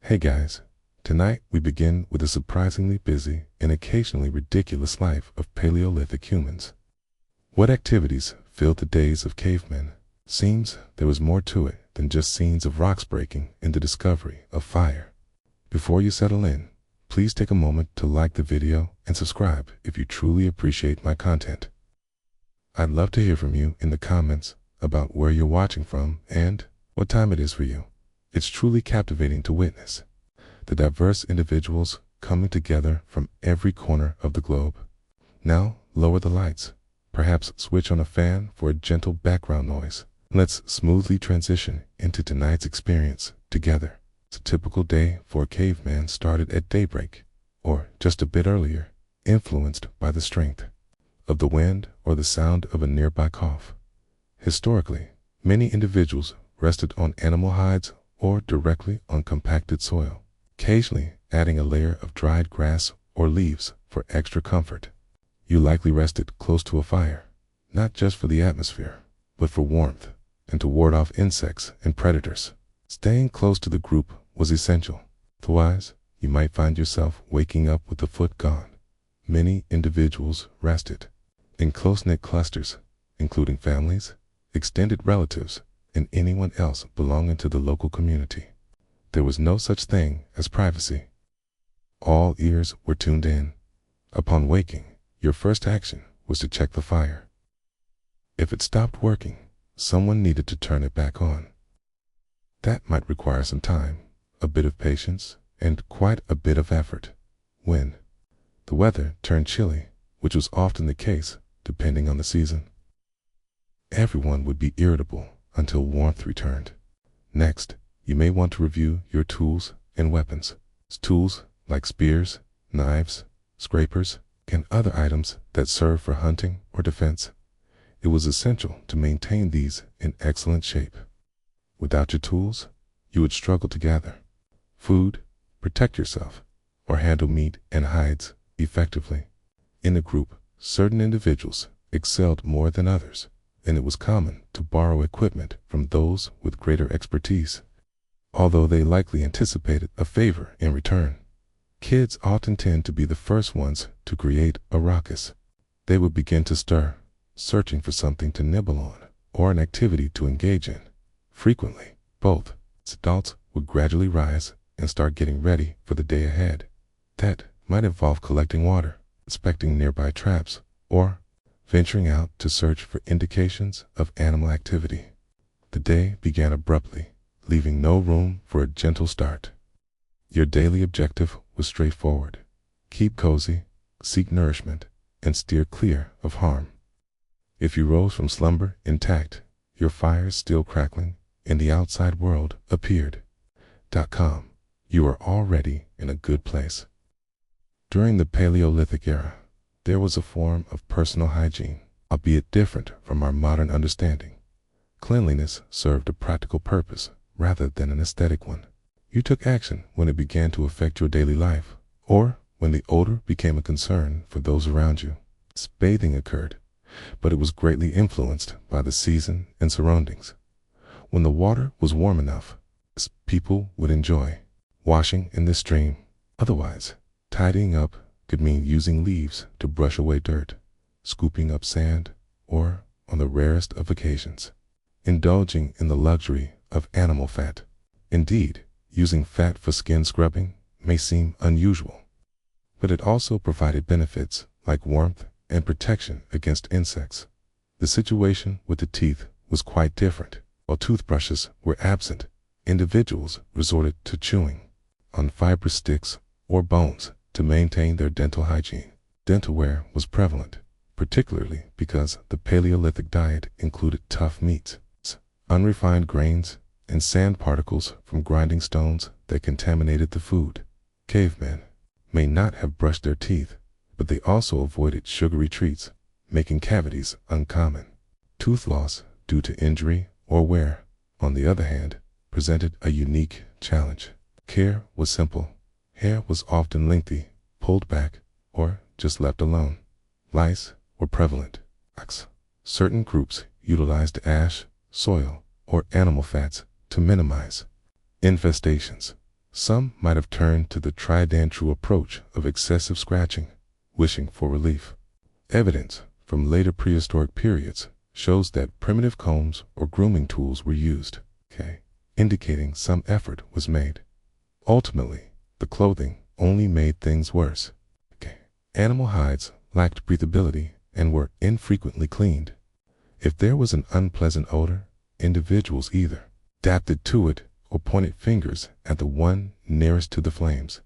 Hey guys, tonight we begin with the surprisingly busy and occasionally ridiculous life of Paleolithic humans. What activities filled the days of cavemen? Seems there was more to it than just scenes of rocks breaking and the discovery of fire. Before you settle in, please take a moment to like the video and subscribe if you truly appreciate my content. I'd love to hear from you in the comments about where you're watching from and what time it is for you. It's truly captivating to witness the diverse individuals coming together from every corner of the globe. Now, lower the lights. Perhaps switch on a fan for a gentle background noise. Let's smoothly transition into tonight's experience together. A typical day for a caveman started at daybreak, or just a bit earlier, influenced by the strength of the wind or the sound of a nearby cough. Historically, many individuals rested on animal hides or directly on compacted soil, occasionally adding a layer of dried grass or leaves for extra comfort. You likely rested close to a fire, not just for the atmosphere, but for warmth and to ward off insects and predators. Staying close to the group was essential. Otherwise, you might find yourself waking up with a foot gone. Many individuals rested in close-knit clusters, including families, extended relatives, and anyone else belonging to the local community. There was no such thing as privacy. All ears were tuned in. Upon waking, your first action was to check the fire. If it stopped working, someone needed to turn it back on. That might require some time, a bit of patience, and quite a bit of effort. When the weather turned chilly, which was often the case depending on the season, everyone would be irritable until warmth returned. Next, you may want to review your tools and weapons. Tools like spears, knives, scrapers, and other items that serve for hunting or defense. It was essential to maintain these in excellent shape. Without your tools, you would struggle to gather food, protect yourself, or handle meat and hides effectively. In a group, certain individuals excelled more than others, and it was common to borrow equipment from those with greater expertise, although they likely anticipated a favor in return. Kids often tend to be the first ones to create a ruckus. They would begin to stir, searching for something to nibble on or an activity to engage in. Frequently, both adults would gradually rise and start getting ready for the day ahead. That might involve collecting water, inspecting nearby traps, or venturing out to search for indications of animal activity. The day began abruptly, leaving no room for a gentle start. Your daily objective was straightforward. Keep cozy, seek nourishment, and steer clear of harm. If you rose from slumber intact, your fire still crackling, and the outside world appeared. You are already in a good place. During the Paleolithic era, there was a form of personal hygiene, albeit different from our modern understanding. Cleanliness served a practical purpose rather than an aesthetic one. You took action when it began to affect your daily life, or when the odor became a concern for those around you. Bathing occurred, but it was greatly influenced by the season and surroundings. When the water was warm enough, people would enjoy washing in the stream. Otherwise, tidying up could mean using leaves to brush away dirt, scooping up sand, or, on the rarest of occasions, indulging in the luxury of animal fat. Indeed, using fat for skin scrubbing may seem unusual, but it also provided benefits like warmth and protection against insects. The situation with the teeth was quite different. While toothbrushes were absent, individuals resorted to chewing on fibrous sticks or bones to maintain their dental hygiene. Dentalware was prevalent, particularly because the Paleolithic diet included tough meats, unrefined grains, and sand particles from grinding stones that contaminated the food. Cavemen may not have brushed their teeth, but they also avoided sugary treats, making cavities uncommon. Tooth loss due to injury or wear, on the other hand, presented a unique challenge. Care was simple. Hair was often lengthy, pulled back, or just left alone. Lice were prevalent. Certain groups utilized ash, soil, or animal fats to minimize infestations. Some might have turned to the tried and true approach of excessive scratching, wishing for relief. Evidence from later prehistoric periods shows that primitive combs or grooming tools were used, indicating some effort was made. Ultimately, the clothing only made things worse. Animal hides lacked breathability and were infrequently cleaned. If there was an unpleasant odor, individuals either adapted to it or pointed fingers at the one nearest to the flames.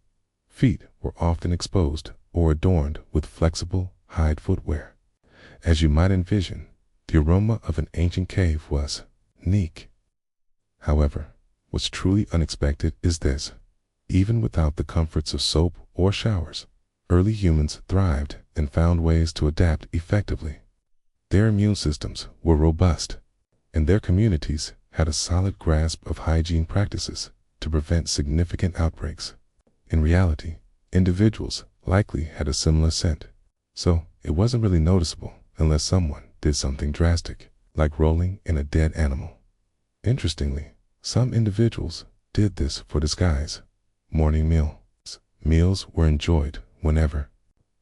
Feet were often exposed or adorned with flexible hide footwear. As you might envision, the aroma of an ancient cave was unique. However, what's truly unexpected is this. Even without the comforts of soap or showers, early humans thrived and found ways to adapt effectively. Their immune systems were robust, and their communities had a solid grasp of hygiene practices to prevent significant outbreaks. In reality, individuals likely had a similar scent, so it wasn't really noticeable unless someone did something drastic, like rolling in a dead animal. Interestingly, some individuals did this for disguise. Morning meals. Meals were enjoyed whenever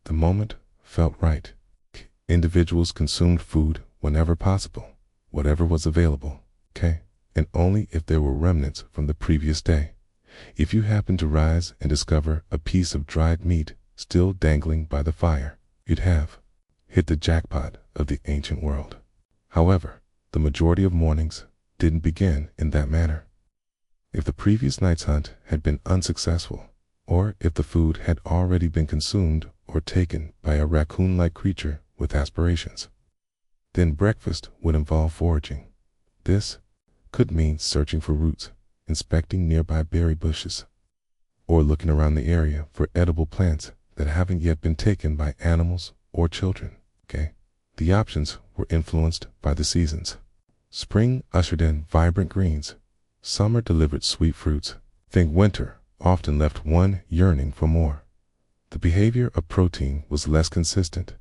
the moment felt right. Individuals consumed food whenever possible, whatever was available, and only if there were remnants from the previous day. If you happened to rise and discover a piece of dried meat still dangling by the fire, you'd have hit the jackpot of the ancient world. However, the majority of mornings didn't begin in that manner. If the previous night's hunt had been unsuccessful, or if the food had already been consumed or taken by a raccoon-like creature with aspirations, then breakfast would involve foraging. This could mean searching for roots, inspecting nearby berry bushes, or looking around the area for edible plants that haven't yet been taken by animals or children. The options were influenced by the seasons. Spring ushered in vibrant greens. Summer delivered sweet fruits. Winter often left one yearning for more. The behavior of protein was less consistent.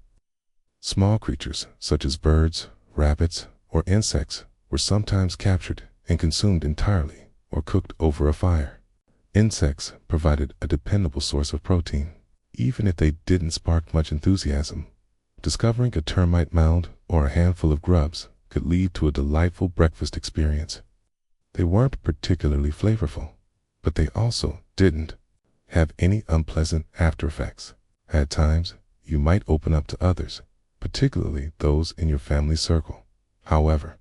Small creatures such as birds, rabbits, or insects were sometimes captured and consumed entirely or cooked over a fire. Insects provided a dependable source of protein, even if they didn't spark much enthusiasm. Discovering a termite mound or a handful of grubs could lead to a delightful breakfast experience. They weren't particularly flavorful, but they also didn't have any unpleasant after effects. At times, you might open up to others, particularly those in your family circle. However,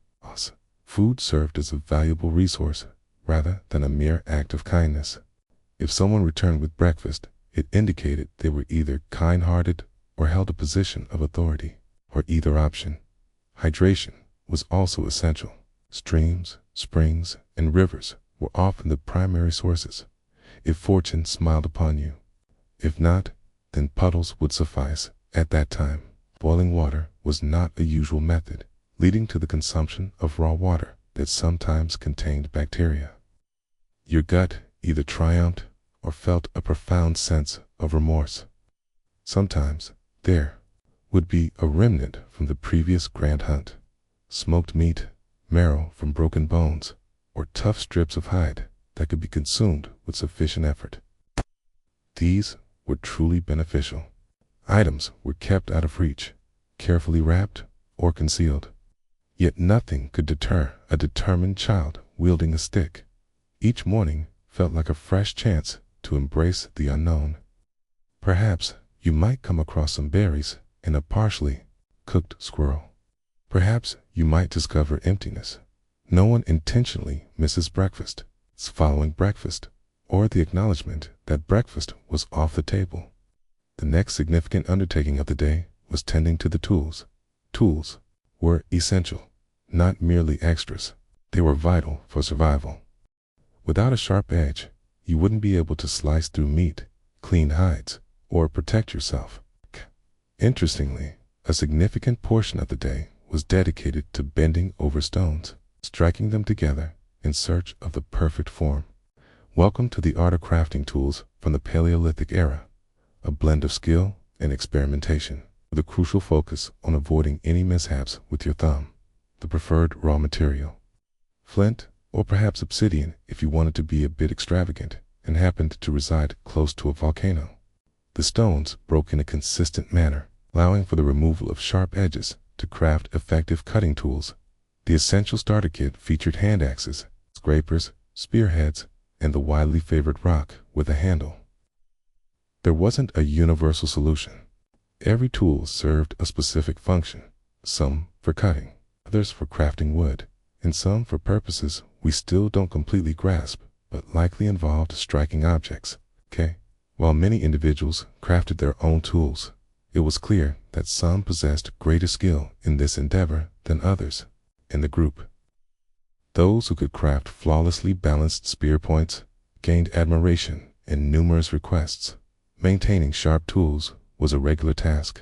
food served as a valuable resource rather than a mere act of kindness. If someone returned with breakfast, it indicated they were either kind-hearted or held a position of authority. For either option, hydration was also essential. Streams, springs, and rivers were often the primary sources, if fortune smiled upon you. If not, then puddles would suffice. At that time, boiling water was not a usual method, leading to the consumption of raw water that sometimes contained bacteria. Your gut either triumphed or felt a profound sense of remorse. Sometimes there would be a remnant from the previous grand hunt: smoked meat, marrow from broken bones, or tough strips of hide that could be consumed with sufficient effort. These were truly beneficial. Items were kept out of reach, carefully wrapped or concealed. Yet nothing could deter a determined child wielding a stick. Each morning felt like a fresh chance to embrace the unknown. Perhaps you might come across some berries in a partially cooked squirrel. Perhaps you might discover emptiness. No one intentionally misses breakfast. It's following breakfast, or the acknowledgement that breakfast was off the table. The next significant undertaking of the day was tending to the tools. Tools were essential, not merely extras. They were vital for survival. Without a sharp edge, you wouldn't be able to slice through meat, clean hides, or protect yourself. Interestingly, a significant portion of the day was dedicated to bending over stones, striking them together in search of the perfect form. Welcome to the art of crafting tools from the Paleolithic era, a blend of skill and experimentation, with a crucial focus on avoiding any mishaps with your thumb. The preferred raw material: flint, or perhaps obsidian if you wanted to be a bit extravagant, and happened to reside close to a volcano. The stones broke in a consistent manner, allowing for the removal of sharp edges to craft effective cutting tools. The essential starter kit featured hand axes, scrapers, spearheads, and the widely favored rock with a handle. There wasn't a universal solution. Every tool served a specific function, some for cutting, others for crafting wood, and some for purposes we still don't completely grasp, but likely involved striking objects. While many individuals crafted their own tools, it was clear that some possessed greater skill in this endeavor than others in the group. Those who could craft flawlessly balanced spear points gained admiration and numerous requests. Maintaining sharp tools was a regular task.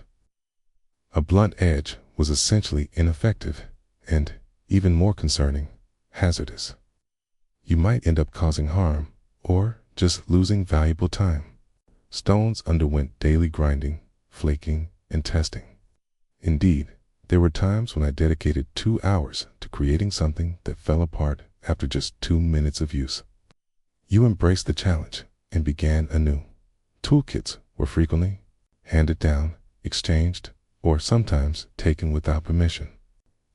A blunt edge was essentially ineffective and, even more concerning, hazardous. You might end up causing harm or just losing valuable time. Stones underwent daily grinding, flaking, and testing. Indeed, there were times when I dedicated 2 hours to creating something that fell apart after just 2 minutes of use. You embraced the challenge and began anew. Toolkits were frequently handed down, exchanged, or sometimes taken without permission.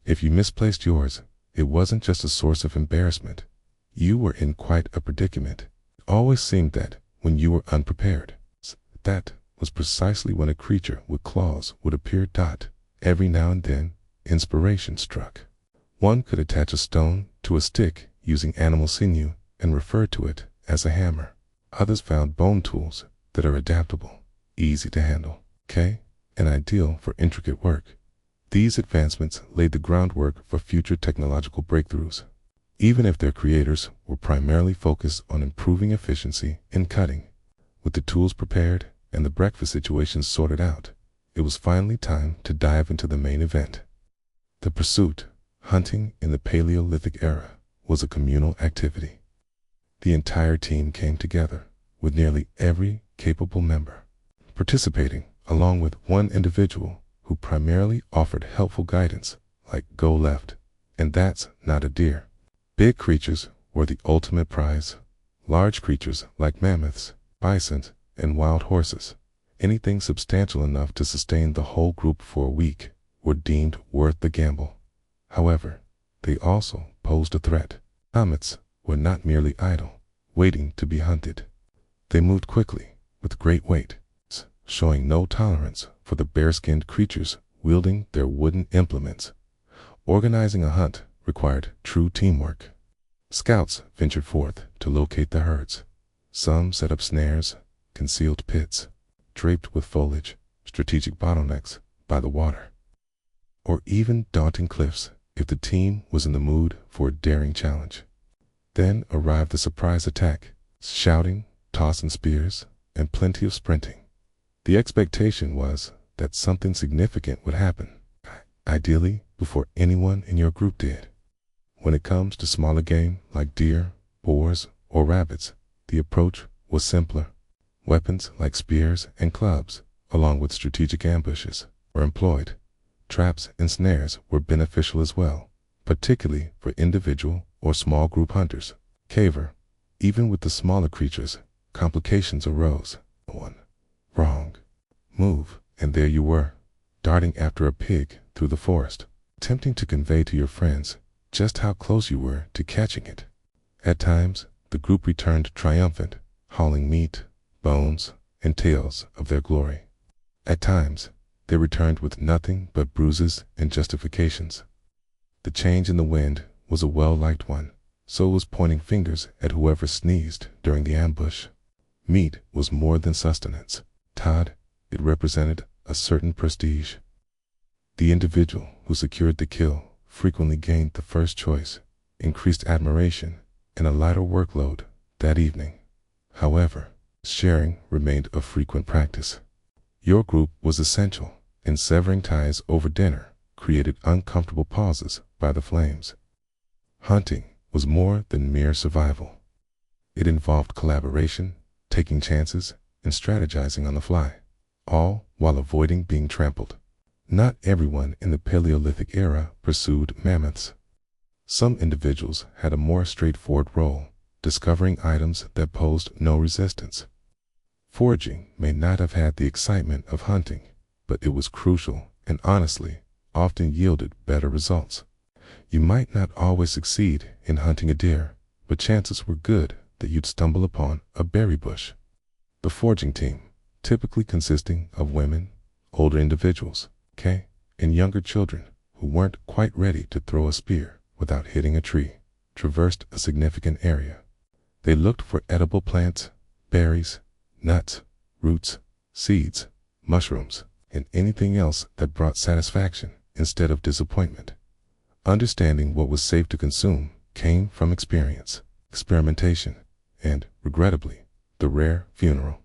If you misplaced yours, it wasn't just a source of embarrassment. You were in quite a predicament. It always seemed that when you were unprepared, that was precisely when a creature with claws would appear. Every now and then, inspiration struck. One could attach a stone to a stick using animal sinew and refer to it as a hammer. Others found bone tools that are adaptable, easy to handle, and ideal for intricate work. These advancements laid the groundwork for future technological breakthroughs. Even if their creators were primarily focused on improving efficiency in cutting. With the tools prepared and the breakfast situation sorted out, it was finally time to dive into the main event. The pursuit, hunting in the Paleolithic era, was a communal activity. The entire team came together, with nearly every capable member participating, along with one individual who primarily offered helpful guidance, like go left, and that's not a deer. Big creatures were the ultimate prize. Large creatures like mammoths, bison, and wild horses, anything substantial enough to sustain the whole group for a week, were deemed worth the gamble. However, they also posed a threat. Comets were not merely idle, waiting to be hunted. They moved quickly, with great weight, showing no tolerance for the bare-skinned creatures wielding their wooden implements. Organizing a hunt required true teamwork. Scouts ventured forth to locate the herds. Some set up snares, concealed pits, draped with foliage, strategic bottlenecks by the water, or even daunting cliffs if the team was in the mood for a daring challenge. Then arrived the surprise attack, shouting, tossing spears, and plenty of sprinting. The expectation was that something significant would happen, ideally before anyone in your group did. When it comes to smaller game like deer, boars, or rabbits, the approach was simpler. Weapons like spears and clubs, along with strategic ambushes, were employed. Traps and snares were beneficial as well, particularly for individual or small group hunters. Caver, even with the smaller creatures, complications arose. One wrong move, and there you were, darting after a pig through the forest, attempting to convey to your friends just how close you were to catching it. At times, the group returned triumphant, hauling meat, bones, and tales of their glory. At times, they returned with nothing but bruises and justifications. The change in the wind was a well-liked one, so was pointing fingers at whoever sneezed during the ambush. Meat was more than sustenance. It represented a certain prestige. The individual who secured the kill frequently gained the first choice, increased admiration, and a lighter workload that evening. However, sharing remained a frequent practice. Your group was essential, and severing ties over dinner created uncomfortable pauses by the flames. Hunting was more than mere survival. It involved collaboration, taking chances, and strategizing on the fly, all while avoiding being trampled. Not everyone in the Paleolithic era pursued mammoths. Some individuals had a more straightforward role, discovering items that posed no resistance. Foraging may not have had the excitement of hunting, but it was crucial and honestly often yielded better results. You might not always succeed in hunting a deer, but chances were good that you'd stumble upon a berry bush. The foraging team, typically consisting of women, older individuals, and younger children who weren't quite ready to throw a spear without hitting a tree, traversed a significant area. They looked for edible plants, berries, nuts, roots, seeds, mushrooms, and anything else that brought satisfaction instead of disappointment. Understanding what was safe to consume came from experience, experimentation, and, regrettably, the rare funeral.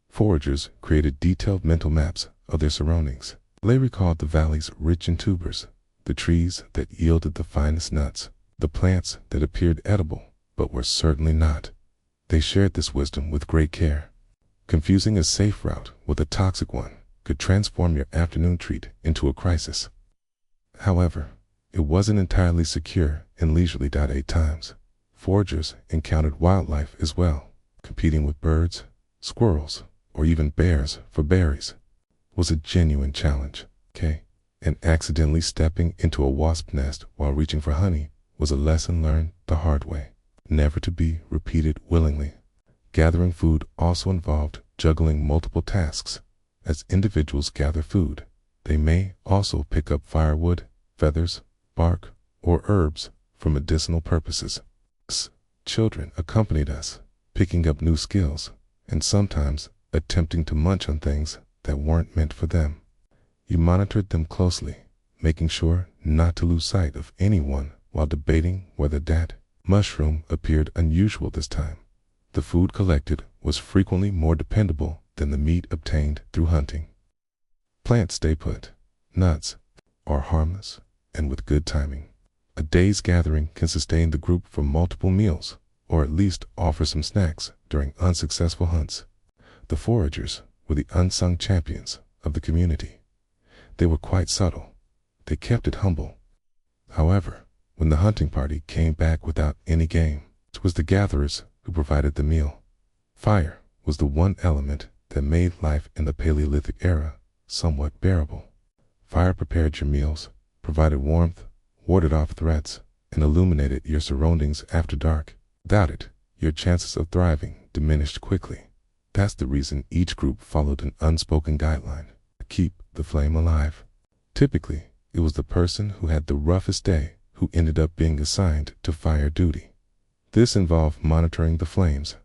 Foragers created detailed mental maps of their surroundings. They recalled the valleys rich in tubers, the trees that yielded the finest nuts, the plants that appeared edible but were certainly not. They shared this wisdom with great care. Confusing a safe route with a toxic one could transform your afternoon treat into a crisis. However, it wasn't entirely secure in leisurely times. Foragers encountered wildlife as well, competing with birds, squirrels, or even bears for berries was a genuine challenge, and accidentally stepping into a wasp nest while reaching for honey was a lesson learned the hard way, never to be repeated willingly. Gathering food also involved juggling multiple tasks. As individuals gather food, they may also pick up firewood, feathers, bark, or herbs for medicinal purposes. Children accompanied us, picking up new skills, and sometimes attempting to munch on things that weren't meant for them. You monitored them closely, making sure not to lose sight of anyone while debating whether that mushroom appeared unusual this time. The food collected was frequently more dependable than the meat obtained through hunting. Plants stay put, nuts are harmless, and with good timing. A day's gathering can sustain the group for multiple meals, or at least offer some snacks during unsuccessful hunts. The foragers were the unsung champions of the community. They were quite subtle. They kept it humble. However, when the hunting party came back without any game, it was the gatherers who provided the meal. Fire was the one element that made life in the Paleolithic era somewhat bearable. Fire prepared your meals, provided warmth, warded off threats, and illuminated your surroundings after dark. Without it, your chances of thriving diminished quickly. That's the reason each group followed an unspoken guideline to keep the flame alive. Typically, it was the person who had the roughest day who ended up being assigned to fire duty. This involved monitoring the flames,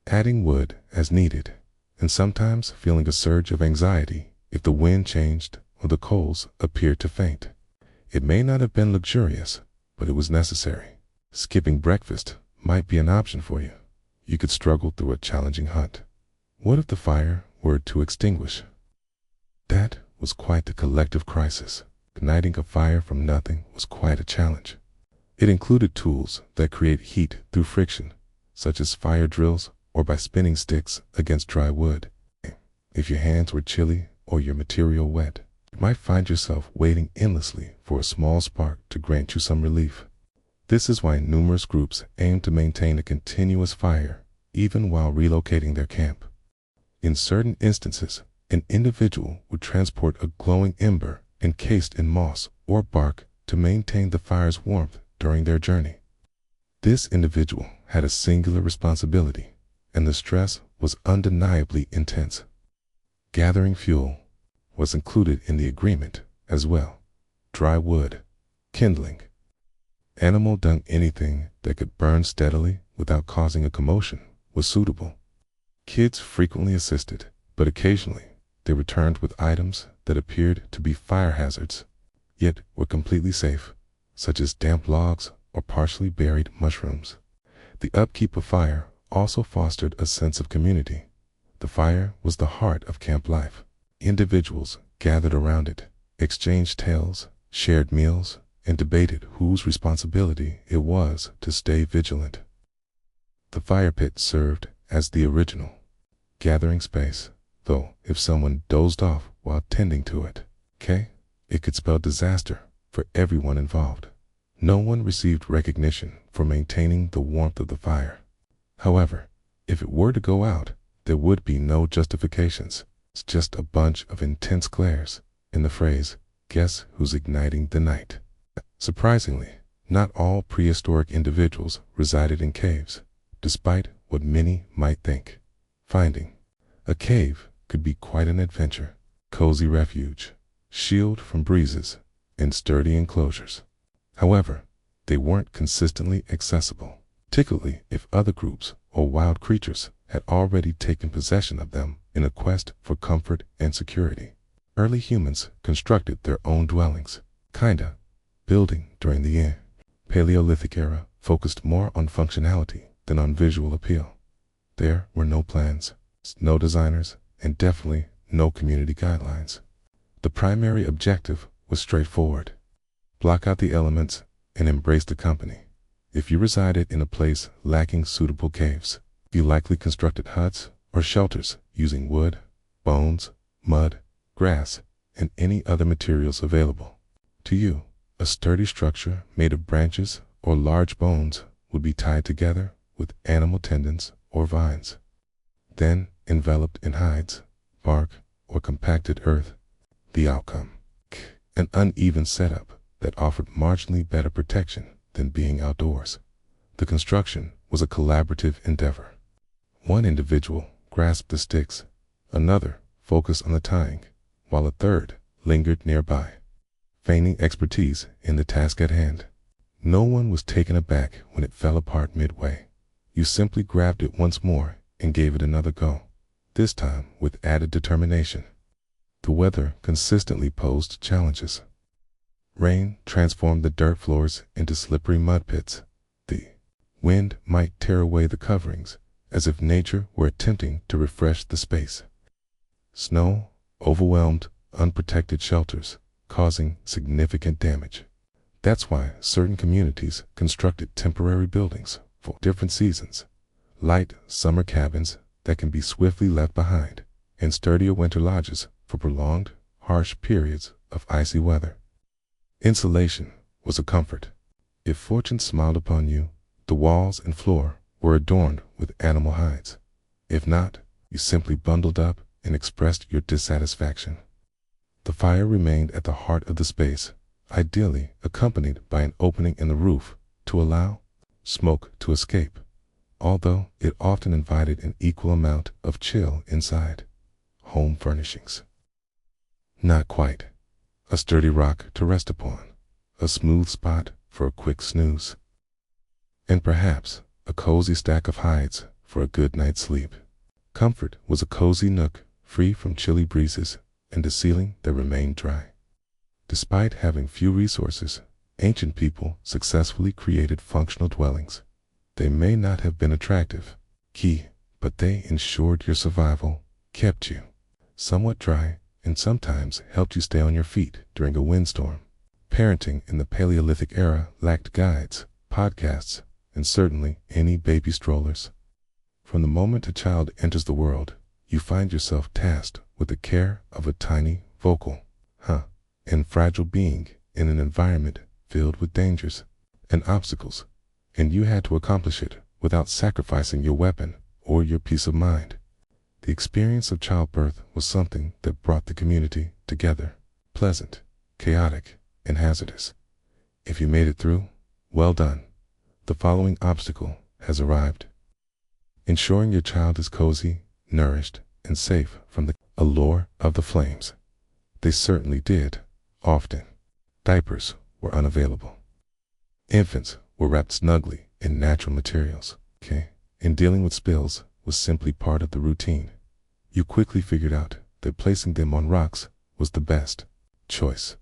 adding wood as needed, and sometimes feeling a surge of anxiety if the wind changed or the coals appeared to faint. It may not have been luxurious, but it was necessary. Skipping breakfast might be an option for you. You could struggle through a challenging hunt. What if the fire were to extinguish? That was quite the collective crisis. Igniting a fire from nothing was quite a challenge. It included tools that create heat through friction, such as fire drills or by spinning sticks against dry wood. If your hands were chilly or your material wet, you might find yourself waiting endlessly for a small spark to grant you some relief. This is why numerous groups aim to maintain a continuous fire, even while relocating their camp. In certain instances, an individual would transport a glowing ember encased in moss or bark to maintain the fire's warmth during their journey. This individual had a singular responsibility, and the stress was undeniably intense. Gathering fuel was included in the agreement as well. Dry wood, kindling, animal dung, anything that could burn steadily without causing a commotion was suitable. Kids frequently assisted, but occasionally they returned with items that appeared to be fire hazards, yet were completely safe, such as damp logs or partially buried mushrooms. The upkeep of fire also fostered a sense of community. The fire was the heart of camp life. Individuals gathered around it, exchanged tales, shared meals, and debated whose responsibility it was to stay vigilant. The fire pit served as the original gathering space, though if someone dozed off while tending to it, it could spell disaster for everyone involved. No one received recognition for maintaining the warmth of the fire. However, if it were to go out, there would be no justifications. It's just a bunch of intense glares. In the phrase, "Guess who's igniting the night?" Surprisingly, not all prehistoric individuals resided in caves, despite what many might think. Finding a cave could be quite an adventure. Cozy refuge, shield from breezes, and sturdy enclosures. However, they weren't consistently accessible, particularly if other groups or wild creatures had already taken possession of them in a quest for comfort and security. Early humans constructed their own dwellings, building during the Paleolithic era focused more on functionality than on visual appeal. There were no plans, no designers, and definitely no community guidelines. The primary objective was straightforward: block out the elements and embrace the company. If you resided in a place lacking suitable caves, you likely constructed huts or shelters using wood, bones, mud, grass, and any other materials available. To you, a sturdy structure made of branches or large bones would be tied together with animal tendons or vines, then enveloped in hides, bark, or compacted earth. The outcome: an uneven setup that offered marginally better protection than being outdoors. The construction was a collaborative endeavor. One individual grasped the sticks, another focused on the tying, while a third lingered nearby, feigning expertise in the task at hand. No one was taken aback when it fell apart midway. You simply grabbed it once more and gave it another go, this time with added determination. The weather consistently posed challenges. Rain transformed the dirt floors into slippery mud pits. The wind might tear away the coverings, as if nature were attempting to refresh the space. Snow overwhelmed unprotected shelters, causing significant damage. That's why certain communities constructed temporary buildings for different seasons: light summer cabins that can be swiftly left behind, and sturdier winter lodges for prolonged, harsh periods of icy weather. Insulation was a comfort. If fortune smiled upon you, the walls and floor were adorned with animal hides. If not, you simply bundled up and expressed your dissatisfaction. The fire remained at the heart of the space, ideally accompanied by an opening in the roof to allow smoke to escape, although it often invited an equal amount of chill inside. Home furnishings: not quite. A sturdy rock to rest upon, a smooth spot for a quick snooze, and perhaps a cozy stack of hides for a good night's sleep. Comfort was a cozy nook free from chilly breezes and a ceiling that remained dry. Despite having few resources, ancient people successfully created functional dwellings. They may not have been attractive, but they ensured your survival, kept you somewhat dry, and sometimes helped you stay on your feet during a windstorm. Parenting in the Paleolithic era lacked guides, podcasts, and certainly any baby strollers. From the moment a child enters the world, you find yourself tasked with the care of a tiny, vocal, and fragile being in an environment filled with dangers and obstacles, and you had to accomplish it without sacrificing your weapon or your peace of mind. The experience of childbirth was something that brought the community together: pleasant, chaotic, and hazardous. If you made it through, well done. The following obstacle has arrived: ensuring your child is cozy, nourished, and safe from the allure of the flames. They certainly did, often. Diapers were unavailable. Infants were wrapped snugly in natural materials, and dealing with spills was simply part of the routine. You quickly figured out that placing them on rocks was the best choice.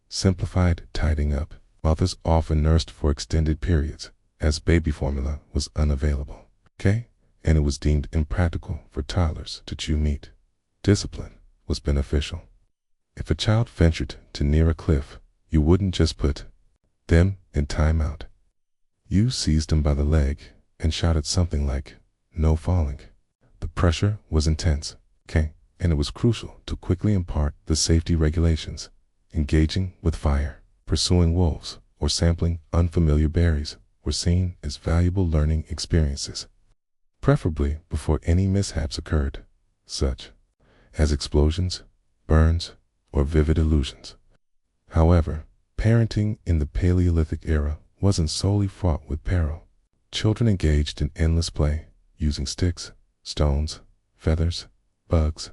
Simplified tidying up. Mothers often nursed for extended periods, as baby formula was unavailable, and it was deemed impractical for toddlers to chew meat. Discipline was beneficial. If a child ventured to near a cliff, you wouldn't just put them in timeout. You seized them by the leg and shouted something like, "No falling." The pressure was intense, and it was crucial to quickly impart the safety regulations. Engaging with fire, pursuing wolves, or sampling unfamiliar berries were seen as valuable learning experiences, preferably before any mishaps occurred, such as explosions, burns, or vivid illusions. However, parenting in the Paleolithic era wasn't solely fraught with peril. Children engaged in endless play, using sticks, stones, feathers, bugs,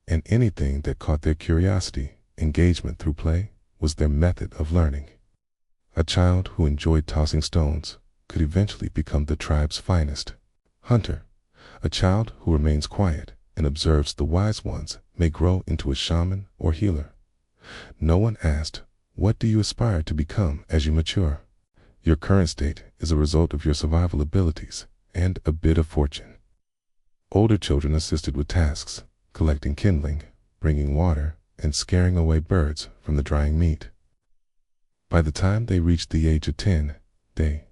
and anything that caught their curiosity. Engagement through play was their method of learning. A child who enjoyed tossing stones could eventually become the tribe's finest hunter. A child who remains quiet and observes the wise ones may grow into a shaman or healer. No one asked, "What do you aspire to become as you mature?" Your current state is a result of your survival abilities and a bit of fortune. Older children assisted with tasks, collecting kindling, bringing water, and scaring away birds from the drying meat. By the time they reached the age of 10, they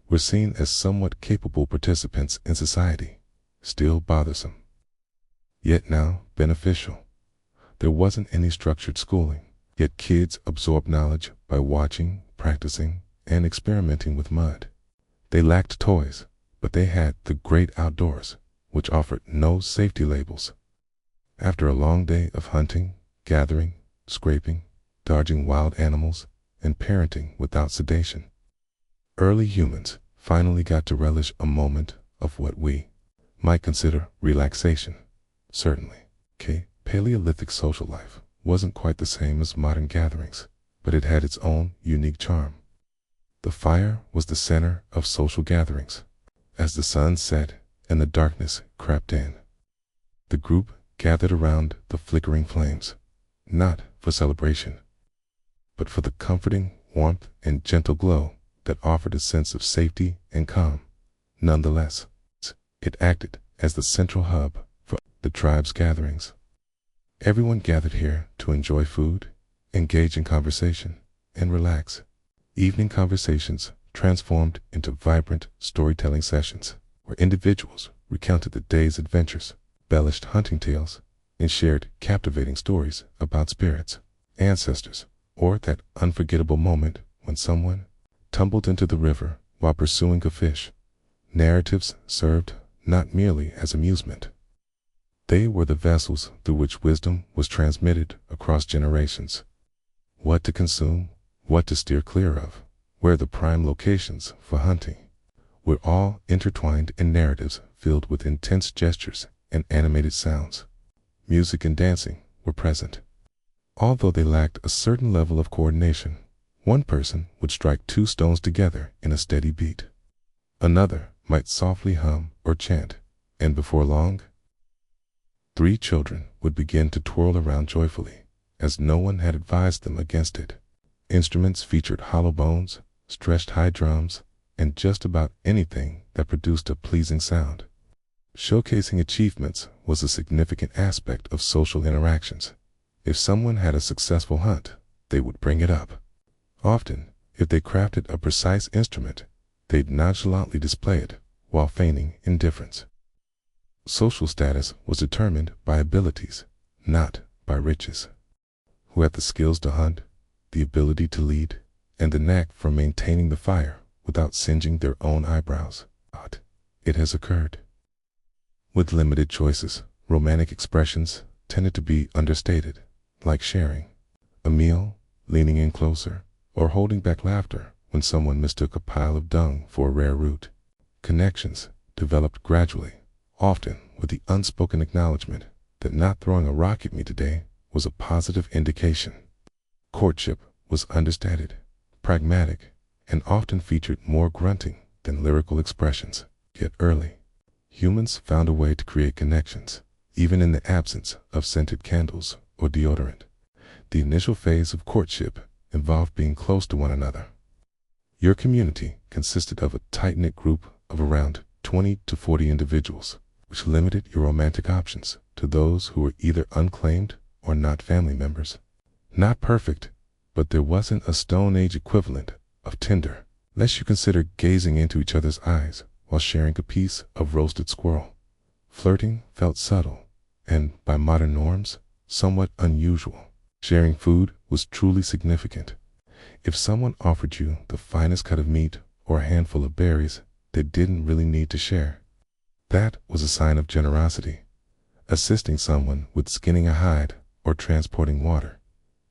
were seen as somewhat capable participants in society, still bothersome, yet now beneficial. There wasn't any structured schooling, yet kids absorbed knowledge by watching, practicing, and experimenting with mud. They lacked toys, but they had the great outdoors, which offered no safety labels. After a long day of hunting, gathering, scraping, dodging wild animals, and parenting without sedation, early humans finally got to relish a moment of what we might consider relaxation. Certainly, Paleolithic social life wasn't quite the same as modern gatherings, but it had its own unique charm. The fire was the center of social gatherings. As the sun set and the darkness crept in, the group gathered around the flickering flames, not for celebration, but for the comforting warmth and gentle glow that offered a sense of safety and calm. Nonetheless, it acted as the central hub for the tribe's gatherings. Everyone gathered here to enjoy food, engage in conversation, and relax. Evening conversations transformed into vibrant storytelling sessions where individuals recounted the day's adventures, embellished hunting tales, and shared captivating stories about spirits, ancestors, or that unforgettable moment when someone tumbled into the river while pursuing a fish. Narratives served not merely as amusement. They were the vessels through which wisdom was transmitted across generations. What to consume, what to steer clear of, where the prime locations for hunting, were all intertwined in narratives filled with intense gestures and animated sounds. Music and dancing were present. Although they lacked a certain level of coordination, one person would strike two stones together in a steady beat. Another might softly hum or chant, and before long, 3 children would begin to twirl around joyfully, as no one had advised them against it. Instruments featured hollow bones, stretched high drums, and just about anything that produced a pleasing sound. Showcasing achievements was a significant aspect of social interactions. If someone had a successful hunt, they would bring it up. Often, if they crafted a precise instrument, they'd nonchalantly display it while feigning indifference. Social status was determined by abilities, not by riches. Who had the skills to hunt, the ability to lead, and the knack for maintaining the fire without singeing their own eyebrows. It has occurred. With limited choices, romantic expressions tended to be understated, like sharing a meal, leaning in closer, or holding back laughter when someone mistook a pile of dung for a rare root. Connections developed gradually, often with the unspoken acknowledgement that not throwing a rock at me today was a positive indication. Courtship was understated, pragmatic, and often featured more grunting than lyrical expressions. Yet early, humans found a way to create connections, even in the absence of scented candles or deodorant. The initial phase of courtship involved being close to one another. Your community consisted of a tight-knit group of around 20 to 40 individuals, which limited your romantic options to those who were either unclaimed or not family members. Not perfect, but there wasn't a Stone Age equivalent of Tinder, lest you consider gazing into each other's eyes while sharing a piece of roasted squirrel. Flirting felt subtle, and by modern norms, somewhat unusual. Sharing food was truly significant. If someone offered you the finest cut of meat or a handful of berries they didn't really need to share. That was a sign of generosity. Assisting someone with skinning a hide or transporting water,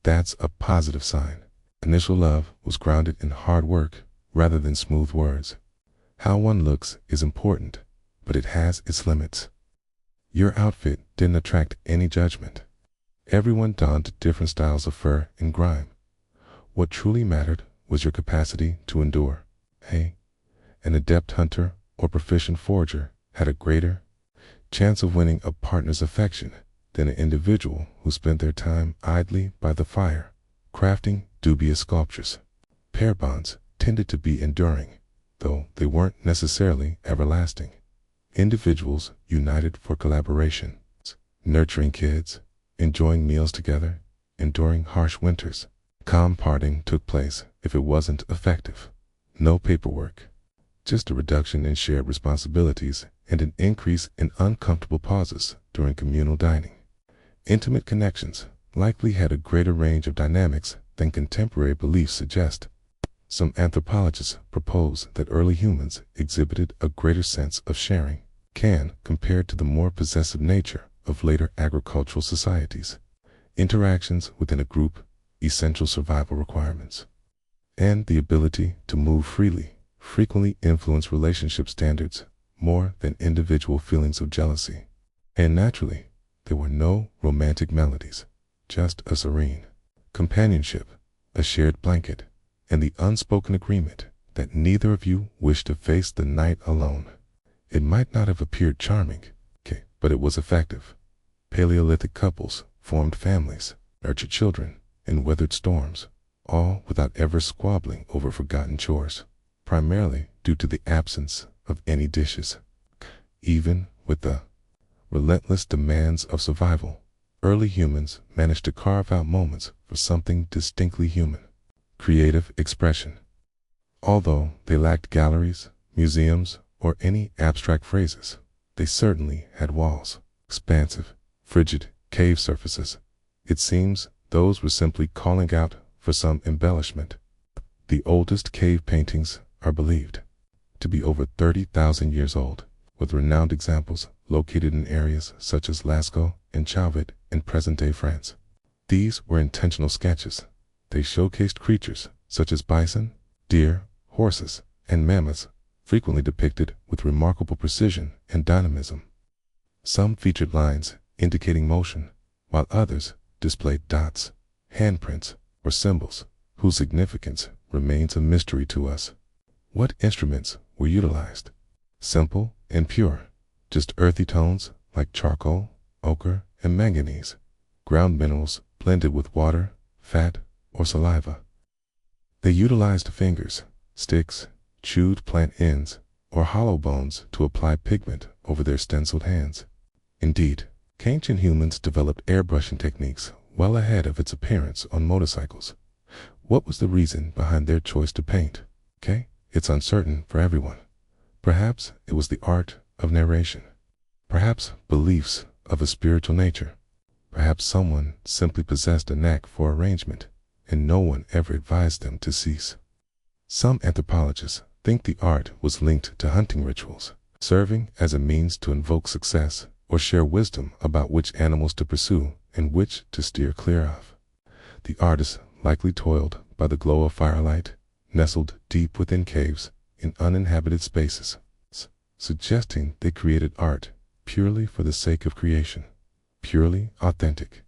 that's a positive sign. Initial love was grounded in hard work rather than smooth words. How one looks is important, but it has its limits. Your outfit didn't attract any judgment. Everyone donned different styles of fur and grime. What truly mattered was your capacity to endure. Hey, an adept hunter or proficient forger had a greater chance of winning a partner's affection than an individual who spent their time idly by the fire, crafting dubious sculptures. Pair bonds tended to be enduring, though they weren't necessarily everlasting. Individuals united for collaboration, nurturing kids, enjoying meals together, enduring harsh winters. Calm parting took place if it wasn't effective. No paperwork, just a reduction in shared responsibilities and an increase in uncomfortable pauses during communal dining. Intimate connections likely had a greater range of dynamics than contemporary beliefs suggest. Some anthropologists propose that early humans exhibited a greater sense of sharing, compared to the more possessive nature of later agricultural societies. Interactions within a group, essential survival requirements, and the ability to move freely frequently influence relationship standards more than individual feelings of jealousy. And naturally, there were no romantic melodies, just a serene companionship, a shared blanket, and the unspoken agreement that neither of you wished to face the night alone. It might not have appeared charming, but it was effective. Paleolithic couples formed families, nurtured children, and weathered storms, all without ever squabbling over forgotten chores, primarily due to the absence of any dishes. Even with the relentless demands of survival, early humans managed to carve out moments for something distinctly human: creative expression. Although they lacked galleries, museums, or any abstract phrases, they certainly had walls, expansive, frigid cave surfaces. It seems those were simply calling out for some embellishment. The oldest cave paintings are believed to be over 30,000 years old, with renowned examples located in areas such as Lascaux and Chauvet in present-day France. These were intentional sketches. They showcased creatures such as bison, deer, horses, and mammoths, frequently depicted with remarkable precision and dynamism. Some featured lines indicating motion, while others displayed dots, handprints, or symbols whose significance remains a mystery to us. What instruments were utilized? Simple and pure, just earthy tones like charcoal, ochre, and manganese. Ground minerals blended with water, fat, or saliva. They utilized fingers, sticks, chewed plant ends, or hollow bones to apply pigment over their stenciled hands. Indeed, ancient humans developed airbrushing techniques well ahead of its appearance on motorcycles. What was the reason behind their choice to paint? It's uncertain for everyone. Perhaps it was the art of narration. Perhaps beliefs of a spiritual nature. Perhaps someone simply possessed a knack for arrangement, and no one ever advised them to cease. Some anthropologists think the art was linked to hunting rituals, serving as a means to invoke success or share wisdom about which animals to pursue and which to steer clear of. The artists likely toiled by the glow of firelight, nestled deep within caves in uninhabited spaces, suggesting they created art purely for the sake of creation, purely authentic,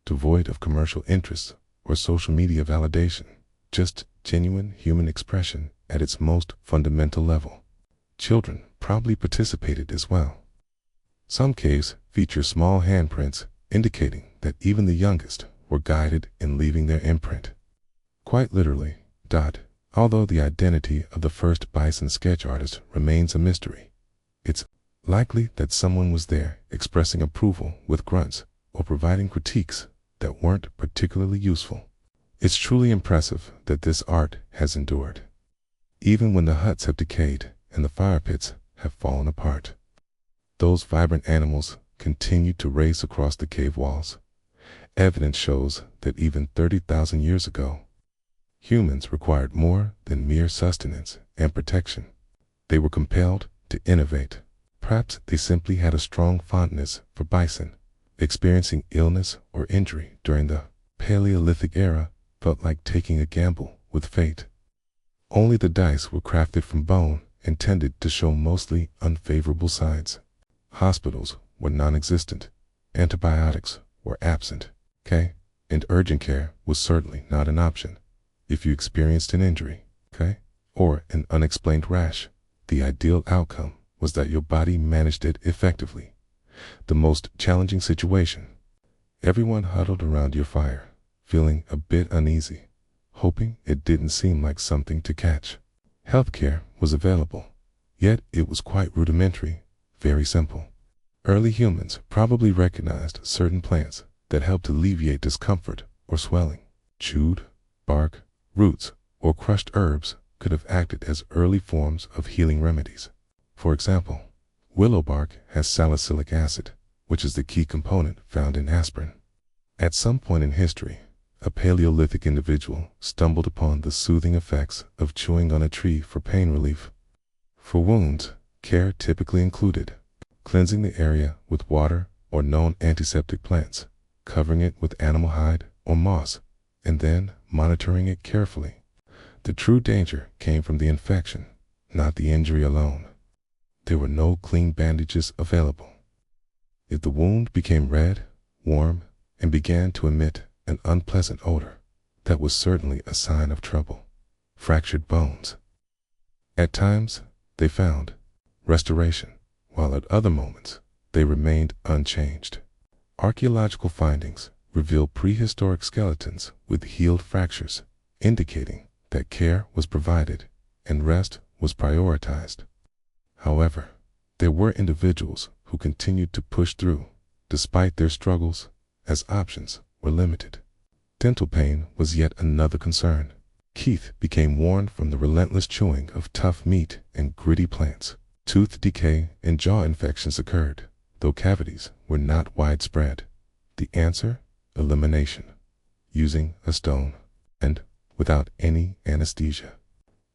devoid of commercial interests or social media validation, just genuine human expression at its most fundamental level. Children probably participated as well. Some caves feature small handprints indicating that even the youngest were guided in leaving their imprint. Quite literally, although the identity of the first bison sketch artist remains a mystery, it's likely that someone was there expressing approval with grunts or providing critiques that weren't particularly useful. It's truly impressive that this art has endured, even when the huts have decayed and the fire pits have fallen apart. Those vibrant animals continued to race across the cave walls. Evidence shows that even 30,000 years ago, Humans required more than mere sustenance and protection. They were compelled to innovate. Perhaps they simply had a strong fondness for bison. Experiencing illness or injury during the Paleolithic era felt like taking a gamble with fate. Only the dice were crafted from bone and tended to show mostly unfavorable sides. Hospitals were non-existent. Antibiotics were absent. And urgent care was certainly not an option. If you experienced an injury, or an unexplained rash, the ideal outcome was that your body managed it effectively. The most challenging situation. Everyone huddled around your fire, feeling a bit uneasy, hoping it didn't seem like something to catch. Healthcare was available, yet it was quite rudimentary, very simple. Early humans probably recognized certain plants that helped alleviate discomfort or swelling. Chewed bark, roots, or crushed herbs could have acted as early forms of healing remedies. For example, willow bark has salicylic acid, which is the key component found in aspirin. At some point in history, a Paleolithic individual stumbled upon the soothing effects of chewing on a tree for pain relief. For wounds, care typically included cleansing the area with water or known antiseptic plants, covering it with animal hide or moss, and then monitoring it carefully. The true danger came from the infection, not the injury alone. There were no clean bandages available. If the wound became red, warm, and began to emit an unpleasant odor, that was certainly a sign of trouble. Fractured bones. At times, they found restoration, while at other moments, they remained unchanged. Archaeological findings reveal prehistoric skeletons with healed fractures, indicating that care was provided and rest was prioritized. However, there were individuals who continued to push through, despite their struggles, as options were limited. Dental pain was yet another concern. Teeth became worn from the relentless chewing of tough meat and gritty plants. Tooth decay and jaw infections occurred, though cavities were not widespread. The answer? Elimination, using a stone, and without any anesthesia.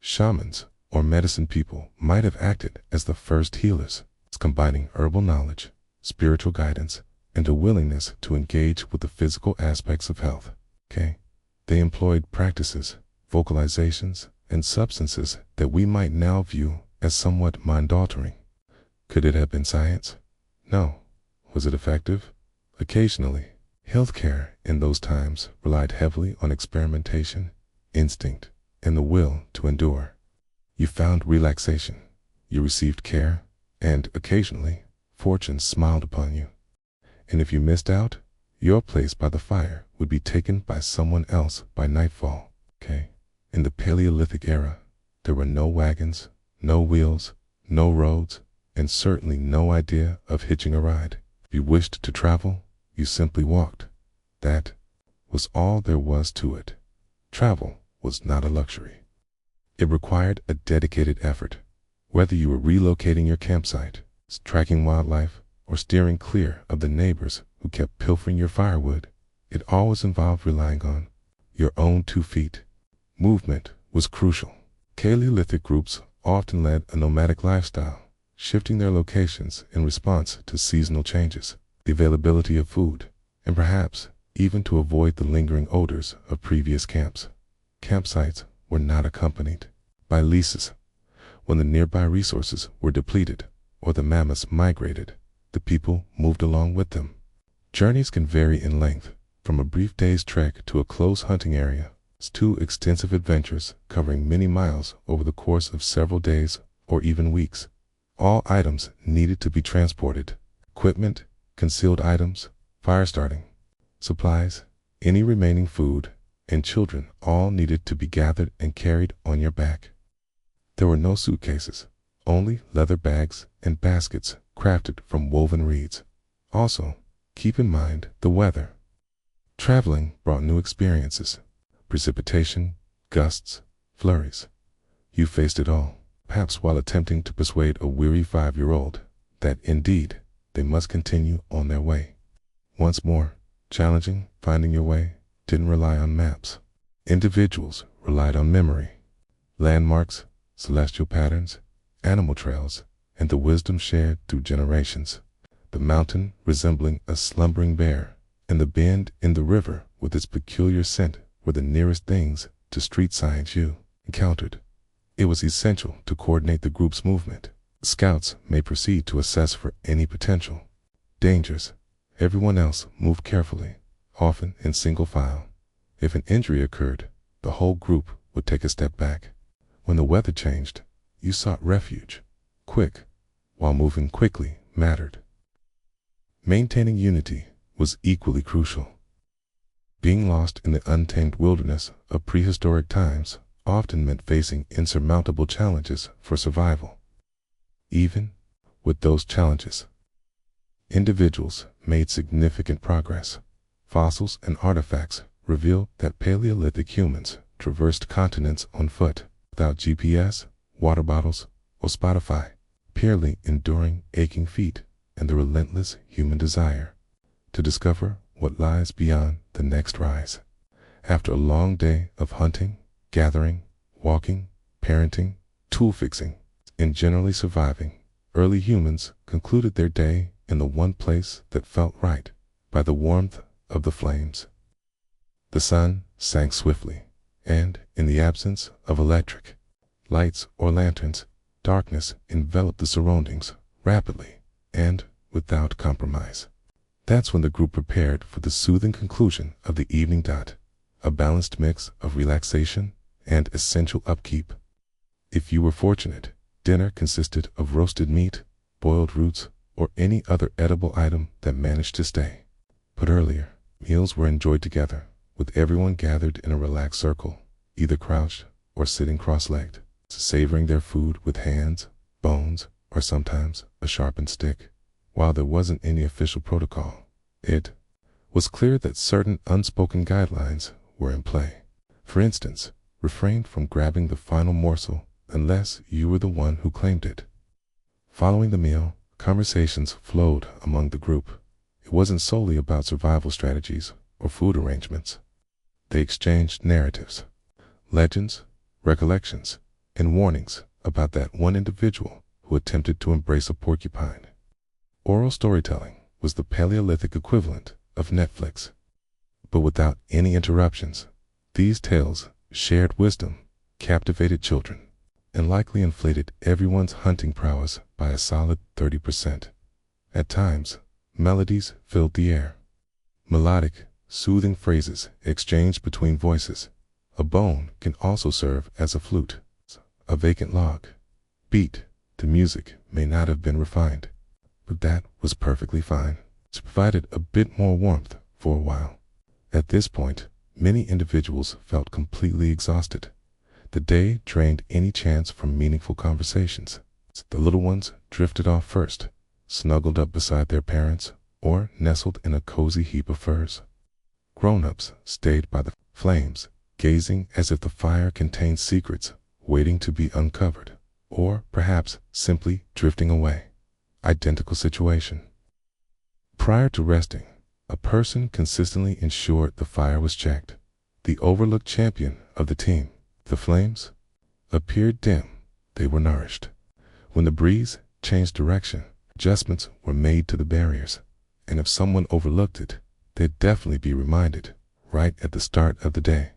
Shamans, or medicine people, might have acted as the first healers, combining herbal knowledge, spiritual guidance, and a willingness to engage with the physical aspects of health. They employed practices, vocalizations, and substances that we might now view as somewhat mind-altering. Could it have been science? No. Was it effective? Occasionally. Healthcare in those times relied heavily on experimentation, instinct, and the will to endure. You found relaxation, you received care, and occasionally, fortune smiled upon you. And if you missed out, your place by the fire would be taken by someone else by nightfall. In the Paleolithic era, there were no wagons, no wheels, no roads, and certainly no idea of hitching a ride. If you wished to travel, you simply walked. That was all there was to it. Travel was not a luxury. It required a dedicated effort. Whether you were relocating your campsite, tracking wildlife, or steering clear of the neighbors who kept pilfering your firewood, it always involved relying on your own 2 feet. Movement was crucial. Paleolithic groups often led a nomadic lifestyle, shifting their locations in response to seasonal changes, the availability of food, and perhaps even to avoid the lingering odors of previous camps. Campsites were not accompanied by leases. When the nearby resources were depleted or the mammoths migrated, the people moved along with them. Journeys can vary in length, from a brief day's trek to a close hunting area, to extensive adventures covering many miles over the course of several days or even weeks. All items needed to be transported: equipment, concealed items, fire starting, supplies, any remaining food, and children all needed to be gathered and carried on your back. There were no suitcases, only leather bags and baskets crafted from woven reeds. Also, keep in mind the weather. Traveling brought new experiences: precipitation, gusts, flurries. You faced it all, perhaps while attempting to persuade a weary 5-year-old that indeed they must continue on their way. Once more, challenging, finding your way didn't rely on maps. Individuals relied on memory, landmarks, celestial patterns, animal trails, and the wisdom shared through generations. The mountain resembling a slumbering bear, and the bend in the river with its peculiar scent were the nearest things to street science you encountered. It was essential to coordinate the group's movement. Scouts may proceed to assess for any potential dangers. Everyone else moved carefully, often in single file. If an injury occurred, the whole group would take a step back. When the weather changed, you sought refuge. Quick, while moving quickly, mattered. Maintaining unity was equally crucial. Being lost in the untamed wilderness of prehistoric times often meant facing insurmountable challenges for survival. Even with those challenges, individuals made significant progress. Fossils and artifacts reveal that Paleolithic humans traversed continents on foot without GPS, water bottles, or Spotify, purely enduring aching feet and the relentless human desire to discover what lies beyond the next rise. After a long day of hunting, gathering, walking, parenting, tool fixing, and generally surviving, early humans concluded their day in the one place that felt right, by the warmth of the flames. The sun sank swiftly, and in the absence of electric lights or lanterns, darkness enveloped the surroundings rapidly and without compromise. That's when the group prepared for the soothing conclusion of the evening. A balanced mix of relaxation and essential upkeep. If you were fortunate, dinner consisted of roasted meat, boiled roots, or any other edible item that managed to stay. But earlier, meals were enjoyed together, with everyone gathered in a relaxed circle, either crouched or sitting cross-legged, savoring their food with hands, bones, or sometimes a sharpened stick. While there wasn't any official protocol, it was clear that certain unspoken guidelines were in play. For instance, refrain from grabbing the final morsel unless you were the one who claimed it. Following the meal, conversations flowed among the group. It wasn't solely about survival strategies or food arrangements. They exchanged narratives, legends, recollections, and warnings about that one individual who attempted to embrace a porcupine. Oral storytelling was the Paleolithic equivalent of Netflix. But without any interruptions, these tales shared wisdom, captivated children, and likely inflated everyone's hunting prowess by a solid 30%. At times, melodies filled the air. Melodic, soothing phrases exchanged between voices. A bone can also serve as a flute. A vacant log. Beat to music may not have been refined, but that was perfectly fine. It provided a bit more warmth for a while. At this point, many individuals felt completely exhausted. The day drained any chance for meaningful conversations. The little ones drifted off first, snuggled up beside their parents, or nestled in a cozy heap of furs. Grown-ups stayed by the flames, gazing as if the fire contained secrets waiting to be uncovered, or perhaps simply drifting away. Identical situation. Prior to resting, a person consistently ensured the fire was checked. The overlooked champion of the team. The flames appeared dim. They were nourished. When the breeze changed direction, adjustments were made to the barriers, and if someone overlooked it, they'd definitely be reminded right at the start of the day.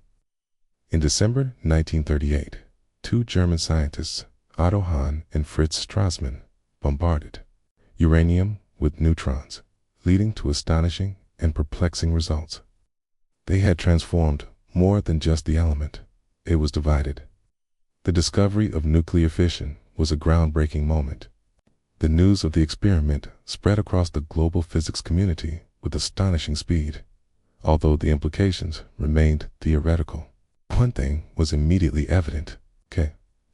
In December 1938, two German scientists, Otto Hahn and Fritz Strassmann, bombarded uranium with neutrons, leading to astonishing and perplexing results. They had transformed more than just the element. It was divided. The discovery of nuclear fission was a groundbreaking moment. The news of the experiment spread across the global physics community with astonishing speed, although the implications remained theoretical. One thing was immediately evident.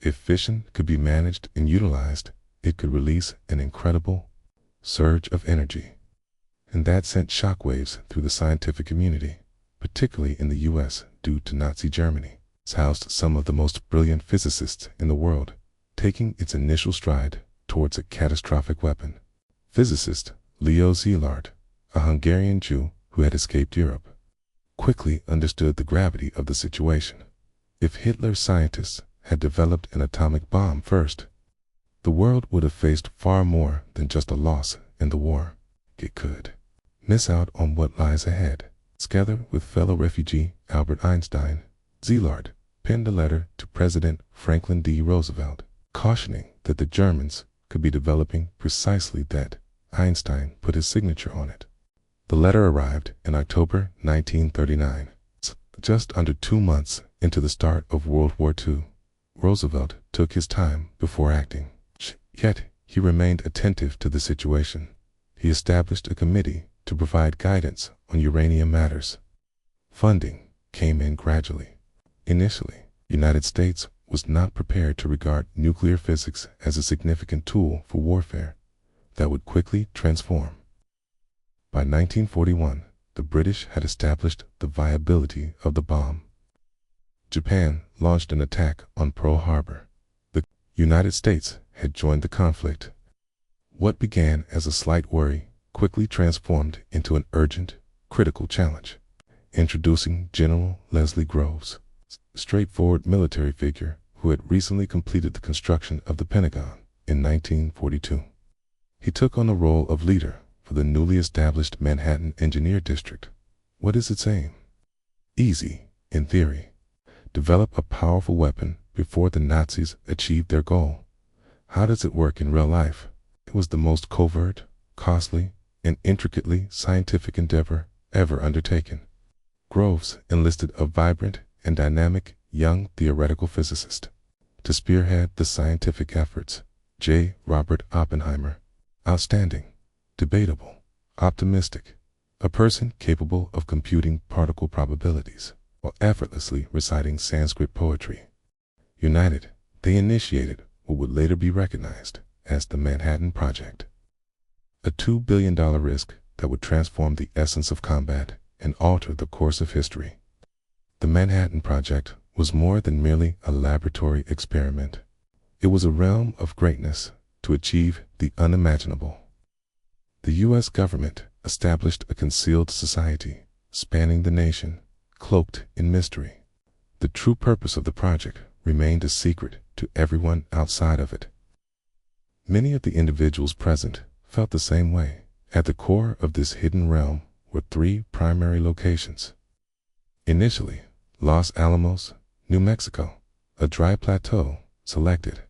If fission could be managed and utilized, it could release an incredible surge of energy. And that sent shockwaves through the scientific community, particularly in the US due to Nazi Germany. It's housed some of the most brilliant physicists in the world, taking its initial stride towards a catastrophic weapon. Physicist Leo Szilard, a Hungarian Jew who had escaped Europe, quickly understood the gravity of the situation. If Hitler's scientists had developed an atomic bomb first, the world would have faced far more than just a loss in the war. It could miss out on what lies ahead. Together with fellow refugee Albert Einstein, Szilard penned a letter to President Franklin D. Roosevelt, cautioning that the Germans could be developing precisely that. Einstein put his signature on it. The letter arrived in October 1939, just under 2 months into the start of World War II. Roosevelt took his time before acting. Yet, he remained attentive to the situation. He established a committee to provide guidance on uranium matters. Funding came in gradually. Initially, the United States was not prepared to regard nuclear physics as a significant tool for warfare that would quickly transform. By 1941, the British had established the viability of the bomb. Japan launched an attack on Pearl Harbor. The United States had joined the conflict. What began as a slight worry quickly transformed into an urgent, critical challenge. Introducing General Leslie Groves, a straightforward military figure who had recently completed the construction of the Pentagon in 1942. He took on the role of leader for the newly established Manhattan Engineer District. What is its aim? Easy, in theory. Develop a powerful weapon before the Nazis achieved their goal. How does it work in real life? It was the most covert, costly, and intricately scientific endeavor ever undertaken. Groves enlisted a vibrant and dynamic young theoretical physicist to spearhead the scientific efforts. J. Robert Oppenheimer. Outstanding, debatable, optimistic, a person capable of computing particle probabilities while effortlessly reciting Sanskrit poetry. United, they initiated what would later be recognized as the Manhattan Project, a $2 billion risk that would transform the essence of combat and alter the course of history. The Manhattan Project was more than merely a laboratory experiment. It was a realm of greatness to achieve the unimaginable. The U.S. government established a concealed society spanning the nation, cloaked in mystery. The true purpose of the project remained a secret to everyone outside of it. Many of the individuals present felt the same way. At the core of this hidden realm were 3 primary locations. Initially, Los Alamos, New Mexico, a dry plateau selected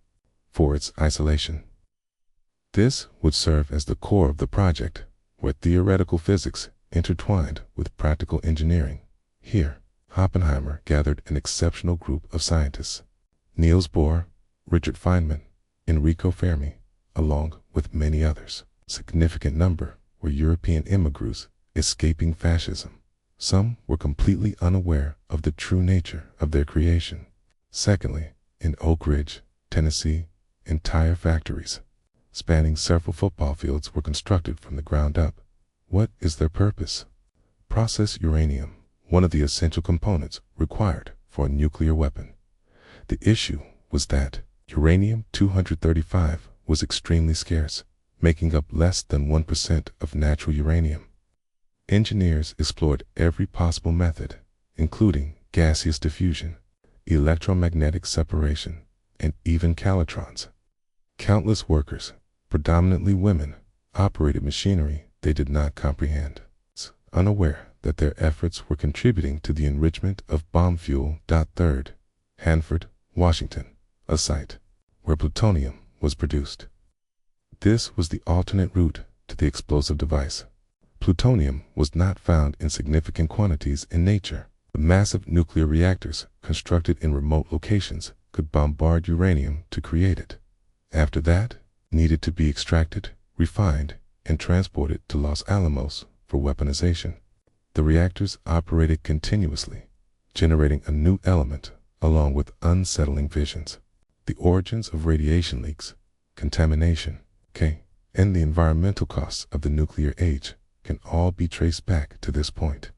for its isolation. This would serve as the core of the project, where theoretical physics intertwined with practical engineering. Here, Oppenheimer gathered an exceptional group of scientists: Niels Bohr, Richard Feynman, Enrico Fermi, along with many others. A significant number were European immigrants escaping fascism. Some were completely unaware of the true nature of their creation. Secondly, in Oak Ridge, Tennessee, entire factories spanning several football fields were constructed from the ground up. What is their purpose? Process uranium, one of the essential components required for a nuclear weapon. The issue was that uranium-235 was extremely scarce, making up less than 1% of natural uranium. Engineers explored every possible method, including gaseous diffusion, electromagnetic separation, and even calatrons. Countless workers, predominantly women, operated machinery they did not comprehend, unaware that their efforts were contributing to the enrichment of bomb fuel. Third, Hanford, Washington, a site where plutonium was produced. This was the alternate route to the explosive device. Plutonium was not found in significant quantities in nature. The massive nuclear reactors constructed in remote locations could bombard uranium to create it. After that, needed to be extracted, refined, and transported to Los Alamos for weaponization. The reactors operated continuously, generating a new element along with unsettling visions. The origins of radiation leaks, contamination, and the environmental costs of the nuclear age can all be traced back to this point.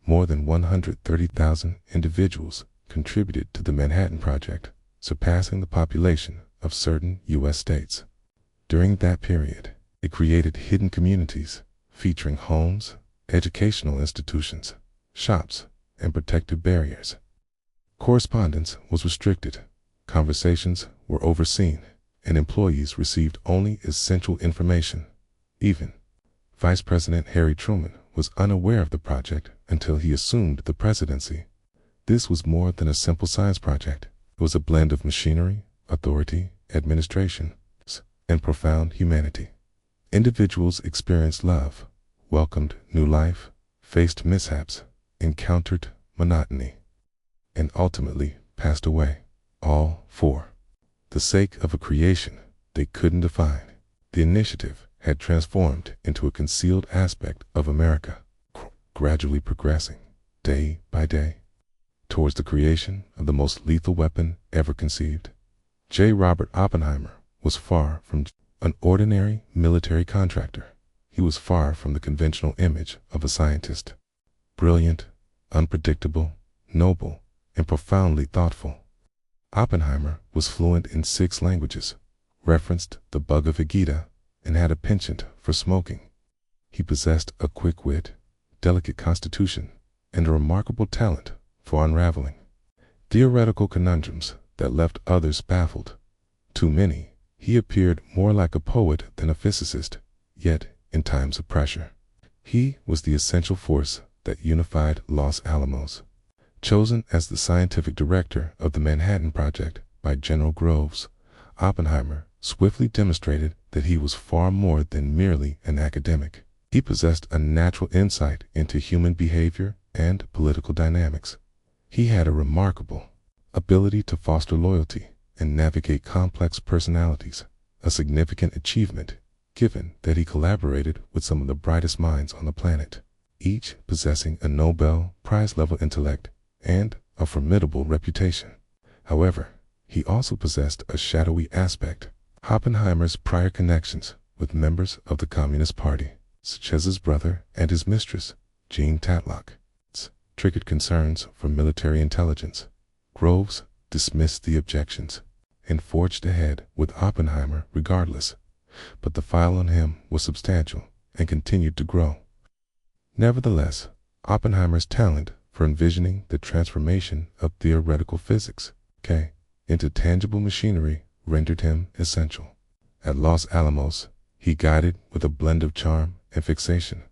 More than 130,000 individuals contributed to the Manhattan Project, surpassing the population of certain U.S. states. During that period, it created hidden communities featuring homes, educational institutions, shops, and protective barriers. Correspondence was restricted, conversations were overseen, and employees received only essential information. Even Vice President Harry Truman was unaware of the project until he assumed the presidency. This was more than a simple science project. It was a blend of machinery, authority, administration, and profound humanity. Individuals experienced love, welcomed new life, faced mishaps, encountered monotony, and ultimately passed away, all for the sake of a creation they couldn't define. The initiative had transformed into a concealed aspect of America, gradually progressing, day by day, towards the creation of the most lethal weapon ever conceived. J. Robert Oppenheimer was far from an ordinary military contractor. He was far from the conventional image of a scientist. Brilliant, unpredictable, noble, and profoundly thoughtful. Oppenheimer was fluent in 6 languages, referenced the Bhagavad Gita, and had a penchant for smoking. He possessed a quick wit, delicate constitution, and a remarkable talent for unraveling theoretical conundrums that left others baffled. To many, he appeared more like a poet than a physicist, yet, in times of pressure, he was the essential force that unified Los Alamos. Chosen as the scientific director of the Manhattan Project by General Groves, Oppenheimer swiftly demonstrated that he was far more than merely an academic. He possessed a natural insight into human behavior and political dynamics. He had a remarkable ability to foster loyalty and navigate complex personalities, a significant achievement given that he collaborated with some of the brightest minds on the planet, each possessing a Nobel Prize-level intellect and a formidable reputation. However, he also possessed a shadowy aspect. Oppenheimer's prior connections with members of the Communist Party, such as his brother and his mistress, Jean Tatlock, triggered concerns for military intelligence. Groves dismissed the objections and forged ahead with Oppenheimer regardless, but the file on him was substantial and continued to grow. Nevertheless, Oppenheimer's talent for envisioning the transformation of theoretical physics into tangible machinery rendered him essential. At Los Alamos, he guided with a blend of charm and fixation,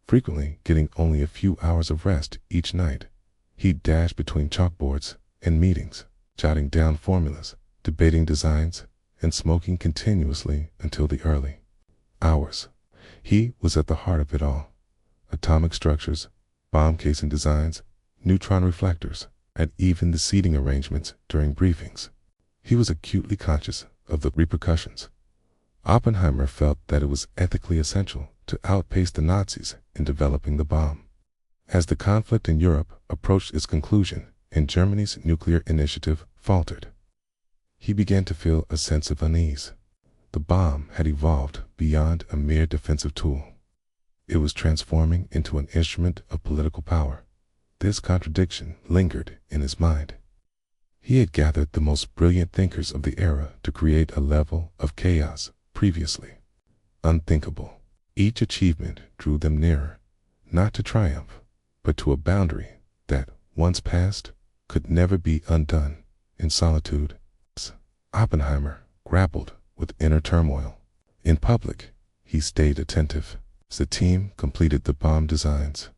frequently getting only a few hours of rest each night. He dashed between chalkboards and meetings, jotting down formulas, debating designs, and smoking continuously until the early hours. He was at the heart of it all. Atomic structures, bomb casing designs, neutron reflectors, and even the seating arrangements during briefings. He was acutely conscious of the repercussions. Oppenheimer felt that it was ethically essential to outpace the Nazis in developing the bomb. As the conflict in Europe approached its conclusion and Germany's nuclear initiative faltered, he began to feel a sense of unease. The bomb had evolved beyond a mere defensive tool. It was transforming into an instrument of political power. This contradiction lingered in his mind. He had gathered the most brilliant thinkers of the era to create a level of chaos previously unthinkable. Each achievement drew them nearer, not to triumph, but to a boundary that, once passed, could never be undone. In solitude, Oppenheimer grappled with inner turmoil. In public, he stayed attentive as the team completed the bomb designs.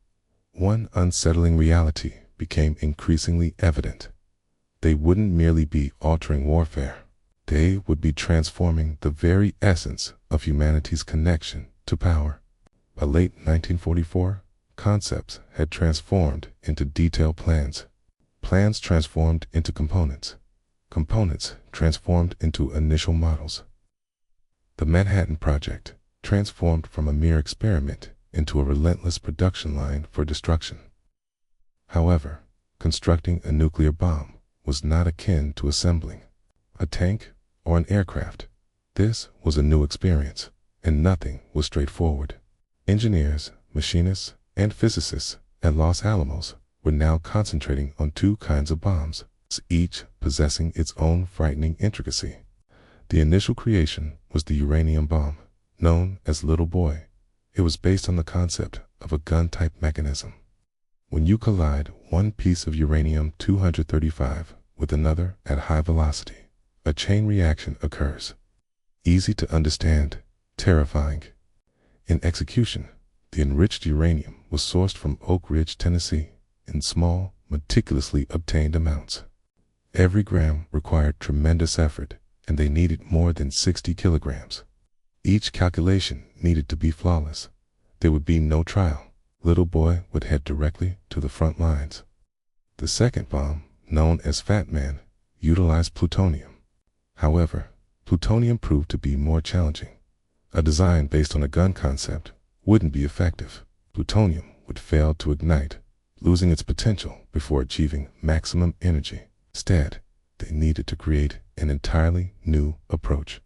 One unsettling reality became increasingly evident. They wouldn't merely be altering warfare. They would be transforming the very essence of humanity's connection to power. By late 1944, concepts had transformed into detailed plans. Plans transformed into components. Components transformed into initial models. The Manhattan Project transformed from a mere experiment into a relentless production line for destruction. However, constructing a nuclear bomb was not akin to assembling a tank or an aircraft. This was a new experience, and nothing was straightforward. Engineers, machinists, and physicists at Los Alamos were now concentrating on 2 kinds of bombs, each possessing its own frightening intricacy. The initial creation was the uranium bomb, known as Little Boy. It was based on the concept of a gun-type mechanism. When you collide one piece of uranium-235 with another at high velocity, a chain reaction occurs. Easy to understand, terrifying. In execution, the enriched uranium was sourced from Oak Ridge, Tennessee, in small, meticulously obtained amounts. Every gram required tremendous effort, and they needed more than 60 kilograms. Each calculation needed to be flawless. There would be no trial. Little Boy would head directly to the front lines. The second bomb, known as Fat Man, utilized plutonium. However, plutonium proved to be more challenging. A design based on a gun concept wouldn't be effective. Plutonium would fail to ignite, losing its potential before achieving maximum energy. Instead, they needed to create an entirely new approach.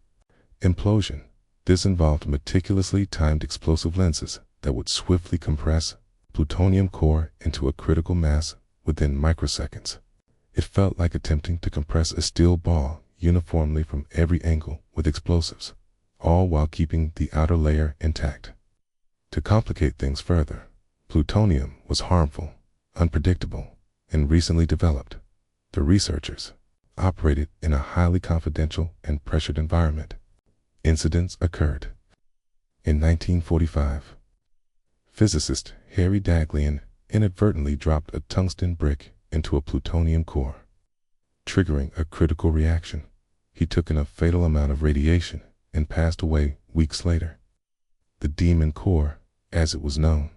Implosion. This involved meticulously timed explosive lenses that would swiftly compress plutonium core into a critical mass within microseconds. It felt like attempting to compress a steel ball uniformly from every angle with explosives, all while keeping the outer layer intact. To complicate things further, plutonium was harmful, unpredictable, and recently developed. The researchers operated in a highly confidential and pressured environment. Incidents occurred. In 1945, physicist Harry Daghlian inadvertently dropped a tungsten brick into a plutonium core, triggering a critical reaction. He took in a fatal amount of radiation and passed away weeks later. The demon core, as it was known,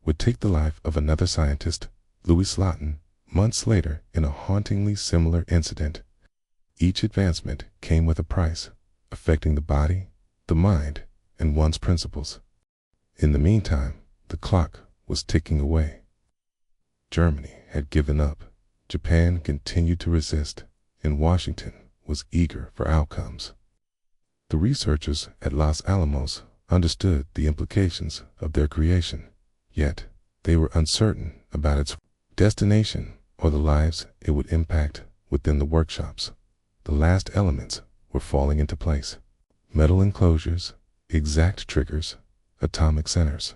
would take the life of another scientist, Louis Slotin, months later in a hauntingly similar incident. Each advancement came with a price, affecting the body, the mind, and one's principles. In the meantime, the clock was ticking away. Germany had given up. Japan continued to resist, and Washington was eager for outcomes. The researchers at Los Alamos understood the implications of their creation, yet they were uncertain about its destination or the lives it would impact within the workshops. The last elements were falling into place. Metal enclosures, exact triggers, atomic centers.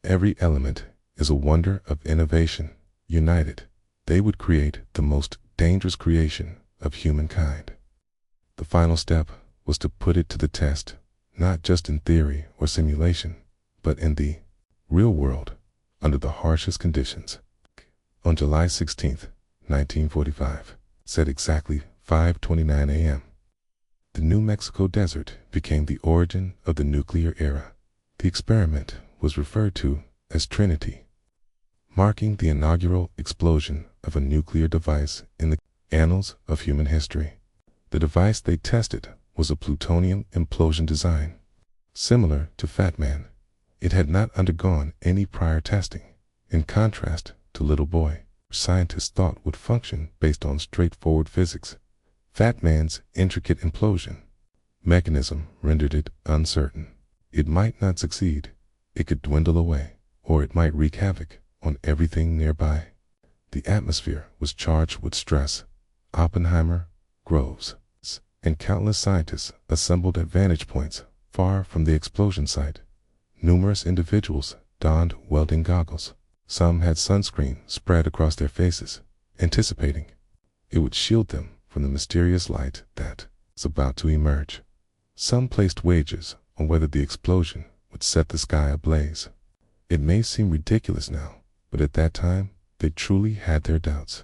Every element is a wonder of innovation. United, they would create the most dangerous creation of humankind. The final step was to put it to the test, not just in theory or simulation, but in the real world, under the harshest conditions. On July 16, 1945, at exactly 5:29 a.m., the New Mexico desert became the origin of the nuclear era. The experiment was referred to as Trinity, marking the inaugural explosion of a nuclear device in the annals of human history. The device they tested was a plutonium implosion design. Similar to Fat Man, it had not undergone any prior testing. In contrast to Little Boy, scientists thought would function based on straightforward physics. Fat Man's intricate implosion mechanism rendered it uncertain. It might not succeed, it could dwindle away, or it might wreak havoc on everything nearby. The atmosphere was charged with stress. Oppenheimer, Groves, and countless scientists assembled at vantage points far from the explosion site. Numerous individuals donned welding goggles. Some had sunscreen spread across their faces, anticipating it would shield them from the mysterious light that was about to emerge. Some placed wagers on whether the explosion would set the sky ablaze. It may seem ridiculous now, but at that time, they truly had their doubts.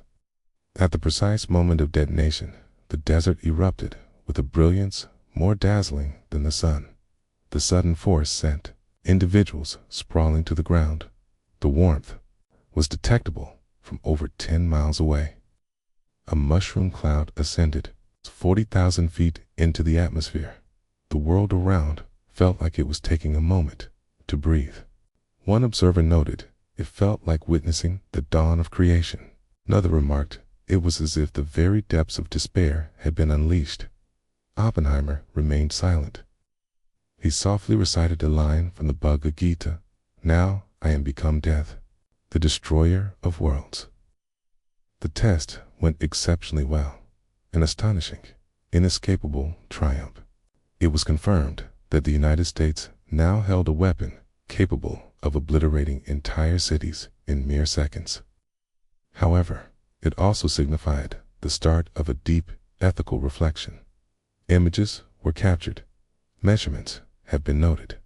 At the precise moment of detonation, the desert erupted with a brilliance more dazzling than the sun. The sudden force sent individuals sprawling to the ground. The warmth was detectable from over 10 miles away. A mushroom cloud ascended 40,000 feet into the atmosphere. The world around felt like it was taking a moment to breathe. One observer noted it felt like witnessing the dawn of creation. Another remarked it was as if the very depths of despair had been unleashed. Oppenheimer remained silent. He softly recited a line from the Bhagavad Gita, "Now I am become death, the destroyer of worlds." The test went exceptionally well, an astonishing, inescapable triumph. It was confirmed that the United States now held a weapon capable of obliterating entire cities in mere seconds. However, it also signified the start of a deep ethical reflection. Images were captured. Measurements have been noted.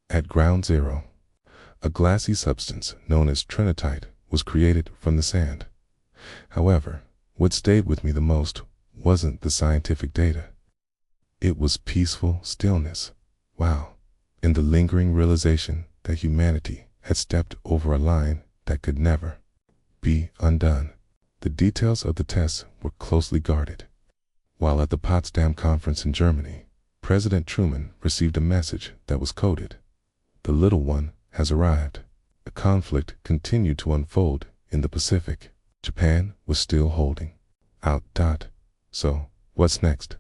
At ground zero, a glassy substance known as trinitite was created from the sand. However, what stayed with me the most wasn't the scientific data. It was peaceful stillness. Wow, and the lingering realization that humanity had stepped over a line that could never be undone. The details of the tests were closely guarded. While at the Potsdam Conference in Germany, President Truman received a message that was coded. The little one has arrived. The conflict continued to unfold in the Pacific. Japan was still holding out. So, what's next?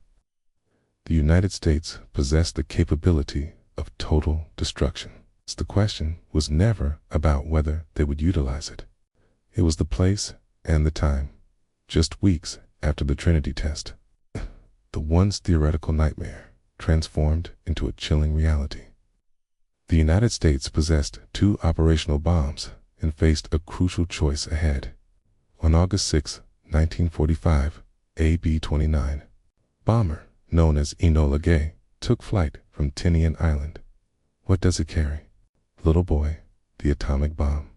The United States possessed the capability of total destruction. The question was never about whether they would utilize it. It was the place and the time. Just weeks after the Trinity test, the once theoretical nightmare transformed into a chilling reality. The United States possessed 2 operational bombs and faced a crucial choice ahead. On August 6, 1945, a B-29 bomber, known as Enola Gay, took flight from Tinian Island. What does it carry? Little boy, the atomic bomb.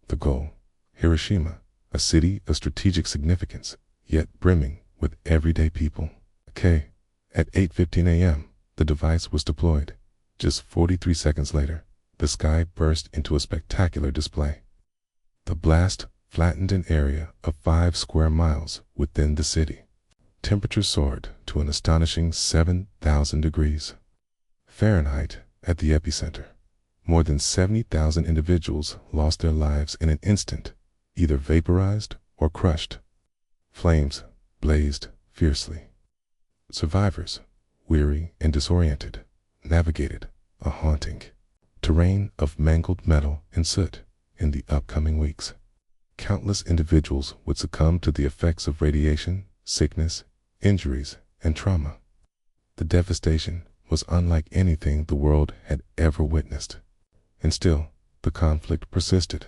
The goal, Hiroshima, a city of strategic significance, yet brimming with everyday people. At 8:15 a.m., the device was deployed. Just 43 seconds later, the sky burst into a spectacular display. The blast flattened an area of 5 square miles within the city. Temperatures soared to an astonishing 7,000 degrees Fahrenheit at the epicenter. More than 70,000 individuals lost their lives in an instant, either vaporized or crushed. Flames blazed fiercely. Survivors, weary and disoriented, navigated a haunting terrain of mangled metal and soot. In the upcoming weeks, countless individuals would succumb to the effects of radiation, sickness, injuries, and trauma. The devastation was unlike anything the world had ever witnessed. And still, the conflict persisted.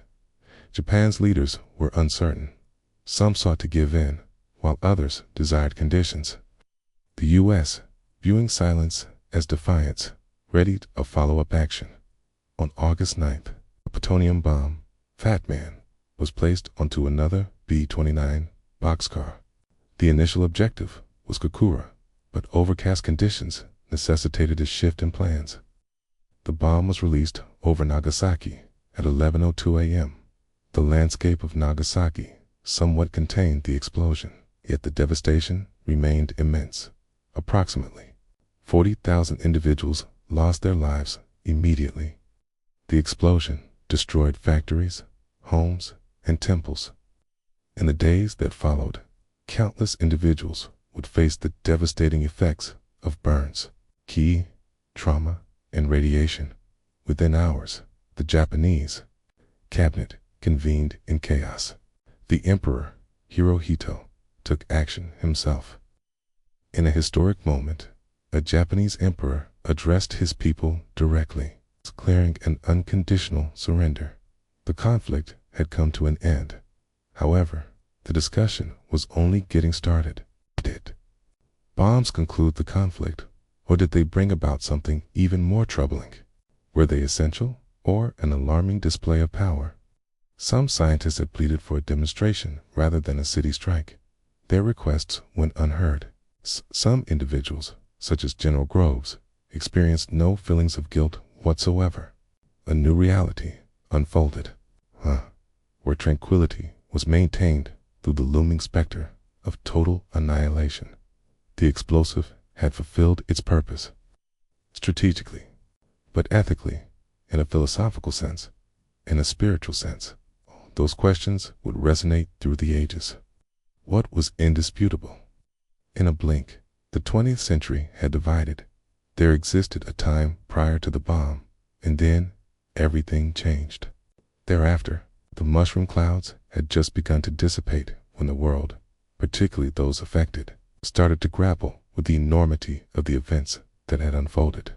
Japan's leaders were uncertain. Some sought to give in, while others desired conditions. The U.S., viewing silence as defiance, readied a follow-up action. On August 9th, a plutonium bomb, Fat Man, was placed onto another B-29 boxcar. The initial objective was Kokura, but overcast conditions necessitated a shift in plans. The bomb was released over Nagasaki at 11:02 a.m. The landscape of Nagasaki somewhat contained the explosion, yet the devastation remained immense. Approximately 40,000 individuals lost their lives immediately. The explosion destroyed factories, homes, and temples. In the days that followed, countless individuals would face the devastating effects of burns, trauma, and radiation. Within hours, the Japanese cabinet convened in chaos. The Emperor Hirohito took action himself. In a historic moment, a Japanese emperor addressed his people directly, declaring an unconditional surrender. The conflict had come to an end. However, the discussion was only getting started. Did bombs conclude the conflict, or did they bring about something even more troubling? Were they essential, or an alarming display of power? Some scientists had pleaded for a demonstration rather than a city strike. Their requests went unheard. Some individuals, such as General Groves, experienced no feelings of guilt whatsoever. A new reality unfolded, where tranquility was maintained through the looming specter of total annihilation. The explosive had fulfilled its purpose, strategically, but ethically, in a philosophical sense, in a spiritual sense. Those questions would resonate through the ages. What was indisputable? In a blink, the 20th century had divided. There existed a time prior to the bomb, and then everything changed. Thereafter, the mushroom clouds had just begun to dissipate when the world, particularly those affected, started to grapple with the enormity of the events that had unfolded.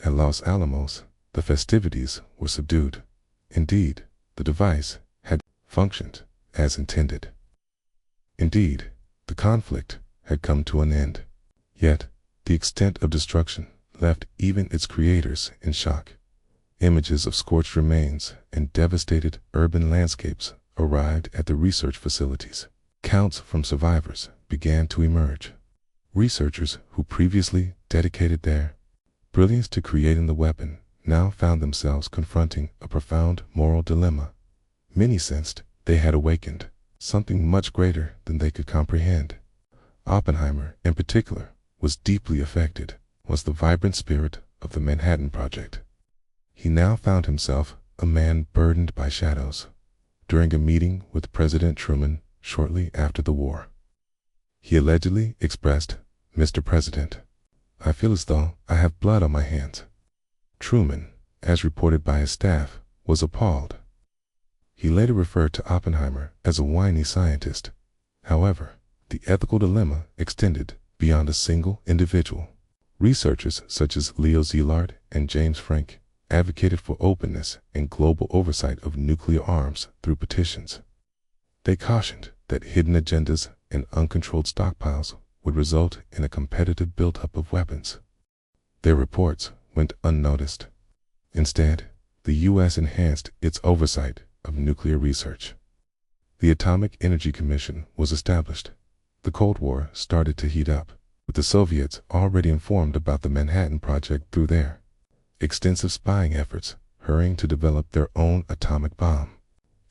At Los Alamos, the festivities were subdued. Indeed, the device had functioned as intended. Indeed, the conflict had come to an end. Yet, the extent of destruction left even its creators in shock. Images of scorched remains and devastated urban landscapes arrived at the research facilities. Accounts from survivors began to emerge. Researchers who previously dedicated their brilliance to creating the weapon now found themselves confronting a profound moral dilemma. Many sensed they had awakened something much greater than they could comprehend. Oppenheimer, in particular, was deeply affected, was the vibrant spirit of the Manhattan Project. He now found himself a man burdened by shadows. During a meeting with President Truman shortly after the war, he allegedly expressed, "Mr. President, I feel as though I have blood on my hands." Truman, as reported by his staff, was appalled. He later referred to Oppenheimer as a whiny scientist. However, the ethical dilemma extended beyond a single individual. Researchers such as Leo Szilard and James Frank advocated for openness and global oversight of nuclear arms through petitions. They cautioned that hidden agendas and uncontrolled stockpiles would result in a competitive buildup of weapons. Their reports went unnoticed. Instead, the U.S. enhanced its oversight of nuclear research. The Atomic Energy Commission was established. The Cold War started to heat up, with the Soviets already informed about the Manhattan Project through their extensive spying efforts, hurrying to develop their own atomic bomb.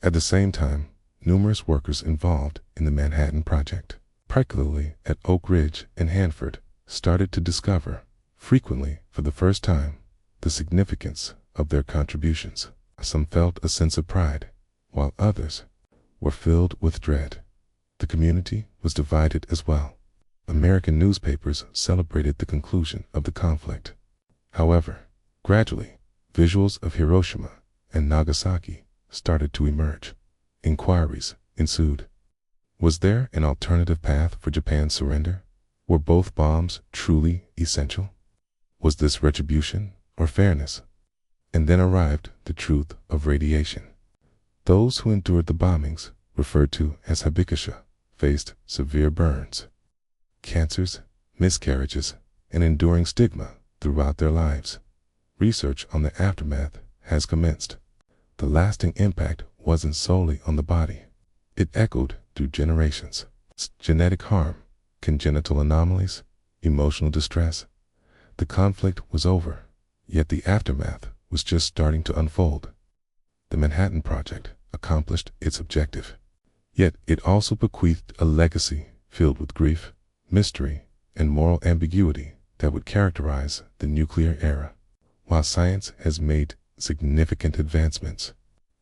At the same time, numerous workers involved in the Manhattan Project, particularly at Oak Ridge and Hanford, started to discover, frequently for the first time, the significance of their contributions. Some felt a sense of pride, while others were filled with dread. The community was divided as well. American newspapers celebrated the conclusion of the conflict. However, gradually, visuals of Hiroshima and Nagasaki started to emerge. Inquiries ensued. Was there an alternative path for Japan's surrender? Were both bombs truly essential? Was this retribution or fairness? And then arrived the truth of radiation. Those who endured the bombings, referred to as habikisha, faced severe burns, cancers, miscarriages, and enduring stigma throughout their lives. Research on the aftermath has commenced. The lasting impact wasn't solely on the body. It echoed through generations. Genetic harm, congenital anomalies, emotional distress. The conflict was over, yet the aftermath was just starting to unfold. The Manhattan Project accomplished its objective, yet it also bequeathed a legacy filled with grief, mystery, and moral ambiguity that would characterize the nuclear era. While science has made significant advancements,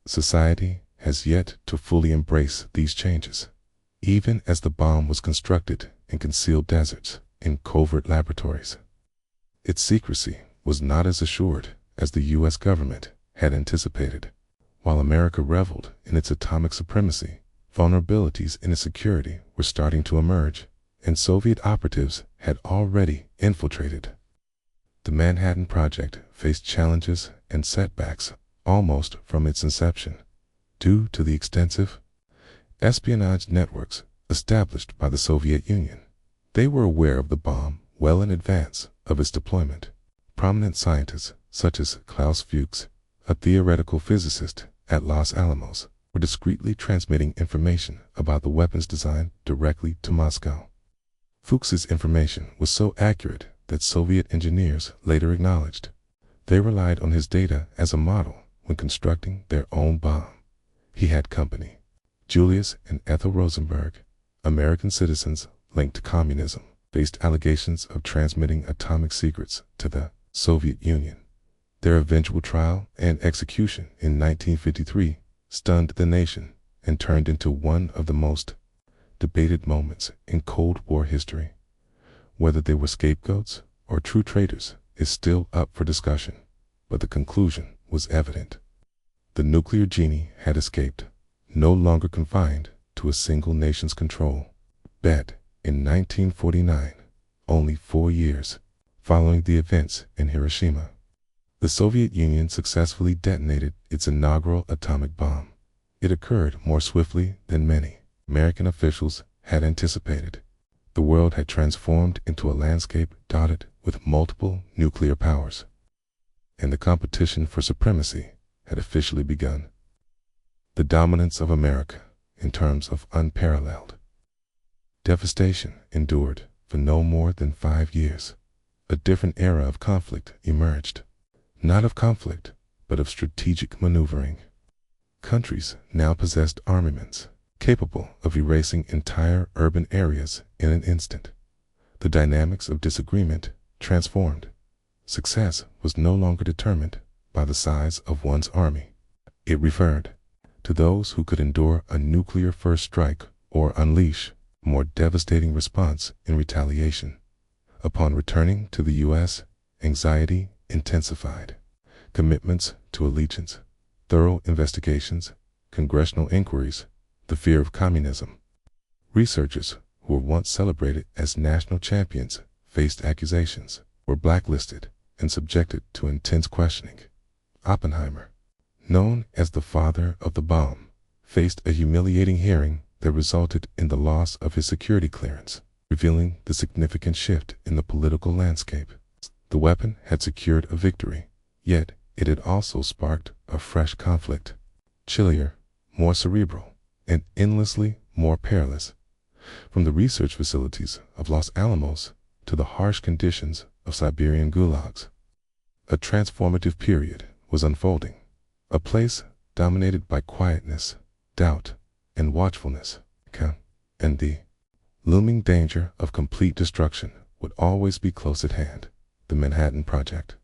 society has yet to fully embrace these changes. Even as the bomb was constructed in concealed deserts, in covert laboratories, its secrecy was not as assured as the U.S. government had anticipated. While America reveled in its atomic supremacy, vulnerabilities in its security were starting to emerge, and Soviet operatives had already infiltrated. The Manhattan Project faced challenges and setbacks almost from its inception, due to the extensive espionage networks established by the Soviet Union. They were aware of the bomb well in advance of its deployment. Prominent scientists such as Klaus Fuchs, a theoretical physicist at Los Alamos, were discreetly transmitting information about the weapon's design directly to Moscow. Fuchs's information was so accurate that Soviet engineers later acknowledged they relied on his data as a model when constructing their own bomb. He had company. Julius and Ethel Rosenberg, American citizens linked to communism, faced allegations of transmitting atomic secrets to the Soviet Union. Their eventual trial and execution in 1953 stunned the nation and turned into one of the most debated moments in Cold War history. Whether they were scapegoats or true traitors is still up for discussion, but the conclusion was evident. The nuclear genie had escaped, no longer confined to a single nation's control. But in 1949, only 4 years following the events in Hiroshima, the Soviet Union successfully detonated its inaugural atomic bomb. It occurred more swiftly than many American officials had anticipated. The world had transformed into a landscape dotted with multiple nuclear powers, and the competition for supremacy had officially begun. The dominance of America, in terms of unparalleled devastation, endured for no more than 5 years. A different era of conflict emerged. Not of conflict, but of strategic maneuvering. Countries now possessed armaments capable of erasing entire urban areas in an instant. The dynamics of disagreement transformed. Success was no longer determined by the size of one's army. It referred to those who could endure a nuclear first strike or unleash a more devastating response in retaliation. Upon returning to the U.S., anxiety intensified. Commitments to allegiance, thorough investigations, congressional inquiries, the fear of communism. Researchers who were once celebrated as national champions faced accusations, were blacklisted, and subjected to intense questioning. Oppenheimer, known as the father of the bomb, faced a humiliating hearing that resulted in the loss of his security clearance, revealing the significant shift in the political landscape. The weapon had secured a victory, yet it had also sparked a fresh conflict, chillier, more cerebral, and endlessly more perilous. From the research facilities of Los Alamos to the harsh conditions of Siberian gulags, a transformative period was unfolding, a place dominated by quietness, doubt, and watchfulness, and the looming danger of complete destruction would always be close at hand. The Manhattan Project,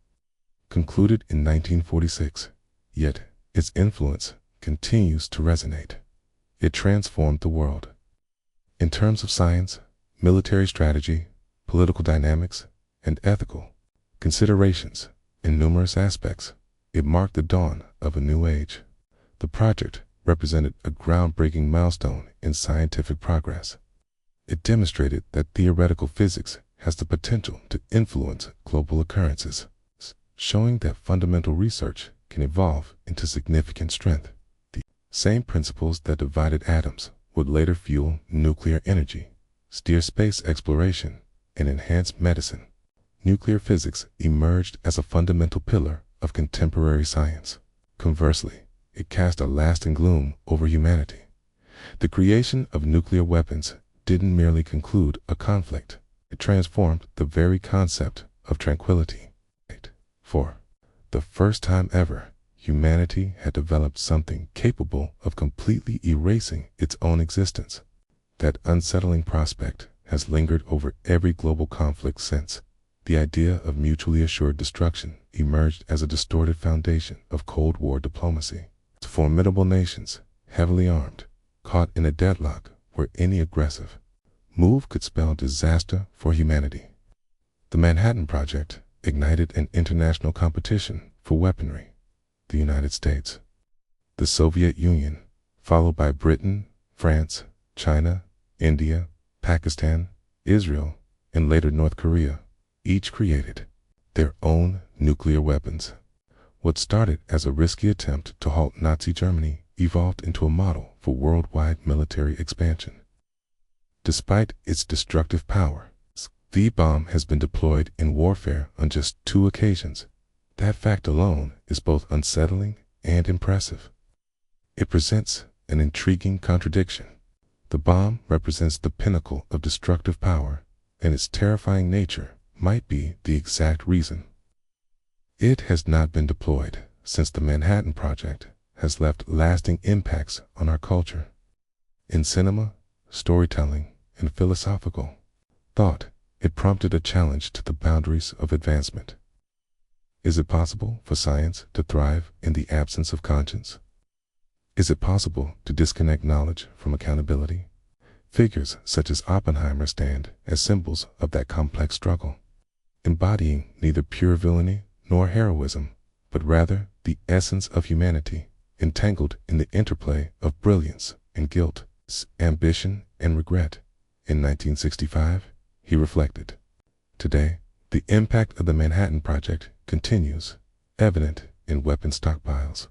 concluded in 1946, yet its influence continues to resonate. It transformed the world. In terms of science, military strategy, political dynamics, and ethical considerations, in numerous aspects, it marked the dawn of a new age. The project represented a groundbreaking milestone in scientific progress. It demonstrated that theoretical physics has the potential to influence global occurrences, showing that fundamental research can evolve into significant strength. The same principles that divided atoms would later fuel nuclear energy, steer space exploration, and enhance medicine. Nuclear physics emerged as a fundamental pillar of contemporary science. Conversely, it cast a lasting gloom over humanity. The creation of nuclear weapons didn't merely conclude a conflict. It transformed the very concept of tranquility. For the first time ever, humanity had developed something capable of completely erasing its own existence. That unsettling prospect has lingered over every global conflict since. The idea of mutually assured destruction emerged as a distorted foundation of Cold War diplomacy. Formidable nations, heavily armed, caught in a deadlock where any aggressive move could spell disaster for humanity. The Manhattan Project ignited an international competition for weaponry. The United States, the Soviet Union, followed by Britain, France, China, India, Pakistan, Israel, and later North Korea, each created their own nuclear weapons. What started as a risky attempt to halt Nazi Germany evolved into a model for worldwide military expansion. Despite its destructive power, the bomb has been deployed in warfare on just 2 occasions. That fact alone is both unsettling and impressive. It presents an intriguing contradiction. The bomb represents the pinnacle of destructive power, and its terrifying nature might be the exact reason it has not been deployed. Since the Manhattan Project has left lasting impacts on our culture. In cinema, storytelling, and philosophical thought, it prompted a challenge to the boundaries of advancement. Is it possible for science to thrive in the absence of conscience? Is it possible to disconnect knowledge from accountability? Figures such as Oppenheimer stand as symbols of that complex struggle, embodying neither pure villainy nor heroism, but rather the essence of humanity, entangled in the interplay of brilliance and guilt, ambition and regret. In 1965, he reflected, "Today, the impact of the Manhattan Project continues, evident in weapon stockpiles,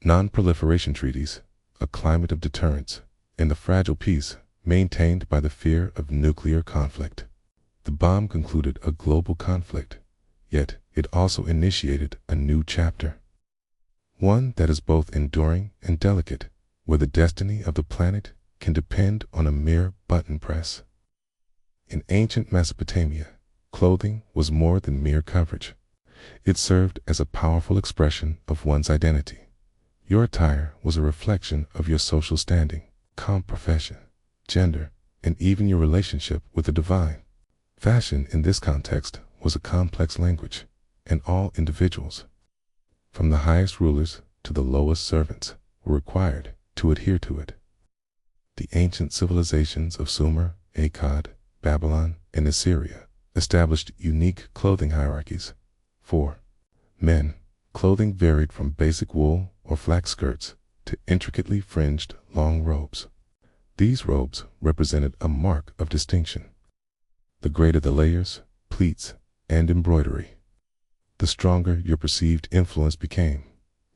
non-proliferation treaties, a climate of deterrence and the fragile peace maintained by the fear of nuclear conflict. The bomb concluded a global conflict, yet it also initiated a new chapter. One that is both enduring and delicate, where the destiny of the planet can depend on a mere button press. In ancient Mesopotamia, clothing was more than mere coverage. It served as a powerful expression of one's identity. Your attire was a reflection of your social standing, profession, gender, and even your relationship with the divine. Fashion in this context was a complex language, and all individuals, from the highest rulers to the lowest servants, were required to adhere to it. The ancient civilizations of Sumer, Akkad, Babylon, and Assyria established unique clothing hierarchies. For men, clothing varied from basic wool or flax skirts to intricately fringed long robes. These robes represented a mark of distinction. The greater the layers, pleats, and embroidery, the stronger your perceived influence became.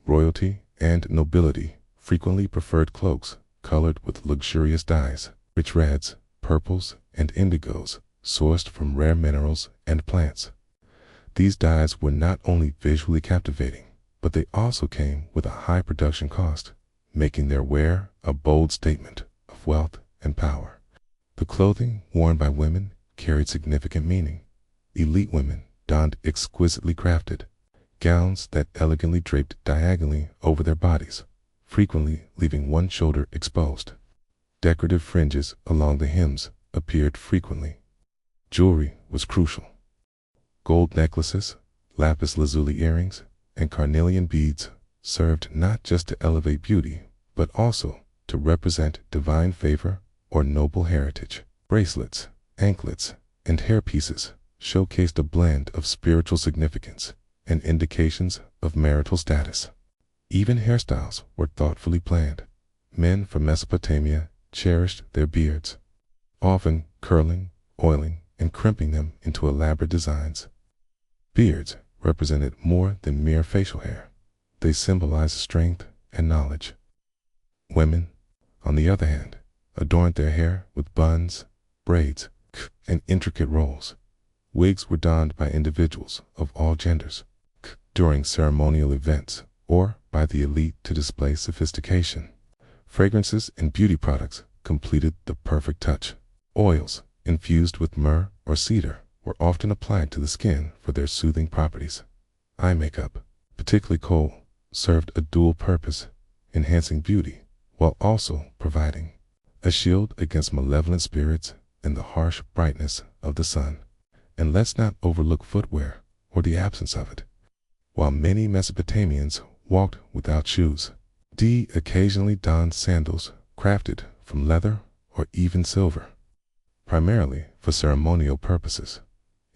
Royalty and nobility frequently preferred cloaks colored with luxurious dyes, rich reds, purples, and indigos sourced from rare minerals and plants. These dyes were not only visually captivating, but they also came with a high production cost, making their wear a bold statement of wealth and power. The clothing worn by women carried significant meaning. Elite women donned exquisitely crafted gowns that elegantly draped diagonally over their bodies, frequently leaving one shoulder exposed. Decorative fringes along the hems appeared frequently. Jewelry was crucial. Gold necklaces, lapis lazuli earrings, and carnelian beads served not just to elevate beauty, but also to represent divine favor or noble heritage. Bracelets, anklets, and hairpieces showcased a blend of spiritual significance and indications of marital status. Even hairstyles were thoughtfully planned. Men from Mesopotamia cherished their beards, often curling, oiling, and crimping them into elaborate designs. Beards represented more than mere facial hair. They symbolized strength and knowledge. Women, on the other hand, adorned their hair with buns, braids, and intricate rolls. Wigs were donned by individuals of all genders during ceremonial events or by the elite to display sophistication. Fragrances and beauty products completed the perfect touch. Oils infused with myrrh or cedar were often applied to the skin for their soothing properties. Eye makeup, particularly kohl, served a dual purpose, enhancing beauty while also providing a shield against malevolent spirits and the harsh brightness of the sun. And let's not overlook footwear or the absence of it. While many Mesopotamians walked without shoes, they occasionally donned sandals crafted from leather or even silver, primarily for ceremonial purposes.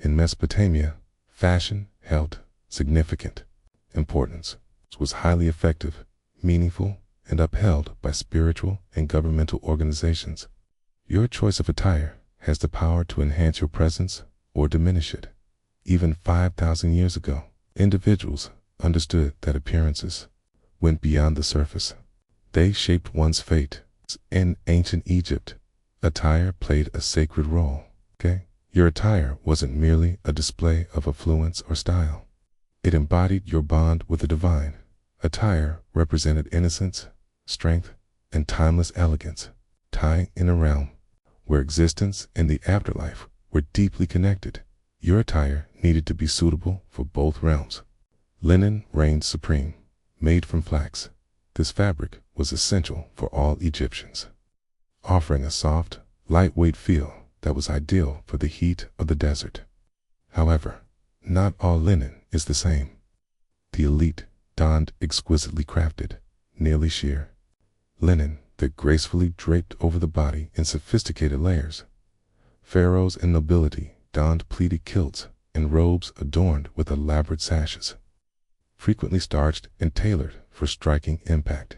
In Mesopotamia, fashion held significant importance. It was highly effective, meaningful, and upheld by spiritual and governmental organizations. Your choice of attire has the power to enhance your presence or diminish it. Even 5,000 years ago, individuals understood that appearances went beyond the surface. They shaped one's fate. In ancient Egypt, attire played a sacred role. Your attire wasn't merely a display of affluence or style. It embodied your bond with the divine. Attire represented innocence, strength, and timeless elegance, tying in a realm where existence and the afterlife were deeply connected. Your attire needed to be suitable for both realms. Linen reigned supreme, made from flax. This fabric was essential for all Egyptians, offering a soft, lightweight feel that was ideal for the heat of the desert. However, not all linen is the same. The elite donned exquisitely crafted, nearly sheer linen that gracefully draped over the body in sophisticated layers. Pharaohs and nobility donned pleated kilts and robes adorned with elaborate sashes, frequently starched and tailored for striking impact.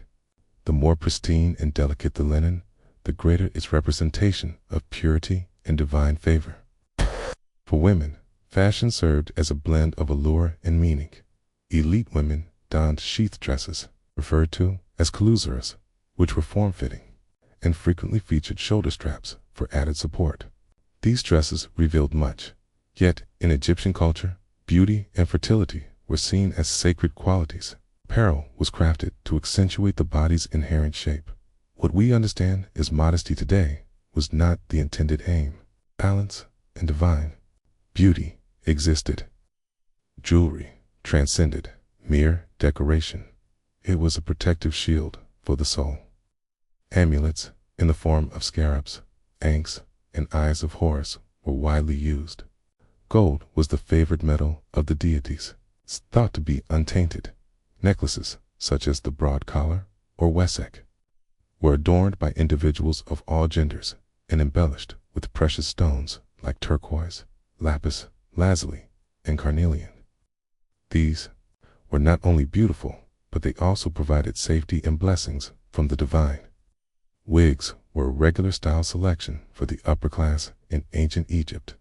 The more pristine and delicate the linen, the greater its representation of purity and divine favor. For women, fashion served as a blend of allure and meaning. Elite women donned sheath dresses, referred to as kalusaras, which were form-fitting and frequently featured shoulder straps for added support. These dresses revealed much, yet in Egyptian culture, beauty and fertility were seen as sacred qualities. Apparel was crafted to accentuate the body's inherent shape. What we understand as modesty today was not the intended aim. Balance and divine beauty existed. Jewelry transcended mere decoration. It was a protective shield for the soul. Amulets in the form of scarabs, ankhs, and eyes of Horus were widely used. Gold was the favored metal of the deities, thought to be untainted. Necklaces, such as the broad collar or wesek, were adorned by individuals of all genders and embellished with precious stones like turquoise, lapis lazuli, and carnelian. These were not only beautiful, but they also provided safety and blessings from the divine. Wigs were a regular style selection for the upper class in ancient Egypt.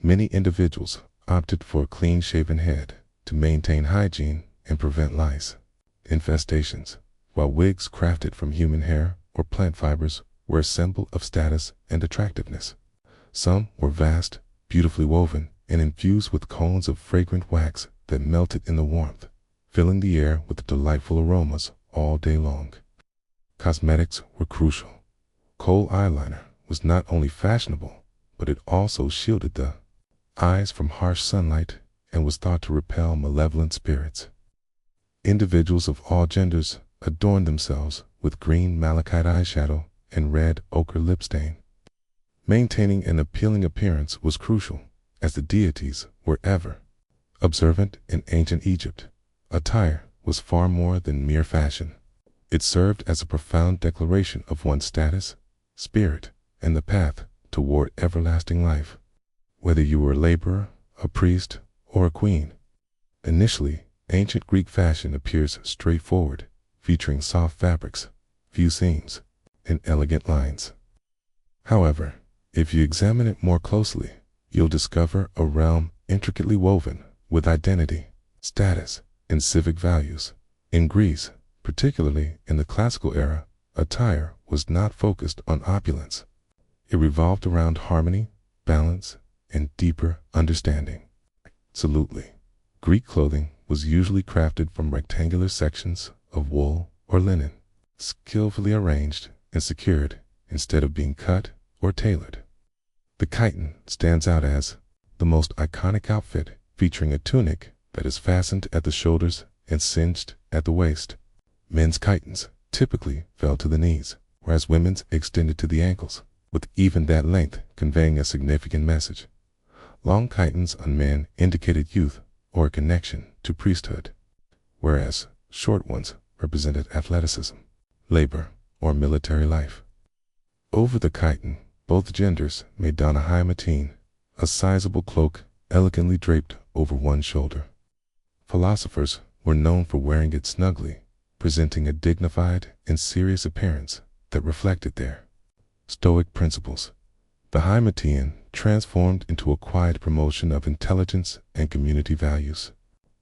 Many individuals opted for a clean-shaven head to maintain hygiene and prevent lice infestations, while wigs crafted from human hair or plant fibers were a symbol of status and attractiveness. Some were vast, beautifully woven, and infused with cones of fragrant wax that melted in the warmth, filling the air with delightful aromas all day long. Cosmetics were crucial. Kohl eyeliner was not only fashionable, but it also shielded the eyes from harsh sunlight and was thought to repel malevolent spirits. Individuals of all genders adorned themselves with green malachite eyeshadow and red ochre lip stain. Maintaining an appealing appearance was crucial, as the deities were ever observant in ancient Egypt. Attire was far more than mere fashion. It served as a profound declaration of one's status, spirit, and the path toward everlasting life. Whether you were a laborer, a priest, or a queen. Initially, ancient Greek fashion appears straightforward, featuring soft fabrics, few seams, and elegant lines. However, if you examine it more closely, you'll discover a realm intricately woven with identity, status, and civic values. In Greece, particularly in the classical era, attire was not focused on opulence. It revolved around harmony, balance, and deeper understanding. Absolutely. Greek clothing was usually crafted from rectangular sections of wool or linen, skillfully arranged and secured instead of being cut or tailored. The chiton stands out as the most iconic outfit, featuring a tunic that is fastened at the shoulders and cinched at the waist. Men's chitons typically fell to the knees, whereas women's extended to the ankles, with even that length conveying a significant message. Long chitons on men indicated youth or a connection to priesthood, whereas short ones represented athleticism, labor, or military life. Over the chiton, both genders may don a haimatine, a sizable cloak elegantly draped over one shoulder. Philosophers were known for wearing it snugly, presenting a dignified and serious appearance that reflected their Stoic principles. The haimatine transformed into a quiet promotion of intelligence and community values.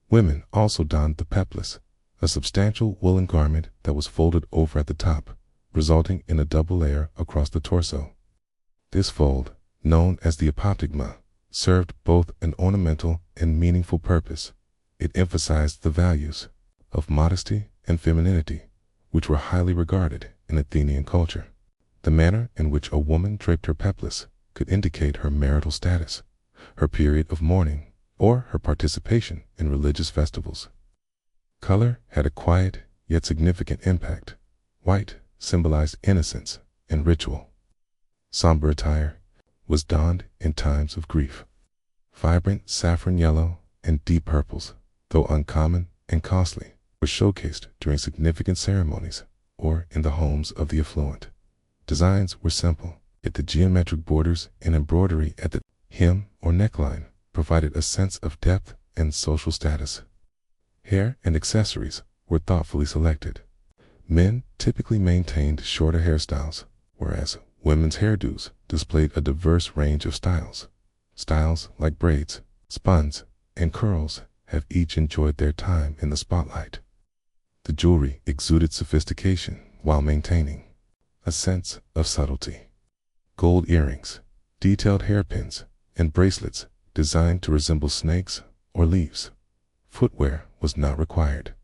Women also donned the peplos, a substantial woolen garment that was folded over at the top, resulting in a double layer across the torso. This fold, known as the apoptygma, served both an ornamental and meaningful purpose. It emphasized the values of modesty and femininity, which were highly regarded in Athenian culture. The manner in which a woman draped her peplos could indicate her marital status, her period of mourning, or her participation in religious festivals. Color had a quiet yet significant impact. White symbolized innocence and ritual. Somber attire was donned in times of grief. Vibrant saffron yellow and deep purples, though uncommon and costly, were showcased during significant ceremonies or in the homes of the affluent. Designs were simple, yet the geometric borders and embroidery at the hem or neckline provided a sense of depth and social status. Hair and accessories were thoughtfully selected. Men typically maintained shorter hairstyles, whereas women's hairdos displayed a diverse range of styles. Styles like braids, spuns, and curls have each enjoyed their time in the spotlight. The jewelry exuded sophistication while maintaining a sense of subtlety. Gold earrings, detailed hairpins, and bracelets designed to resemble snakes or leaves. Footwear was not required.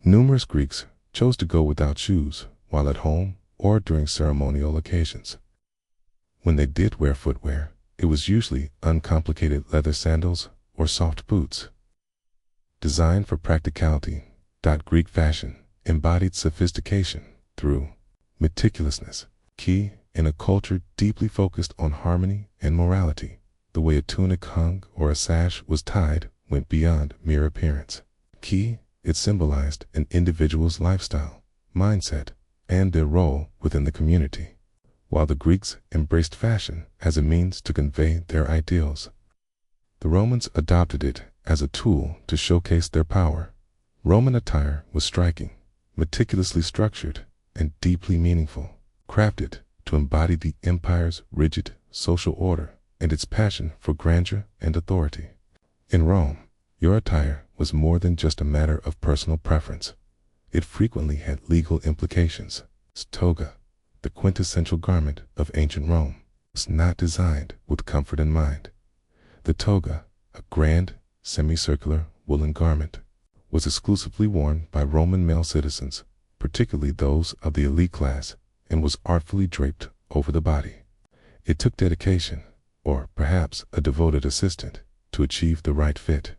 Numerous Greeks chose to go without shoes while at home or during ceremonial occasions. When they did wear footwear, it was usually uncomplicated leather sandals or soft boots. Designed for practicality, Greek fashion embodied sophistication through meticulousness, key in a culture deeply focused on harmony and morality. The way a tunic hung or a sash was tied went beyond mere appearance. Key, it symbolized an individual's lifestyle, mindset, and their role within the community. While the Greeks embraced fashion as a means to convey their ideals, the Romans adopted it as a tool to showcase their power. Roman attire was striking, meticulously structured, and deeply meaningful, crafted to embody the empire's rigid social order and its passion for grandeur and authority. In Rome, your attire was more than just a matter of personal preference. It frequently had legal implications. Toga, the quintessential garment of ancient Rome, was not designed with comfort in mind. The toga, a grand, semicircular woolen garment, was exclusively worn by Roman male citizens, particularly those of the elite class, and was artfully draped over the body. It took dedication, or perhaps a devoted assistant, to achieve the right fit.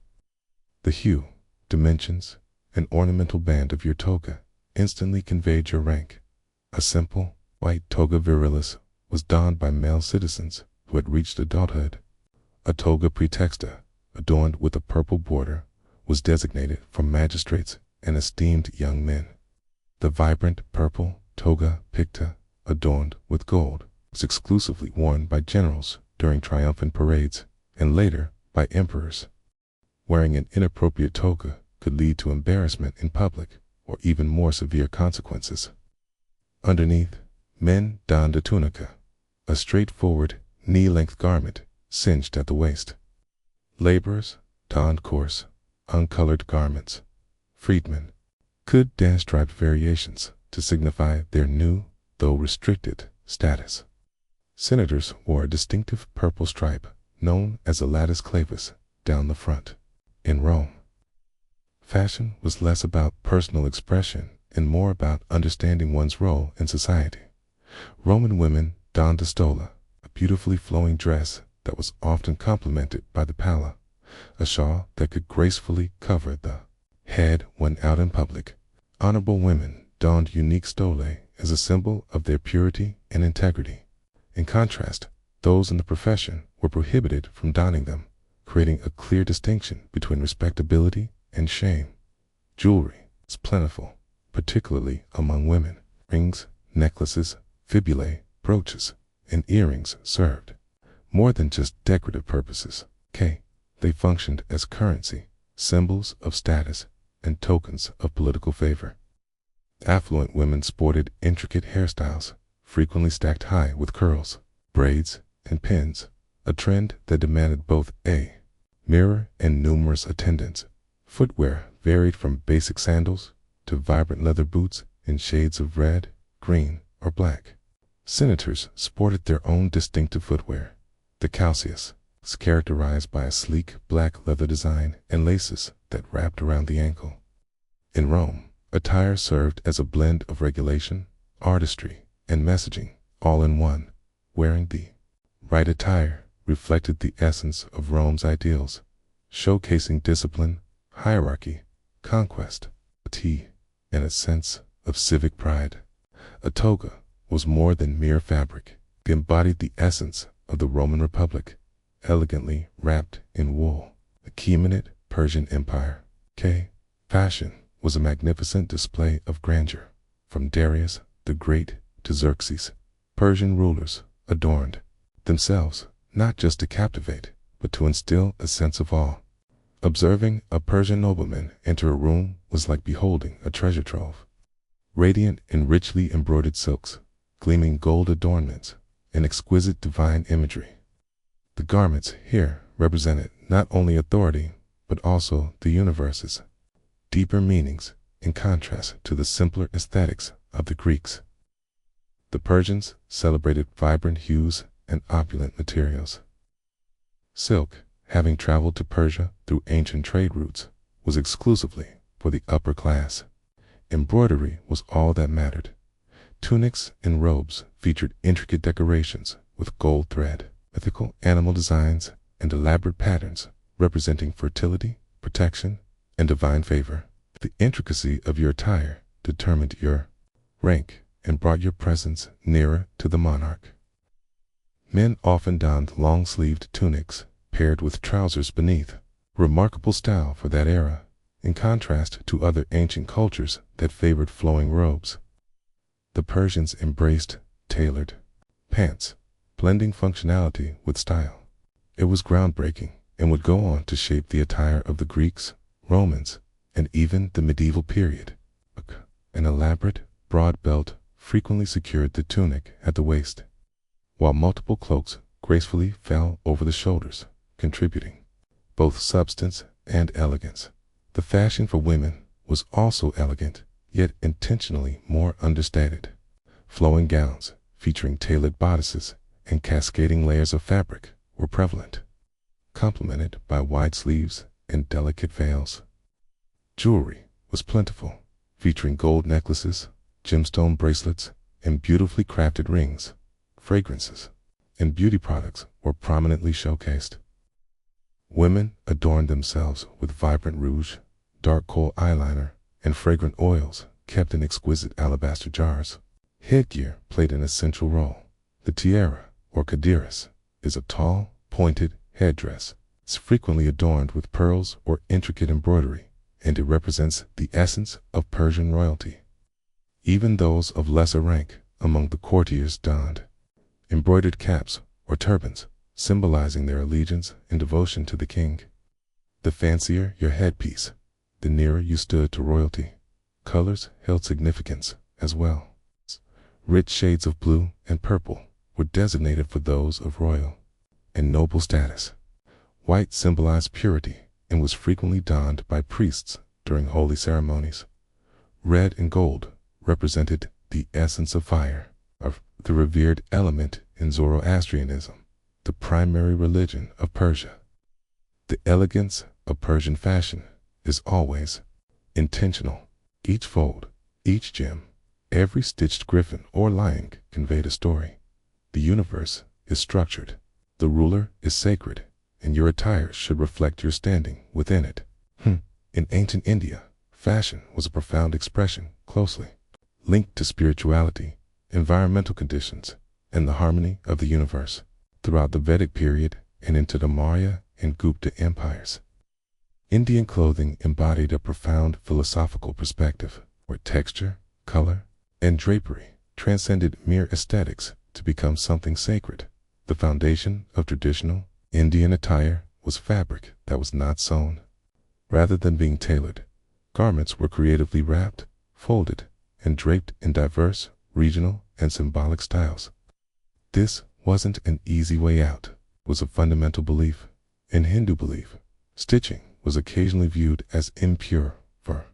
The hue, dimensions, and ornamental band of your toga instantly conveyed your rank. A simple, white toga virilis was donned by male citizens who had reached adulthood. A toga praetexta, adorned with a purple border, was designated for magistrates and esteemed young men. The vibrant purple toga picta, adorned with gold, was exclusively worn by generals during triumphant parades and later by emperors. Wearing an inappropriate toga could lead to embarrassment in public or even more severe consequences. Underneath, men donned a tunica, a straightforward, knee-length garment cinched at the waist. Laborers donned coarse, uncolored garments. Freedmen could don striped variations to signify their new, though restricted, status. Senators wore a distinctive purple stripe known as a latus clavus down the front. In Rome, fashion was less about personal expression and more about understanding one's role in society. Roman women donned a stola, a beautifully flowing dress that was often complemented by the palla, a shawl that could gracefully cover the head when out in public. Honorable women donned unique stolae as a symbol of their purity and integrity. In contrast, those in the profession were prohibited from donning them, creating a clear distinction between respectability and shame. Jewelry was plentiful, particularly among women. Rings, necklaces, fibulae, brooches, and earrings served more than just decorative purposes. They functioned as currency, symbols of status, and tokens of political favor. Affluent women sported intricate hairstyles, frequently stacked high with curls, braids, and pins, a trend that demanded both a mirror and numerous attendants. Footwear varied from basic sandals to vibrant leather boots in shades of red, green, or black. Senators sported their own distinctive footwear. The calceus was characterized by a sleek black leather design and laces that wrapped around the ankle. In Rome, attire served as a blend of regulation, artistry, and messaging, all in one. Wearing the right attire reflected the essence of Rome's ideals, showcasing discipline, hierarchy, conquest, and a sense of civic pride. A toga was more than mere fabric. It embodied the essence of the Roman Republic, elegantly wrapped in wool. The Achaemenid Persian Empire. Fashion was a magnificent display of grandeur. From Darius the Great to Xerxes, Persian rulers adorned themselves not just to captivate, but to instill a sense of awe. Observing a Persian nobleman enter a room was like beholding a treasure trove. Radiant in richly embroidered silks, gleaming gold adornments, and exquisite divine imagery. The garments here represented not only authority, but also the universe's deeper meanings, in contrast to the simpler aesthetics of the Greeks. The Persians celebrated vibrant hues and opulent materials. Silk, having traveled to Persia through ancient trade routes, was exclusively for the upper class. Embroidery was all that mattered. Tunics and robes featured intricate decorations with gold thread, mythical animal designs, and elaborate patterns representing fertility, protection, and divine favor. The intricacy of your attire determined your rank and brought your presence nearer to the monarch. Men often donned long-sleeved tunics paired with trousers beneath, remarkable style for that era, in contrast to other ancient cultures that favored flowing robes. The Persians embraced tailored pants, blending functionality with style. It was groundbreaking and would go on to shape the attire of the Greeks, Romans, and even the medieval period. An elaborate, broad belt frequently secured the tunic at the waist, while multiple cloaks gracefully fell over the shoulders, contributing both substance and elegance. The fashion for women was also elegant, yet intentionally more understated. Flowing gowns, featuring tailored bodices and cascading layers of fabric, were prevalent, complemented by wide sleeves and delicate veils. Jewelry was plentiful, featuring gold necklaces, gemstone bracelets, and beautifully crafted rings. Fragrances and beauty products were prominently showcased. Women adorned themselves with vibrant rouge, dark kohl eyeliner, and fragrant oils kept in exquisite alabaster jars. Headgear played an essential role. The tiara, or kadiras, is a tall, pointed headdress. It's frequently adorned with pearls or intricate embroidery, and it represents the essence of Persian royalty. Even those of lesser rank among the courtiers donned embroidered caps or turbans, symbolizing their allegiance and devotion to the king. The fancier your headpiece, the nearer you stood to royalty. Colors held significance as well. Rich shades of blue and purple were designated for those of royal and noble status. White symbolized purity and was frequently donned by priests during holy ceremonies. Red and gold represented the essence of fire, of the revered element in Zoroastrianism, the primary religion of Persia. The elegance of Persian fashion is always intentional. Each fold, each gem, every stitched griffin or lion conveyed a story. The universe is structured, the ruler is sacred, and your attire should reflect your standing within it. In ancient India, fashion was a profound expression closely linked to spirituality, environmental conditions, and the harmony of the universe. Throughout the Vedic period and into the Maurya and Gupta empires, Indian clothing embodied a profound philosophical perspective where texture, color, and drapery transcended mere aesthetics to become something sacred. The foundation of traditional Indian attire was fabric that was not sewn. Rather than being tailored, garments were creatively wrapped, folded, and draped in diverse, regional, and symbolic styles. This wasn't an easy way out. It was a fundamental belief. In Hindu belief, stitching was occasionally viewed as impure for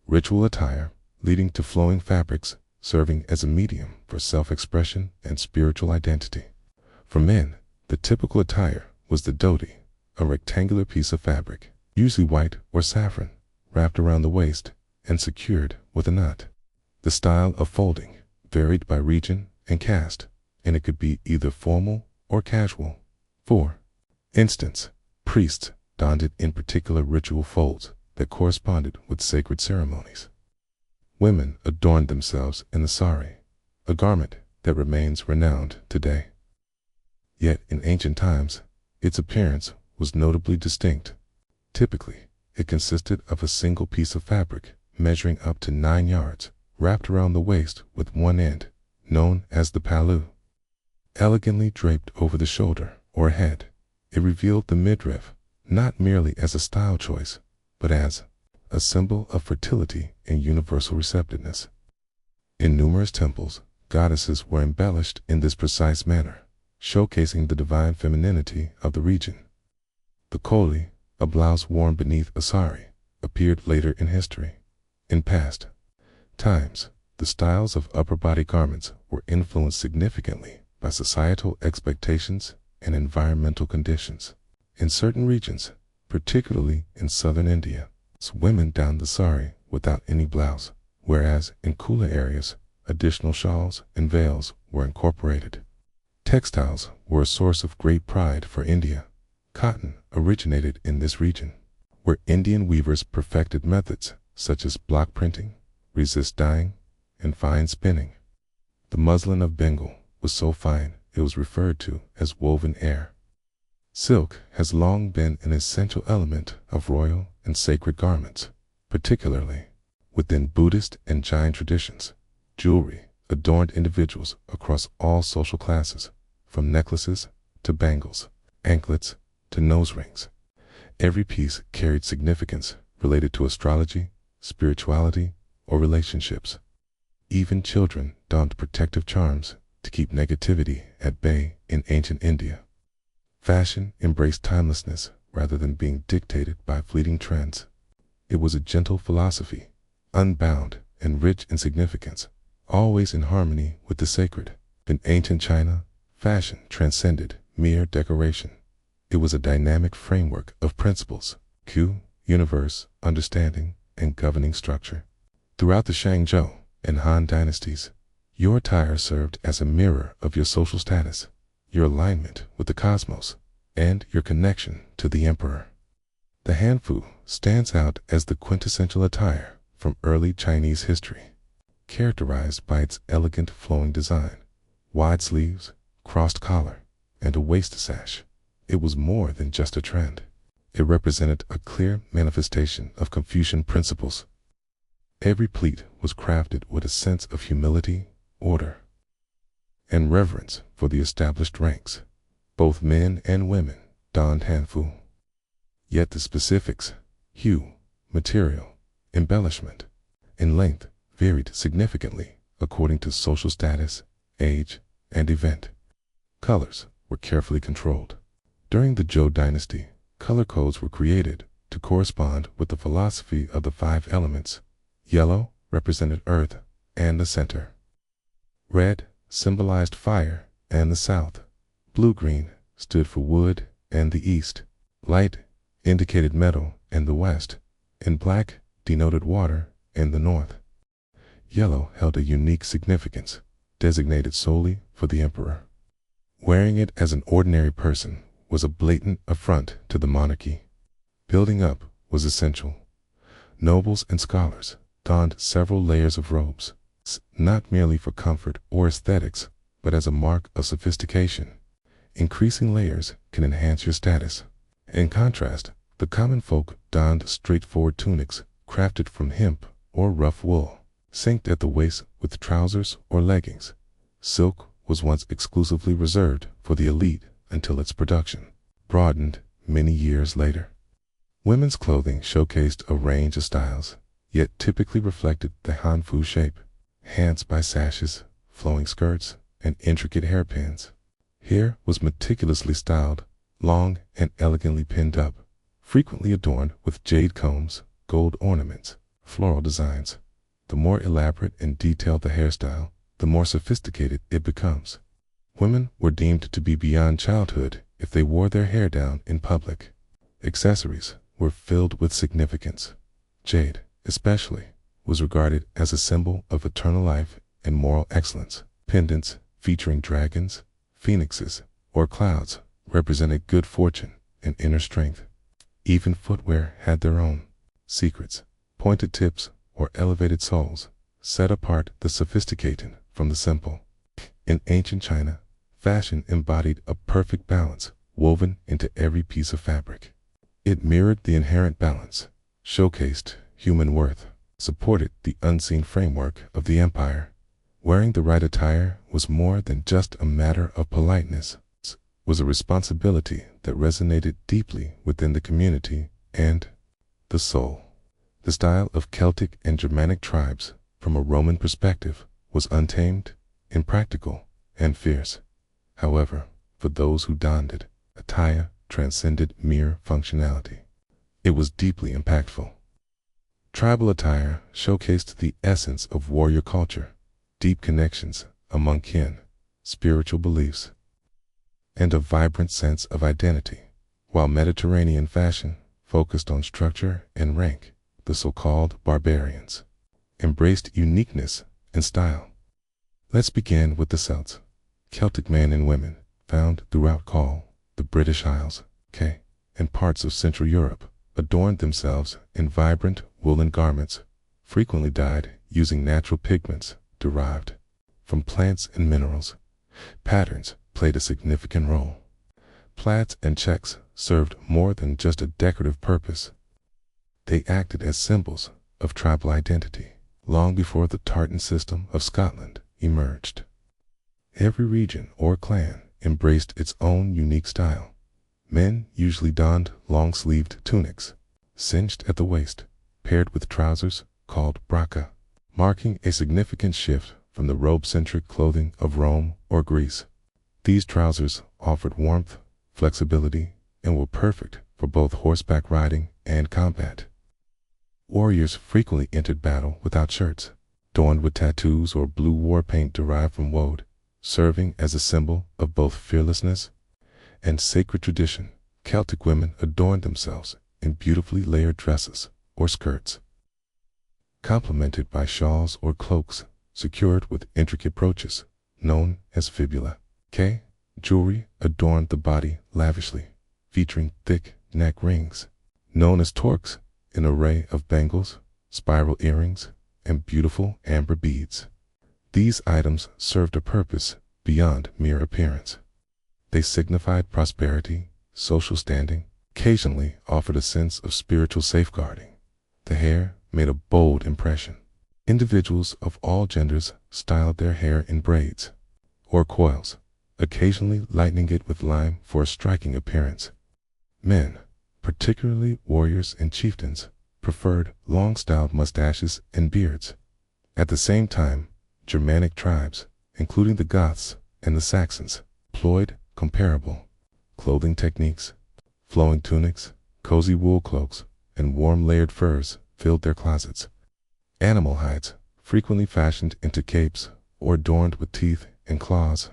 ritual attire, leading to flowing fabrics serving as a medium for self-expression and spiritual identity. For men, the typical attire was the dhoti, a rectangular piece of fabric, usually white or saffron, wrapped around the waist and secured with a knot. The style of folding varied by region and caste, and it could be either formal or casual. For instance, priests donned it in particular ritual folds that corresponded with sacred ceremonies. Women adorned themselves in the sari, a garment that remains renowned today. Yet in ancient times, its appearance was notably distinct. Typically, it consisted of a single piece of fabric measuring up to 9 yards, wrapped around the waist with one end, known as the palu. Elegantly draped over the shoulder or head, it revealed the midriff not merely as a style choice, but as a symbol of fertility and universal receptiveness. In numerous temples, goddesses were embellished in this precise manner, showcasing the divine femininity of the region. The koli, a blouse worn beneath a sari, appeared later in history. In past times, The styles of upper body garments were influenced significantly by societal expectations and environmental conditions. In certain regions, particularly in southern India, women donned the sari without any blouse, whereas in cooler areas, additional shawls and veils were incorporated. Textiles were a source of great pride for India. Cotton originated in this region, where Indian weavers perfected methods such as block printing, resist dyeing, and fine spinning. The muslin of Bengal was so fine it was referred to as woven air. Silk has long been an essential element of royal and sacred garments, particularly within Buddhist and Jain traditions. Jewelry adorned individuals across all social classes, from necklaces to bangles, anklets to nose rings. Every piece carried significance related to astrology, spirituality, or relationships. Even children donned protective charms to keep negativity at bay in ancient India. Fashion embraced timelessness rather than being dictated by fleeting trends. It was a gentle philosophy, unbound and rich in significance, always in harmony with the sacred. In ancient China, fashion transcended mere decoration. It was a dynamic framework of principles, universe, understanding, and governing structure. Throughout the Shang-Zhou and Han dynasties, your attire served as a mirror of your social status, your alignment with the cosmos, and your connection to the emperor. The hanfu stands out as the quintessential attire from early Chinese history, characterized by its elegant flowing design, wide sleeves, crossed collar, and a waist sash. It was more than just a trend. It represented a clear manifestation of Confucian principles. Every pleat was crafted with a sense of humility, order, and reverence for the established ranks. Both men and women donned hanfu. Yet the specifics, hue, material, embellishment, and length varied significantly according to social status, age, and event. Colors were carefully controlled. During the Zhou dynasty, color codes were created to correspond with the philosophy of the 5 elements. Yellow represented earth and the center. Red symbolized fire and the south. Blue-green stood for wood and the east. Light indicated metal and the west, and black denoted water and the north. Yellow held a unique significance, designated solely for the emperor. Wearing it as an ordinary person was a blatant affront to the monarchy. Building up was essential. Nobles and scholars donned several layers of robes, not merely for comfort or aesthetics, but as a mark of sophistication. Increasing layers can enhance your status. In contrast, the common folk donned straightforward tunics crafted from hemp or rough wool, cinched at the waist with trousers or leggings. Silk was once exclusively reserved for the elite until its production broadened many years later. Women's clothing showcased a range of styles, yet typically reflected the hanfu shape, enhanced by sashes, flowing skirts, and intricate hairpins. Hair was meticulously styled, long and elegantly pinned up, frequently adorned with jade combs, gold ornaments, floral designs. The more elaborate and detailed the hairstyle, the more sophisticated it becomes. Women were deemed to be beyond childhood if they wore their hair down in public. Accessories were filled with significance. Jade, especially, was regarded as a symbol of eternal life and moral excellence. Pendants featuring dragons, phoenixes, or clouds represented good fortune and inner strength. Even footwear had their own secrets. Pointed tips or elevated soles set apart the sophisticated from the simple. In ancient China, fashion embodied a perfect balance woven into every piece of fabric. It mirrored the inherent balance, showcased human worth, supported the unseen framework of the empire. Wearing the right attire was more than just a matter of politeness. It was a responsibility that resonated deeply within the community and the soul. The style of Celtic and Germanic tribes, from a Roman perspective, was untamed, impractical, and fierce. However, for those who donned it, attire transcended mere functionality. It was deeply impactful. Tribal attire showcased the essence of warrior culture, deep connections among kin, spiritual beliefs, and a vibrant sense of identity, while Mediterranean fashion focused on structure and rank. The so-called barbarians embraced uniqueness and style. Let's begin with the Celts. Celtic men and women, found throughout Gaul, the British Isles, and parts of Central Europe, adorned themselves in vibrant woolen garments, frequently dyed using natural pigments derived from plants and minerals. Patterns played a significant role. Plaids and checks served more than just a decorative purpose. They acted as symbols of tribal identity, long before the tartan system of Scotland emerged. Every region or clan embraced its own unique style. Men usually donned long-sleeved tunics, cinched at the waist, paired with trousers called bracca, marking a significant shift from the robe-centric clothing of Rome or Greece. These trousers offered warmth, flexibility, and were perfect for both horseback riding and combat. Warriors frequently entered battle without shirts, adorned with tattoos or blue war paint derived from woad, serving as a symbol of both fearlessness and sacred tradition. Celtic women adorned themselves in beautifully layered dresses or skirts, complemented by shawls or cloaks secured with intricate brooches, known as fibula. Jewelry adorned the body lavishly, featuring thick neck rings, known as torques, an array of bangles, spiral earrings, and beautiful amber beads. These items served a purpose beyond mere appearance. They signified prosperity, social standing, occasionally offered a sense of spiritual safeguarding. The hair made a bold impression. Individuals of all genders styled their hair in braids or coils, occasionally lightening it with lime for a striking appearance. Men, particularly warriors and chieftains, preferred long-styled mustaches and beards. At the same time, Germanic tribes, including the Goths and the Saxons, employed comparable clothing techniques. Flowing tunics, cozy wool cloaks, and warm layered furs filled their closets. Animal hides, frequently fashioned into capes or adorned with teeth and claws,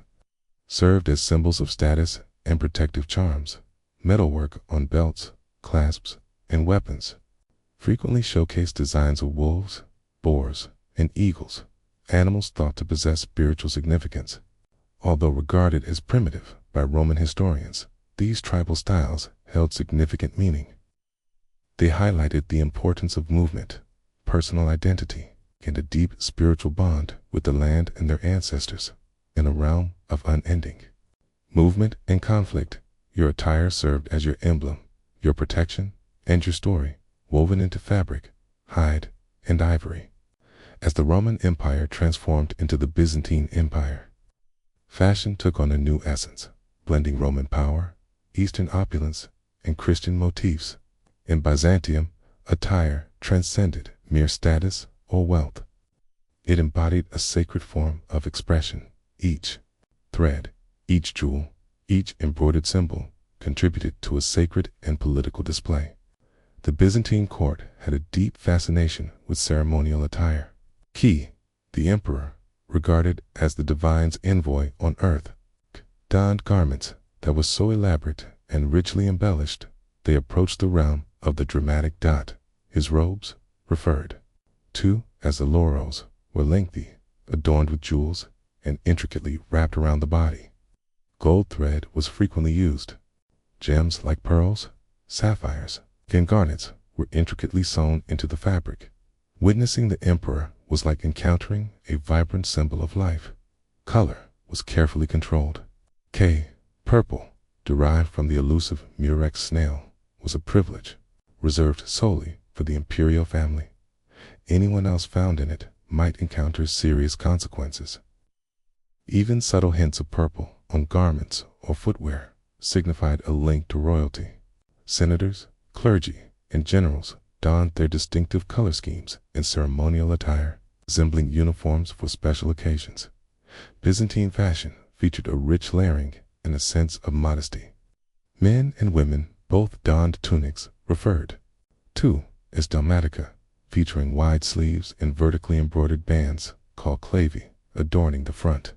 served as symbols of status and protective charms. Metalwork on belts, clasps, and weapons frequently showcased designs of wolves, boars, and eagles, animals thought to possess spiritual significance. Although regarded as primitive by Roman historians, these tribal styles held significant meaning. They highlighted the importance of movement, personal identity, and a deep spiritual bond with the land and their ancestors. In a realm of unending movement and conflict, your attire served as your emblem, your protection, and your story, woven into fabric, hide, and ivory. As the Roman Empire transformed into the Byzantine Empire, fashion took on a new essence, blending Roman power, Eastern opulence, and Christian motifs. In Byzantium, attire transcended mere status or wealth. It embodied a sacred form of expression. Each thread, each jewel, each embroidered symbol contributed to a sacred and political display. The Byzantine court had a deep fascination with ceremonial attire. The emperor, regarded as the divine's envoy on earth, donned garments that were so elaborate and richly embellished, they approached the realm of the dramatic. His robes, referred to as the lauros, were lengthy, adorned with jewels, and intricately wrapped around the body. Gold thread was frequently used. Gems like pearls, sapphires, and garnets were intricately sewn into the fabric. Witnessing the emperor was like encountering a vibrant symbol of life. Color was carefully controlled. Purple, derived from the elusive murex snail, was a privilege reserved solely for the imperial family. Anyone else found in it might encounter serious consequences. Even subtle hints of purple on garments or footwear signified a link to royalty. Senators, clergy, and generals donned their distinctive color schemes in ceremonial attire, resembling uniforms for special occasions. Byzantine fashion featured a rich layering and a sense of modesty. Men and women both donned tunics referred to as dalmatica, featuring wide sleeves and vertically embroidered bands called clavi adorning the front.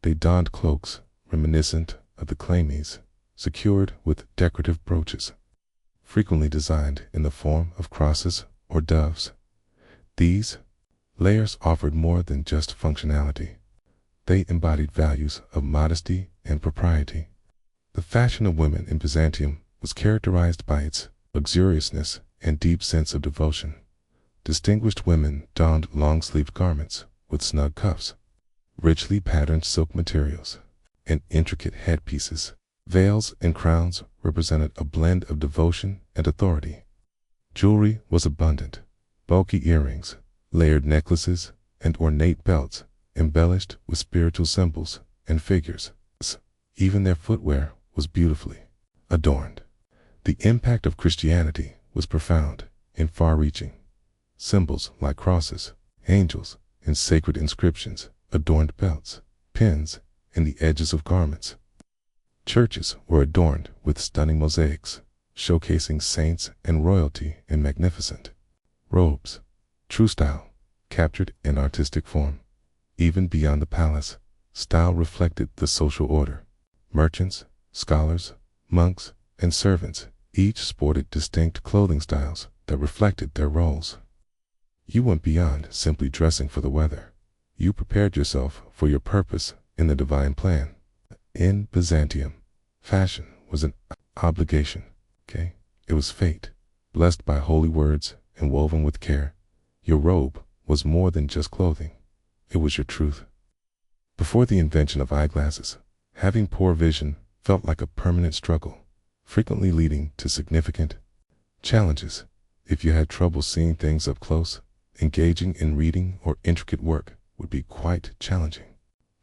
They donned cloaks reminiscent of the chlamys, secured with decorative brooches, frequently designed in the form of crosses or doves. These layers offered more than just functionality. They embodied values of modesty and propriety. The fashion of women in Byzantium was characterized by its luxuriousness and deep sense of devotion. Distinguished women donned long-sleeved garments with snug cuffs, richly patterned silk materials, and intricate headpieces. Veils and crowns represented a blend of devotion and authority. Jewelry was abundant. Bulky earrings, layered necklaces, and ornate belts embellished with spiritual symbols and figures. Even their footwear was beautifully adorned. The impact of Christianity was profound and far-reaching. Symbols like crosses, angels, and sacred inscriptions adorned belts, pins, and the edges of garments. Churches were adorned with stunning mosaics, showcasing saints and royalty in magnificent robes. True style captured an artistic form. Even beyond the palace, style reflected the social order. Merchants, scholars, monks, and servants each sported distinct clothing styles that reflected their roles. You went beyond simply dressing for the weather. You prepared yourself for your purpose in the divine plan. In Byzantium, fashion was an obligation. It was fate, blessed by holy words and woven with care. Your robe was more than just clothing. It was your truth. Before the invention of eyeglasses, having poor vision felt like a permanent struggle, frequently leading to significant challenges. If you had trouble seeing things up close, engaging in reading or intricate work would be quite challenging.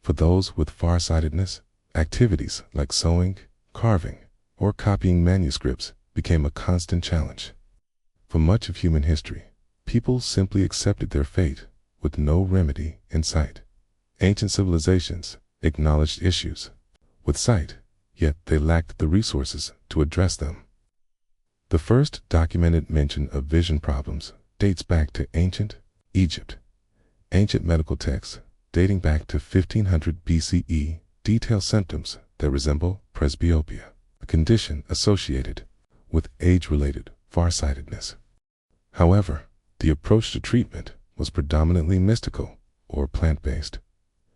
For those with farsightedness, activities like sewing, carving, or copying manuscripts became a constant challenge. For much of human history, people simply accepted their fate with no remedy in sight. Ancient civilizations acknowledged issues with sight, yet they lacked the resources to address them. The first documented mention of vision problems dates back to ancient Egypt. Ancient medical texts, dating back to 1500 BCE, detail symptoms that resemble presbyopia, a condition associated with age-related farsightedness. However, the approach to treatment was predominantly mystical or plant-based.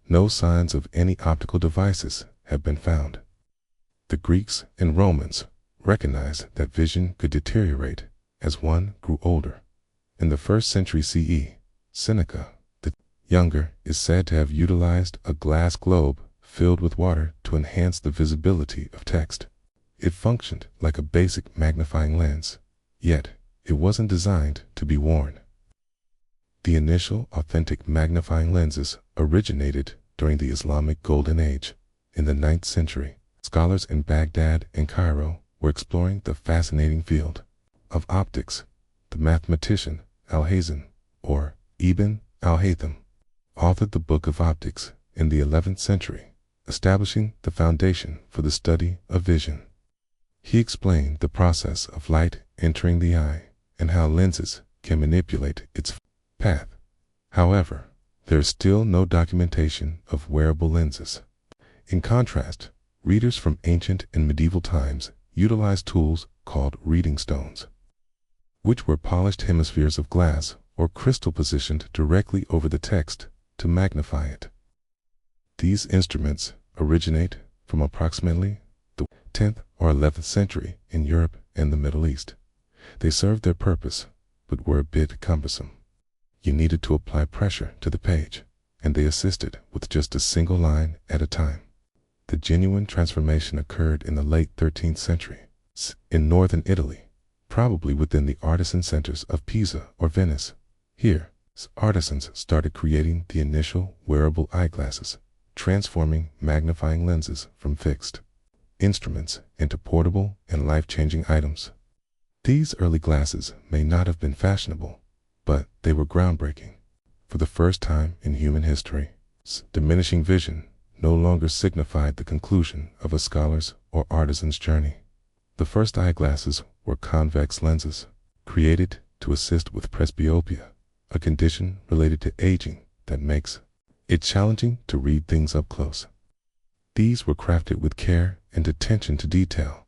No signs of any optical devices have been found. The Greeks and Romans recognized that vision could deteriorate as one grew older. In the 1st century CE, Seneca the Younger is said to have utilized a glass globe filled with water to enhance the visibility of text. It functioned like a basic magnifying lens, yet it wasn't designed to be worn. The initial authentic magnifying lenses originated during the Islamic Golden Age. In the 9th century, scholars in Baghdad and Cairo were exploring the fascinating field of optics. The mathematician Al-Hazan, or Ibn al-Haytham, authored the Book of Optics in the 11th century, establishing the foundation for the study of vision. He explained the process of light entering the eye and how lenses can manipulate its path. However, there is still no documentation of wearable lenses. In contrast, readers from ancient and medieval times utilized tools called reading stones, which were polished hemispheres of glass or crystal positioned directly over the text to magnify it. These instruments originate from approximately the 10th or 11th century in Europe and the Middle East. They served their purpose, but were a bit cumbersome. You needed to apply pressure to the page, and they assisted with just a single line at a time. The genuine transformation occurred in the late 13th century in northern Italy, probably within the artisan centers of Pisa or Venice. Here, artisans started creating the initial wearable eyeglasses, transforming magnifying lenses from fixed instruments into portable and life-changing items. These early glasses may not have been fashionable, but they were groundbreaking. For the first time in human history, diminishing vision no longer signified the conclusion of a scholar's or artisan's journey. The first eyeglasses were convex lenses, created to assist with presbyopia, a condition related to aging that makes it challenging to read things up close. These were crafted with care and attention to detail.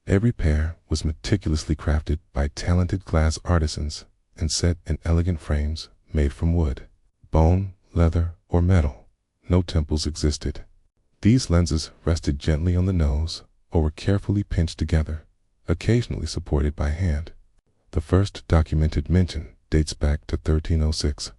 Every pair was meticulously crafted by talented glass artisans and set in elegant frames made from wood, bone, leather, or metal. No temples existed. These lenses rested gently on the nose or were carefully pinched together, occasionally supported by hand. The first documented mention dates back to 1306,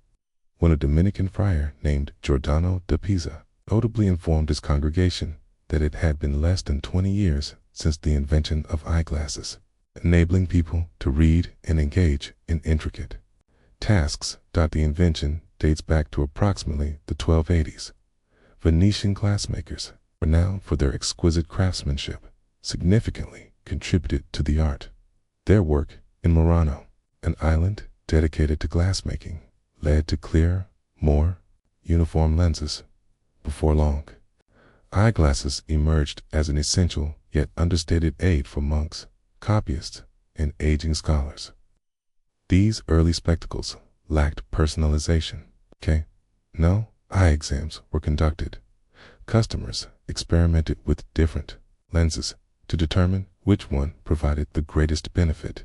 when a Dominican friar named Giordano da Pisa notably informed his congregation that it had been less than 20 years since the invention of eyeglasses, enabling people to read and engage in intricate tasks. The invention dates back to approximately the 1280s. Venetian glassmakers, renowned for their exquisite craftsmanship, significantly contributed to the art. Their work in Murano, an island dedicated to glassmaking, led to clearer, more uniform lenses. Before long, eyeglasses emerged as an essential yet understated aid for monks, copyists, and aging scholars. These early spectacles lacked personalization. No eye exams were conducted. Customers experimented with different lenses to determine which one provided the greatest benefit.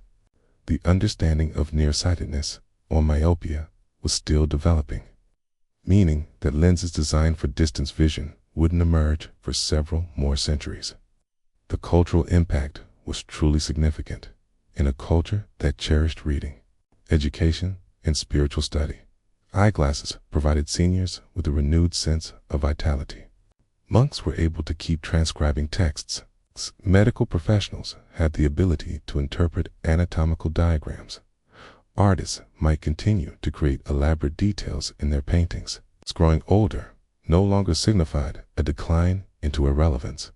The understanding of nearsightedness, or myopia, was still developing, meaning that lenses designed for distance vision wouldn't emerge for several more centuries. The cultural impact was truly significant. In a culture that cherished reading, education, and spiritual study, eyeglasses provided seniors with a renewed sense of vitality. Monks were able to keep transcribing texts. Medical professionals had the ability to interpret anatomical diagrams. Artists might continue to create elaborate details in their paintings. Growing older no longer signified a decline into irrelevance.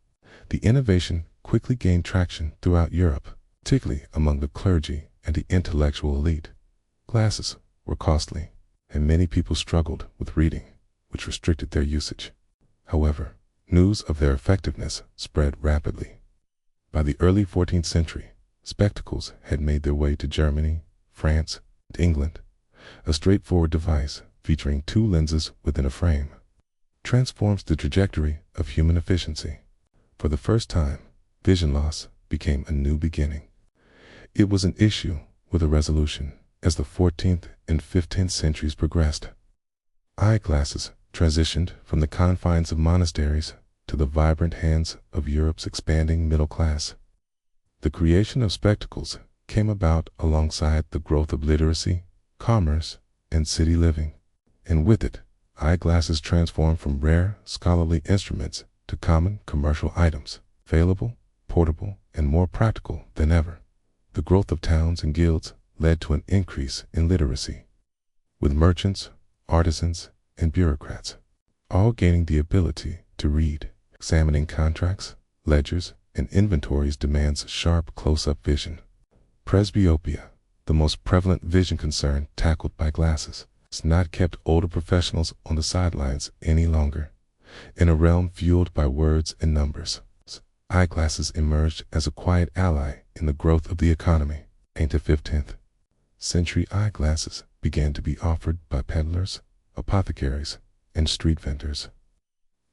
The innovation quickly gained traction throughout Europe, particularly among the clergy and the intellectual elite. Glasses were costly, and many people struggled with reading, which restricted their usage. However, news of their effectiveness spread rapidly. By the early 14th century, spectacles had made their way to Germany, France, and England. A straightforward device featuring two lenses within a frame transforms the trajectory of human efficiency. For the first time, vision loss became a new beginning. It was an issue with a resolution. As the 14th and 15th centuries progressed, eyeglasses transitioned from the confines of monasteries to the vibrant hands of Europe's expanding middle class. The creation of spectacles came about alongside the growth of literacy, commerce, and city living, and with it, eyeglasses transformed from rare scholarly instruments to common commercial items, available, portable, and more practical than ever. The growth of towns and guilds led to an increase in literacy, with merchants, artisans, and bureaucrats all gaining the ability to read. Examining contracts, ledgers, and inventories demands sharp close-up vision. Presbyopia, the most prevalent vision concern tackled by glasses, has not kept older professionals on the sidelines any longer. In a realm fueled by words and numbers, eyeglasses emerged as a quiet ally in the growth of the economy. Into 15th century eyeglasses began to be offered by peddlers, apothecaries, and street vendors.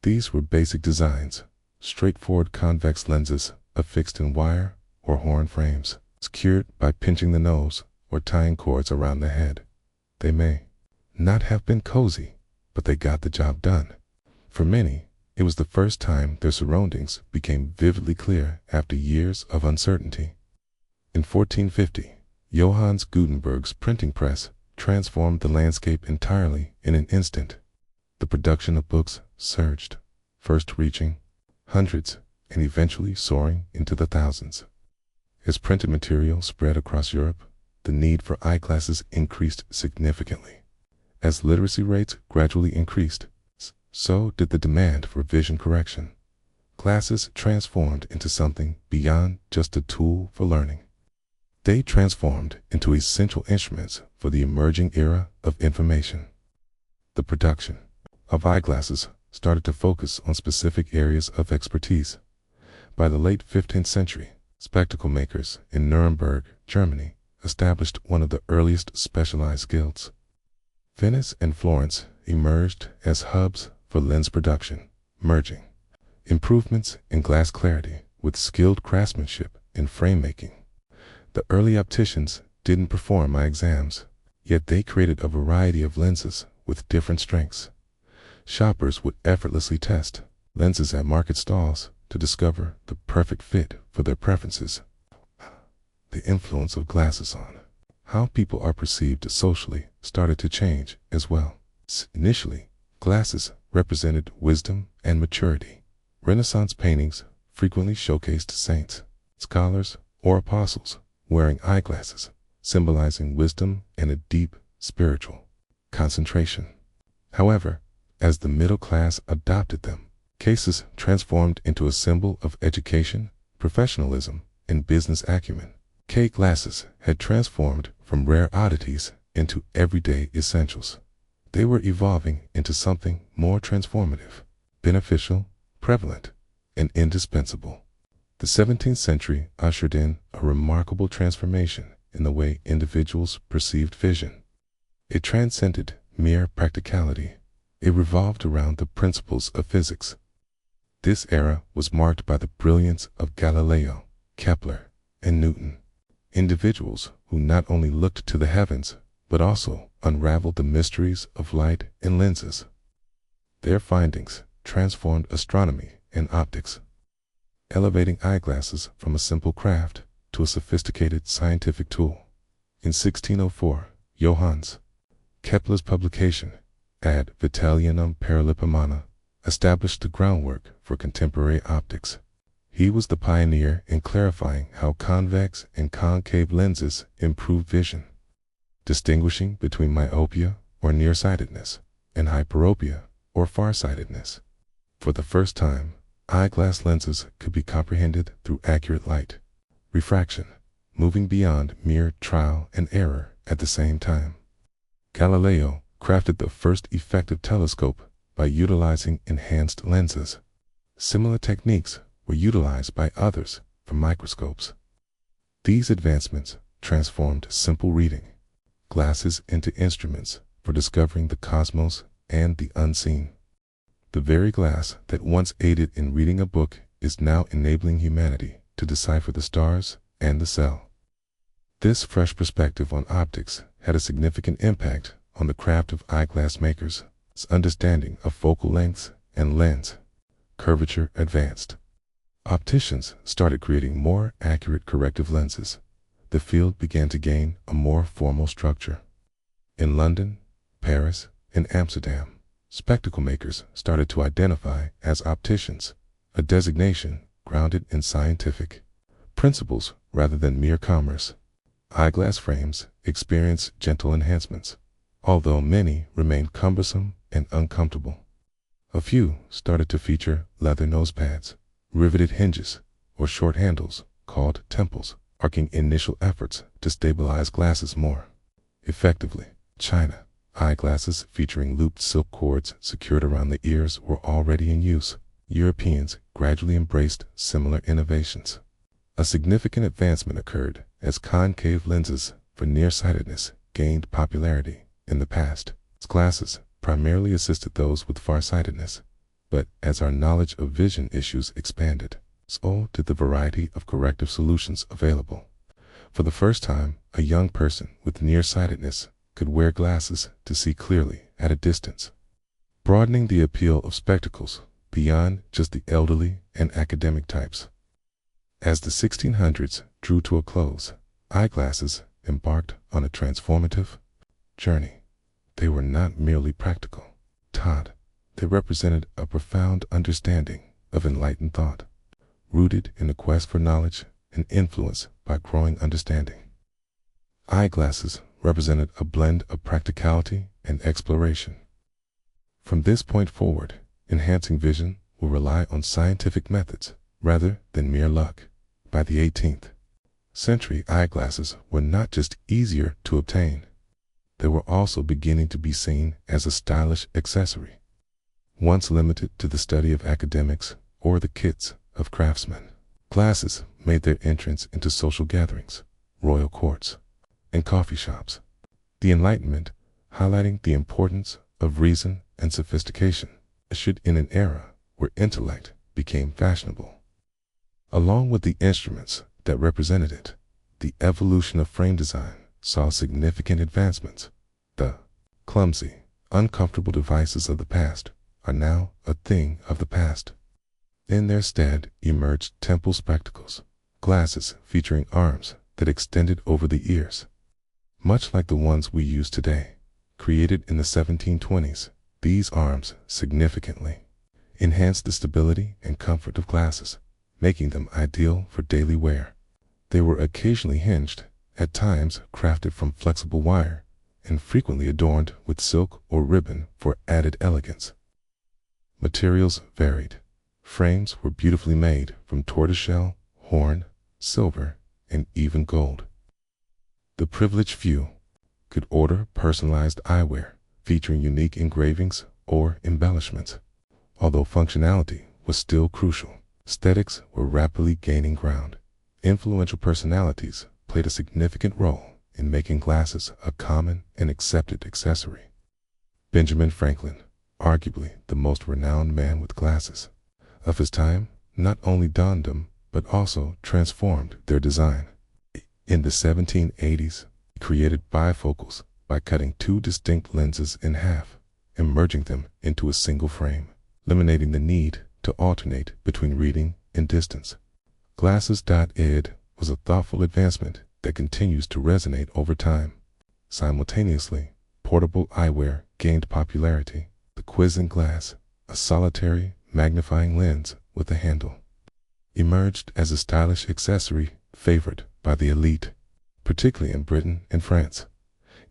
These were basic designs, straightforward convex lenses affixed in wire or horn frames, secured by pinching the nose or tying cords around the head. They may not have been cozy, but they got the job done. For many, it was the first time their surroundings became vividly clear after years of uncertainty. In 1450, Johannes Gutenberg's printing press transformed the landscape entirely in an instant. The production of books surged, first reaching hundreds and eventually soaring into the thousands. As printed material spread across Europe, the need for eyeglasses increased significantly. As literacy rates gradually increased, so did the demand for vision correction. Glasses transformed into something beyond just a tool for learning. They transformed into essential instruments for the emerging era of information. The production of eyeglasses started to focus on specific areas of expertise. By the late 15th century, spectacle makers in Nuremberg, Germany, established one of the earliest specialized guilds. Venice and Florence emerged as hubs for lens production, merging improvements in glass clarity with skilled craftsmanship in frame making. The early opticians didn't perform my exams, yet they created a variety of lenses with different strengths. Shoppers would effortlessly test lenses at market stalls to discover the perfect fit for their preferences. The influence of glasses on how people are perceived socially started to change as well. Initially, glasses represented wisdom and maturity. Renaissance paintings frequently showcased saints, scholars, or apostles wearing eyeglasses, symbolizing wisdom and a deep spiritual concentration. However, as the middle class adopted them, cases transformed into a symbol of education, professionalism, and business acumen. K glasses had transformed from rare oddities into everyday essentials. They were evolving into something more transformative, beneficial, prevalent, and indispensable. The 17th century ushered in a remarkable transformation in the way individuals perceived vision. It transcended mere practicality. It revolved around the principles of physics. This era was marked by the brilliance of Galileo, Kepler, and Newton, individuals who not only looked to the heavens, but also unraveled the mysteries of light and lenses. Their findings transformed astronomy and optics, elevating eyeglasses from a simple craft to a sophisticated scientific tool. In 1604, Johannes Kepler's publication, Ad Vitalianum Paralipomana, established the groundwork for contemporary optics. He was the pioneer in clarifying how convex and concave lenses improve vision, distinguishing between myopia or nearsightedness and hyperopia or farsightedness. For the first time, eyeglass lenses could be comprehended through accurate light, refraction, moving beyond mere trial and error at the same time. Galileo crafted the first effective telescope by utilizing enhanced lenses. Similar techniques were utilized by others for microscopes. These advancements transformed simple reading glasses into instruments for discovering the cosmos and the unseen. The very glass that once aided in reading a book is now enabling humanity to decipher the stars and the cell. This fresh perspective on optics had a significant impact on the craft of eyeglass makers. Its understanding of focal lengths and lens curvature advanced. Opticians started creating more accurate corrective lenses. The field began to gain a more formal structure. In London, Paris, and Amsterdam, spectacle makers started to identify as opticians, a designation grounded in scientific principles rather than mere commerce. Eyeglass frames experienced gentle enhancements, although many remained cumbersome and uncomfortable. A few started to feature leather nose pads, riveted hinges, or short handles called temples, marking initial efforts to stabilize glasses more effectively. China, eyeglasses featuring looped silk cords secured around the ears were already in use. Europeans gradually embraced similar innovations. A significant advancement occurred as concave lenses for nearsightedness gained popularity. In the past, glasses primarily assisted those with farsightedness, but as our knowledge of vision issues expanded, so did the variety of corrective solutions available. For the first time, a young person with nearsightedness could wear glasses to see clearly at a distance, broadening the appeal of spectacles beyond just the elderly and academic types. As the 1600s drew to a close, eyeglasses embarked on a transformative journey. They were not merely practical, Todd. They represented a profound understanding of enlightened thought, rooted in the quest for knowledge and influenced by growing understanding. Eyeglasses represented a blend of practicality and exploration. From this point forward, enhancing vision will rely on scientific methods rather than mere luck. By the 18th century, eyeglasses were not just easier to obtain, they were also beginning to be seen as a stylish accessory. Once limited to the study of academics or the kits of craftsmen, glasses made their entrance into social gatherings, royal courts, and coffee shops. The Enlightenment, highlighting the importance of reason and sophistication, ushered in an era where intellect became fashionable. Along with the instruments that represented it, the evolution of frame design saw significant advancements. The clumsy, uncomfortable devices of the past are now a thing of the past. In their stead emerged temple spectacles, glasses featuring arms that extended over the ears. Much like the ones we use today, created in the 1720s, these arms significantly enhanced the stability and comfort of glasses, making them ideal for daily wear. They were occasionally hinged, at times crafted from flexible wire, and frequently adorned with silk or ribbon for added elegance. Materials varied. Frames were beautifully made from tortoiseshell, horn, silver, and even gold. The privileged few could order personalized eyewear featuring unique engravings or embellishments. Although functionality was still crucial, aesthetics were rapidly gaining ground. Influential personalities played a significant role in making glasses a common and accepted accessory. Benjamin Franklin, arguably the most renowned man with glasses of his time, not only donned them but also transformed their design. In the 1780s, he created bifocals by cutting two distinct lenses in half and merging them into a single frame, eliminating the need to alternate between reading and distance. Glasses.id was a thoughtful advancement that continues to resonate over time. Simultaneously, portable eyewear gained popularity. The quizzing glass, a solitary magnifying lens with a handle, emerged as a stylish accessory favored by the elite, particularly in Britain and France.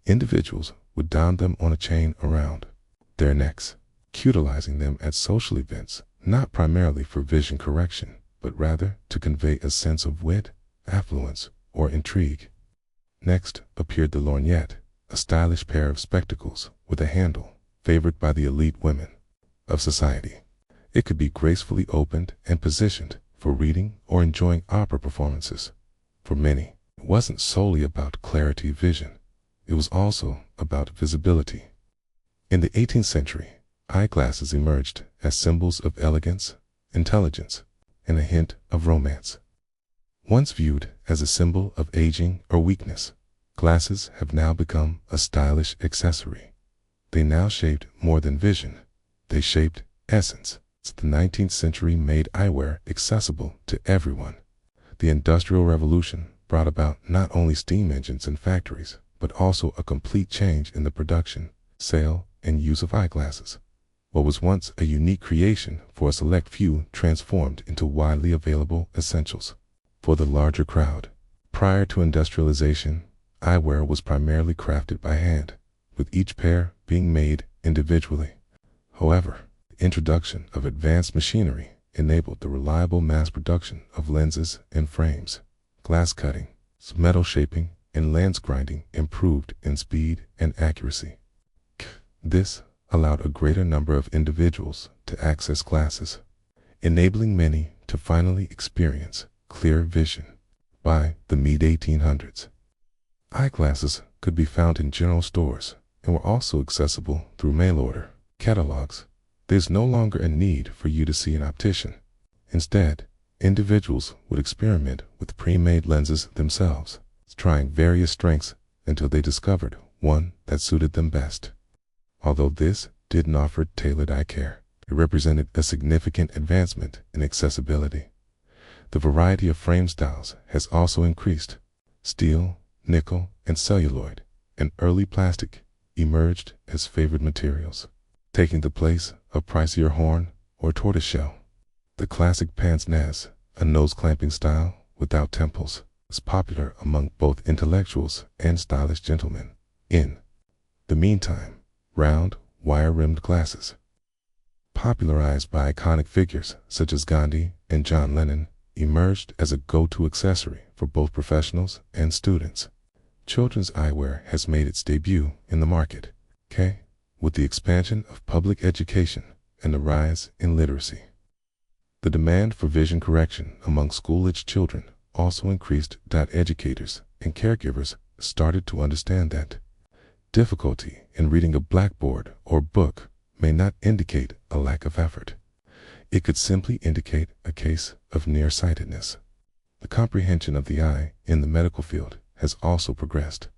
Individuals would don them on a chain around their necks, utilizing them at social events, not primarily for vision correction, but rather to convey a sense of wit, affluence, or intrigue. Next appeared the lorgnette, a stylish pair of spectacles with a handle, favored by the elite women of society. It could be gracefully opened and positioned for reading or enjoying opera performances. For many, it wasn't solely about clarity of vision. It was also about visibility. In the 18th century, eyeglasses emerged as symbols of elegance, intelligence, and a hint of romance. Once viewed as a symbol of aging or weakness, glasses have now become a stylish accessory. They now shaped more than vision. They shaped essence. The 19th century made eyewear accessible to everyone. The Industrial Revolution brought about not only steam engines and factories, but also a complete change in the production, sale, and use of eyeglasses. What was once a unique creation for a select few transformed into widely available essentials for the larger crowd. Prior to industrialization, eyewear was primarily crafted by hand, with each pair being made individually. However, the introduction of advanced machinery enabled the reliable mass production of lenses and frames. Glass cutting, metal shaping, and lens grinding improved in speed and accuracy. This allowed a greater number of individuals to access glasses, enabling many to finally experience clear vision. By the mid-1800s, eyeglasses could be found in general stores and were also accessible through mail order catalogs. There's no longer a need for you to see an optician. Instead, individuals would experiment with pre-made lenses themselves, trying various strengths until they discovered one that suited them best. Although this didn't offer tailored eye care, it represented a significant advancement in accessibility. The variety of frame styles has also increased. Steel, nickel, and celluloid, and early plastic emerged as favored materials, taking the place of pricier horn or tortoiseshell. The classic pince-nez, a nose-clamping style without temples, is popular among both intellectuals and stylish gentlemen. In the meantime, round, wire-rimmed glasses, popularized by iconic figures such as Gandhi and John Lennon, emerged as a go-to accessory for both professionals and students. Children's eyewear has made its debut in the market, with the expansion of public education and the rise in literacy. The demand for vision correction among school-aged children also increased. Educators and caregivers started to understand that difficulty in reading a blackboard or book may not indicate a lack of effort. It could simply indicate a case of nearsightedness. The comprehension of the eye in the medical field has also progressed.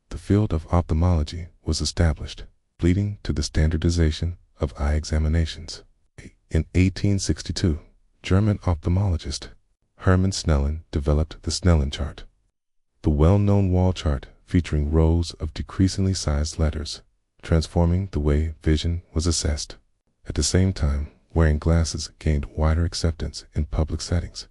The field of ophthalmology was established, leading to the standardization of eye examinations. In 1862, German ophthalmologist Hermann Snellen developed the Snellen chart, the well-known wall chart featuring rows of decreasingly sized letters, transforming the way vision was assessed. At the same time, wearing glasses gained wider acceptance in public settings.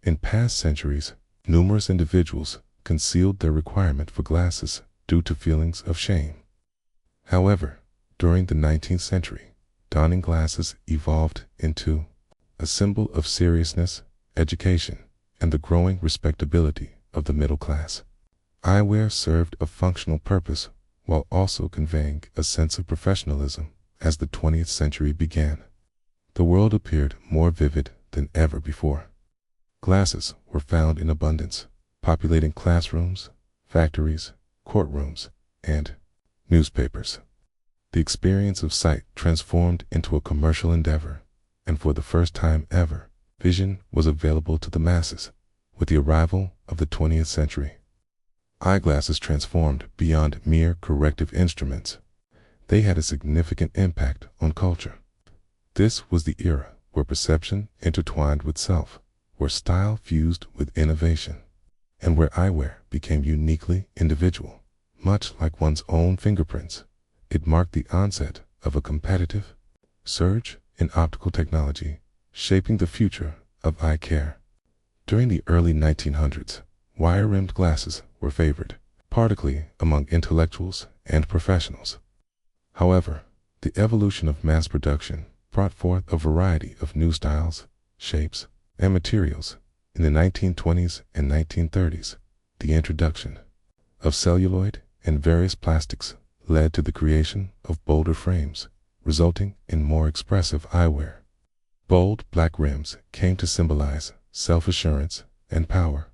In past centuries, numerous individuals concealed their requirement for glasses due to feelings of shame. However, during the 19th century, donning glasses evolved into a symbol of seriousness, education, and the growing respectability of the middle class. Eyewear served a functional purpose while also conveying a sense of professionalism as the 20th century began. The world appeared more vivid than ever before. Glasses were found in abundance, populating classrooms, factories, courtrooms, and newspapers. The experience of sight transformed into a commercial endeavor, and for the first time ever, vision was available to the masses. With the arrival of the 20th century, eyeglasses transformed beyond mere corrective instruments. They had a significant impact on culture. This was the era where perception intertwined with self, where style fused with innovation, and where eyewear became uniquely individual, much like one's own fingerprints. It marked the onset of a competitive surge in optical technology, shaping the future of eye care. During the early 1900s, wire-rimmed glasses were favored, particularly among intellectuals and professionals. However, the evolution of mass production brought forth a variety of new styles, shapes, and materials. In the 1920s and 1930s, the introduction of celluloid and various plastics led to the creation of bolder frames, resulting in more expressive eyewear. Bold black rims came to symbolize self-assurance and power.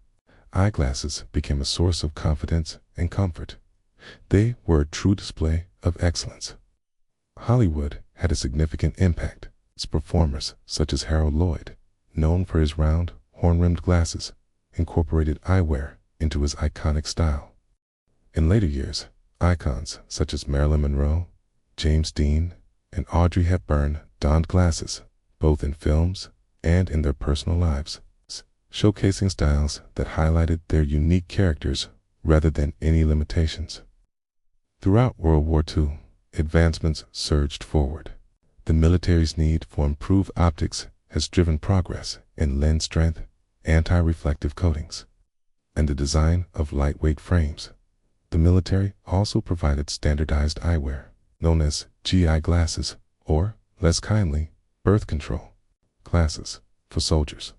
Eyeglasses became a source of confidence and comfort. They were a true display of excellence. Hollywood had a significant impact. Its performers, such as Harold Lloyd, known for his round, horn-rimmed glasses, incorporated eyewear into his iconic style. In later years, icons such as Marilyn Monroe, James Dean, and Audrey Hepburn donned glasses, both in films and in their personal lives, showcasing styles that highlighted their unique characters rather than any limitations. Throughout World War II, advancements surged forward. The military's need for improved optics has driven progress in lens strength, anti-reflective coatings, and the design of lightweight frames. The military also provided standardized eyewear, known as GI glasses, or, less kindly, birth control glasses, for soldiers.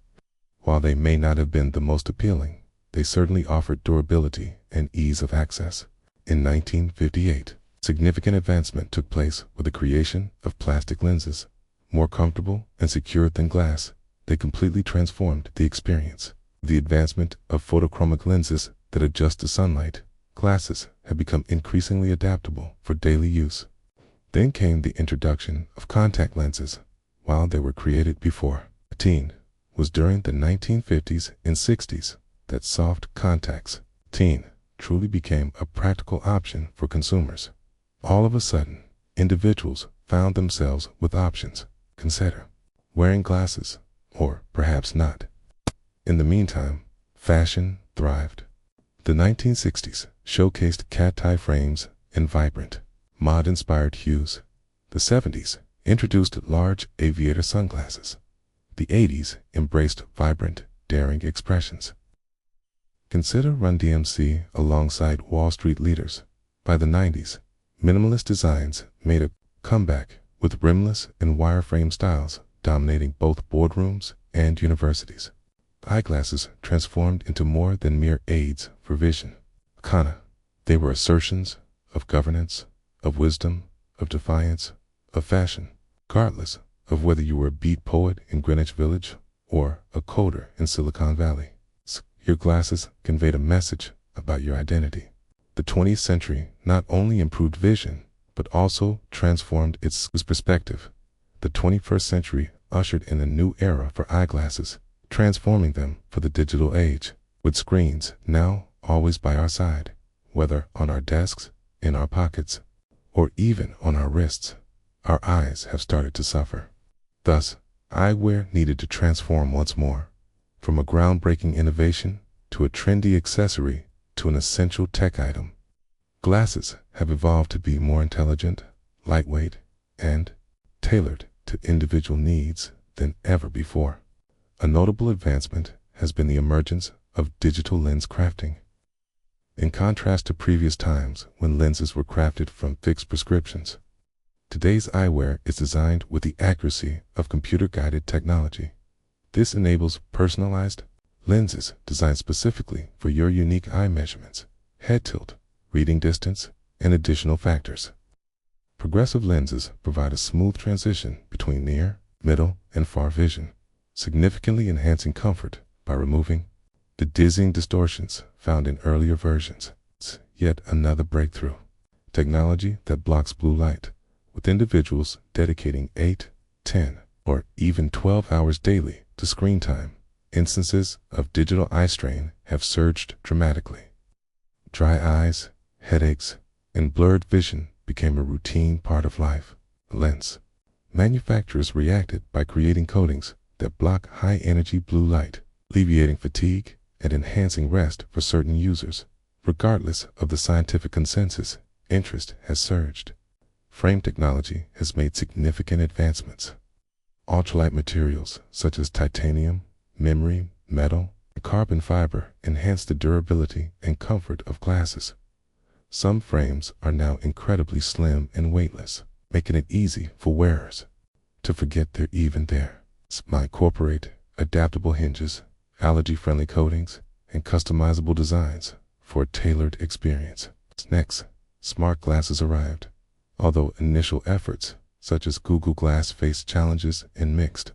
While they may not have been the most appealing, they certainly offered durability and ease of access. In 1958, significant advancement took place with the creation of plastic lenses. More comfortable and secure than glass, they completely transformed the experience. The advancement of photochromic lenses that adjust to sunlight, glasses have become increasingly adaptable for daily use. Then came the introduction of contact lenses. While they were created before a teen, was during the 1950s and 60s that soft contacts, teen, truly became a practical option for consumers. All of a sudden, individuals found themselves with options. Consider wearing glasses, or perhaps not. In the meantime, fashion thrived. The 1960s showcased cat-eye frames and vibrant, mod-inspired hues. The 70s introduced large aviator sunglasses. The 80s embraced vibrant, daring expressions. Consider Run DMC alongside Wall Street leaders. By the 90s, minimalist designs made a comeback, with rimless and wireframe styles dominating both boardrooms and universities. Eyeglasses transformed into more than mere aids for vision. Kana, they were assertions of governance, of wisdom, of defiance, of fashion, regardless of whether you were a beat poet in Greenwich Village or a coder in Silicon Valley. Your glasses conveyed a message about your identity. The 20th century not only improved vision, but also transformed its perspective. The 21st century ushered in a new era for eyeglasses, transforming them for the digital age. With screens now always by our side, whether on our desks, in our pockets, or even on our wrists, our eyes have started to suffer. Thus, eyewear needed to transform once more, from a groundbreaking innovation to a trendy accessory to an essential tech item. Glasses have evolved to be more intelligent, lightweight, and tailored to individual needs than ever before. A notable advancement has been the emergence of digital lens crafting. In contrast to previous times when lenses were crafted from fixed prescriptions, today's eyewear is designed with the accuracy of computer-guided technology. This enables personalized lenses designed specifically for your unique eye measurements, head tilt, reading distance, and additional factors. Progressive lenses provide a smooth transition between near, middle, and far vision, significantly enhancing comfort by removing the dizzying distortions found in earlier versions. It's yet another breakthrough. Technology that blocks blue light, with individuals dedicating 8, 10, or even 12 hours daily to screen time. Instances of digital eye strain have surged dramatically. Dry eyes, headaches, and blurred vision became a routine part of life. Lens manufacturers reacted by creating coatings that block high-energy blue light, alleviating fatigue and enhancing rest for certain users. Regardless of the scientific consensus, interest has surged. Frame technology has made significant advancements. Ultralight materials such as titanium, memory, metal, and carbon fiber enhance the durability and comfort of glasses. Some frames are now incredibly slim and weightless, making it easy for wearers to forget they're even there. Some incorporate adaptable hinges, allergy-friendly coatings, and customizable designs for a tailored experience. Next, smart glasses arrived. Although initial efforts, such as Google Glass, faced challenges and mixed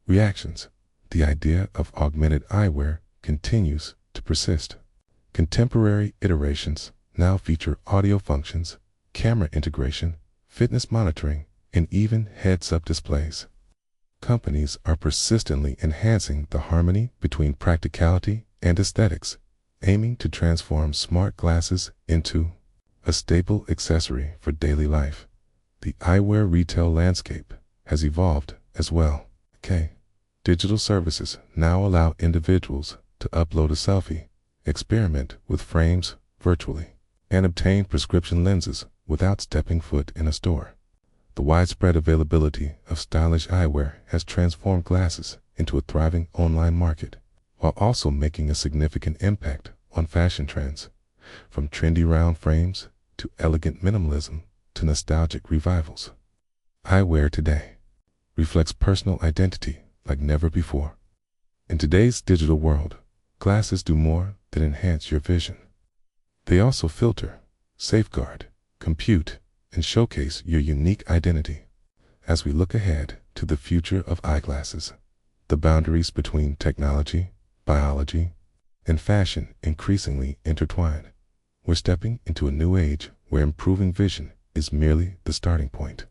reactions, the idea of augmented eyewear continues to persist. Contemporary iterations now feature audio functions, camera integration, fitness monitoring, and even heads-up displays. Companies are persistently enhancing the harmony between practicality and aesthetics, aiming to transform smart glasses into a staple accessory for daily life. The eyewear retail landscape has evolved as well. Digital services now allow individuals to upload a selfie, experiment with frames virtually, and obtain prescription lenses without stepping foot in a store. The widespread availability of stylish eyewear has transformed glasses into a thriving online market, while also making a significant impact on fashion trends, from trendy round frames to elegant minimalism to nostalgic revivals. Eyewear today reflects personal identity like never before. In today's digital world, glasses do more than enhance your vision. They also filter, safeguard, compute, and showcase your unique identity. As we look ahead to the future of eyeglasses, the boundaries between technology, biology, and fashion increasingly intertwine. We're stepping into a new age where improving vision is merely the starting point,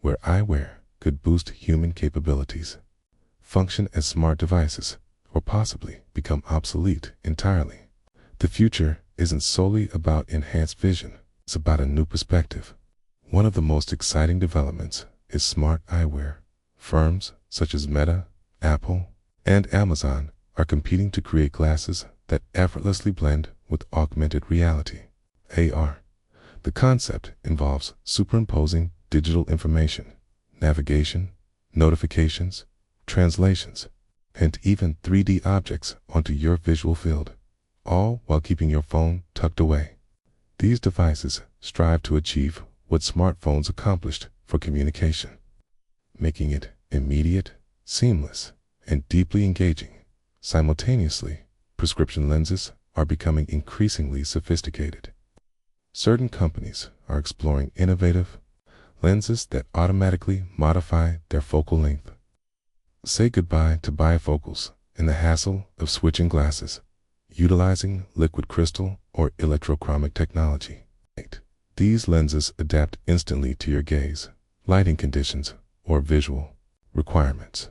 where eyewear could boost human capabilities, function as smart devices, or possibly become obsolete entirely. The future isn't solely about enhanced vision, it's about a new perspective. One of the most exciting developments is smart eyewear. Firms such as Meta, Apple, and Amazon are competing to create glasses that effortlessly blend with augmented reality, AR. The concept involves superimposing digital information, navigation, notifications, translations, and even 3D objects onto your visual field, all while keeping your phone tucked away. These devices strive to achieve what smartphones accomplished for communication, making it immediate, seamless, and deeply engaging. Simultaneously, prescription lenses are becoming increasingly sophisticated. Certain companies are exploring innovative lenses that automatically modify their focal length. Say goodbye to bifocals and the hassle of switching glasses. utilizing liquid crystal or electrochromic technology. 8. These lenses adapt instantly to your gaze, lighting conditions, or visual requirements.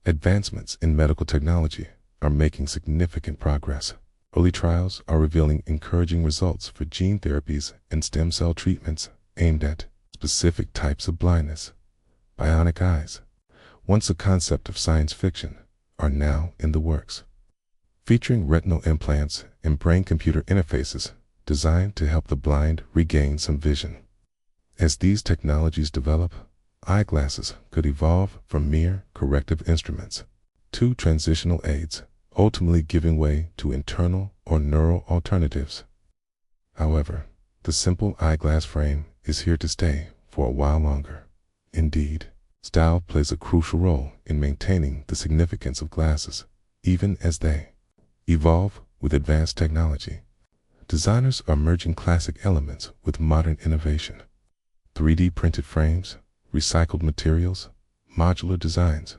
Advancements in medical technology are making significant progress. Early trials are revealing encouraging results for gene therapies and stem cell treatments aimed at specific types of blindness. Bionic eyes, once a concept of science fiction, are now in the works, featuring retinal implants and brain-computer interfaces designed to help the blind regain some vision. As these technologies develop, eyeglasses could evolve from mere corrective instruments to transitional aids, ultimately giving way to internal or neural alternatives. However, the simple eyeglass frame is here to stay for a while longer. Indeed, style plays a crucial role in maintaining the significance of glasses, even as they evolve with advanced technology. Designers are merging classic elements with modern innovation. 3D printed frames, recycled materials, modular designs,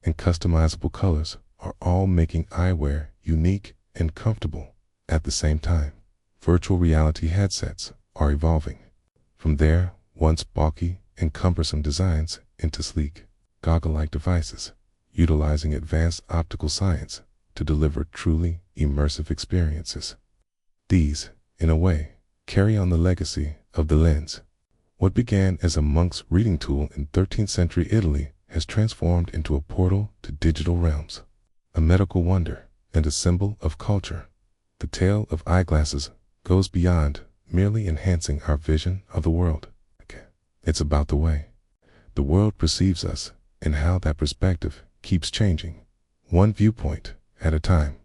and customizable colors are all making eyewear unique and comfortable. At the same time, virtual reality headsets are evolving from their once bulky and cumbersome designs into sleek, goggle-like devices, utilizing advanced optical science to deliver truly immersive experiences. These, in a way, carry on the legacy of the lens. What began as a monk's reading tool in 13th century Italy has transformed into a portal to digital realms, a medical wonder and a symbol of culture. The tale of eyeglasses goes beyond merely enhancing our vision of the world. It's about the way the world perceives us and how that perspective keeps changing, one viewpoint at a time.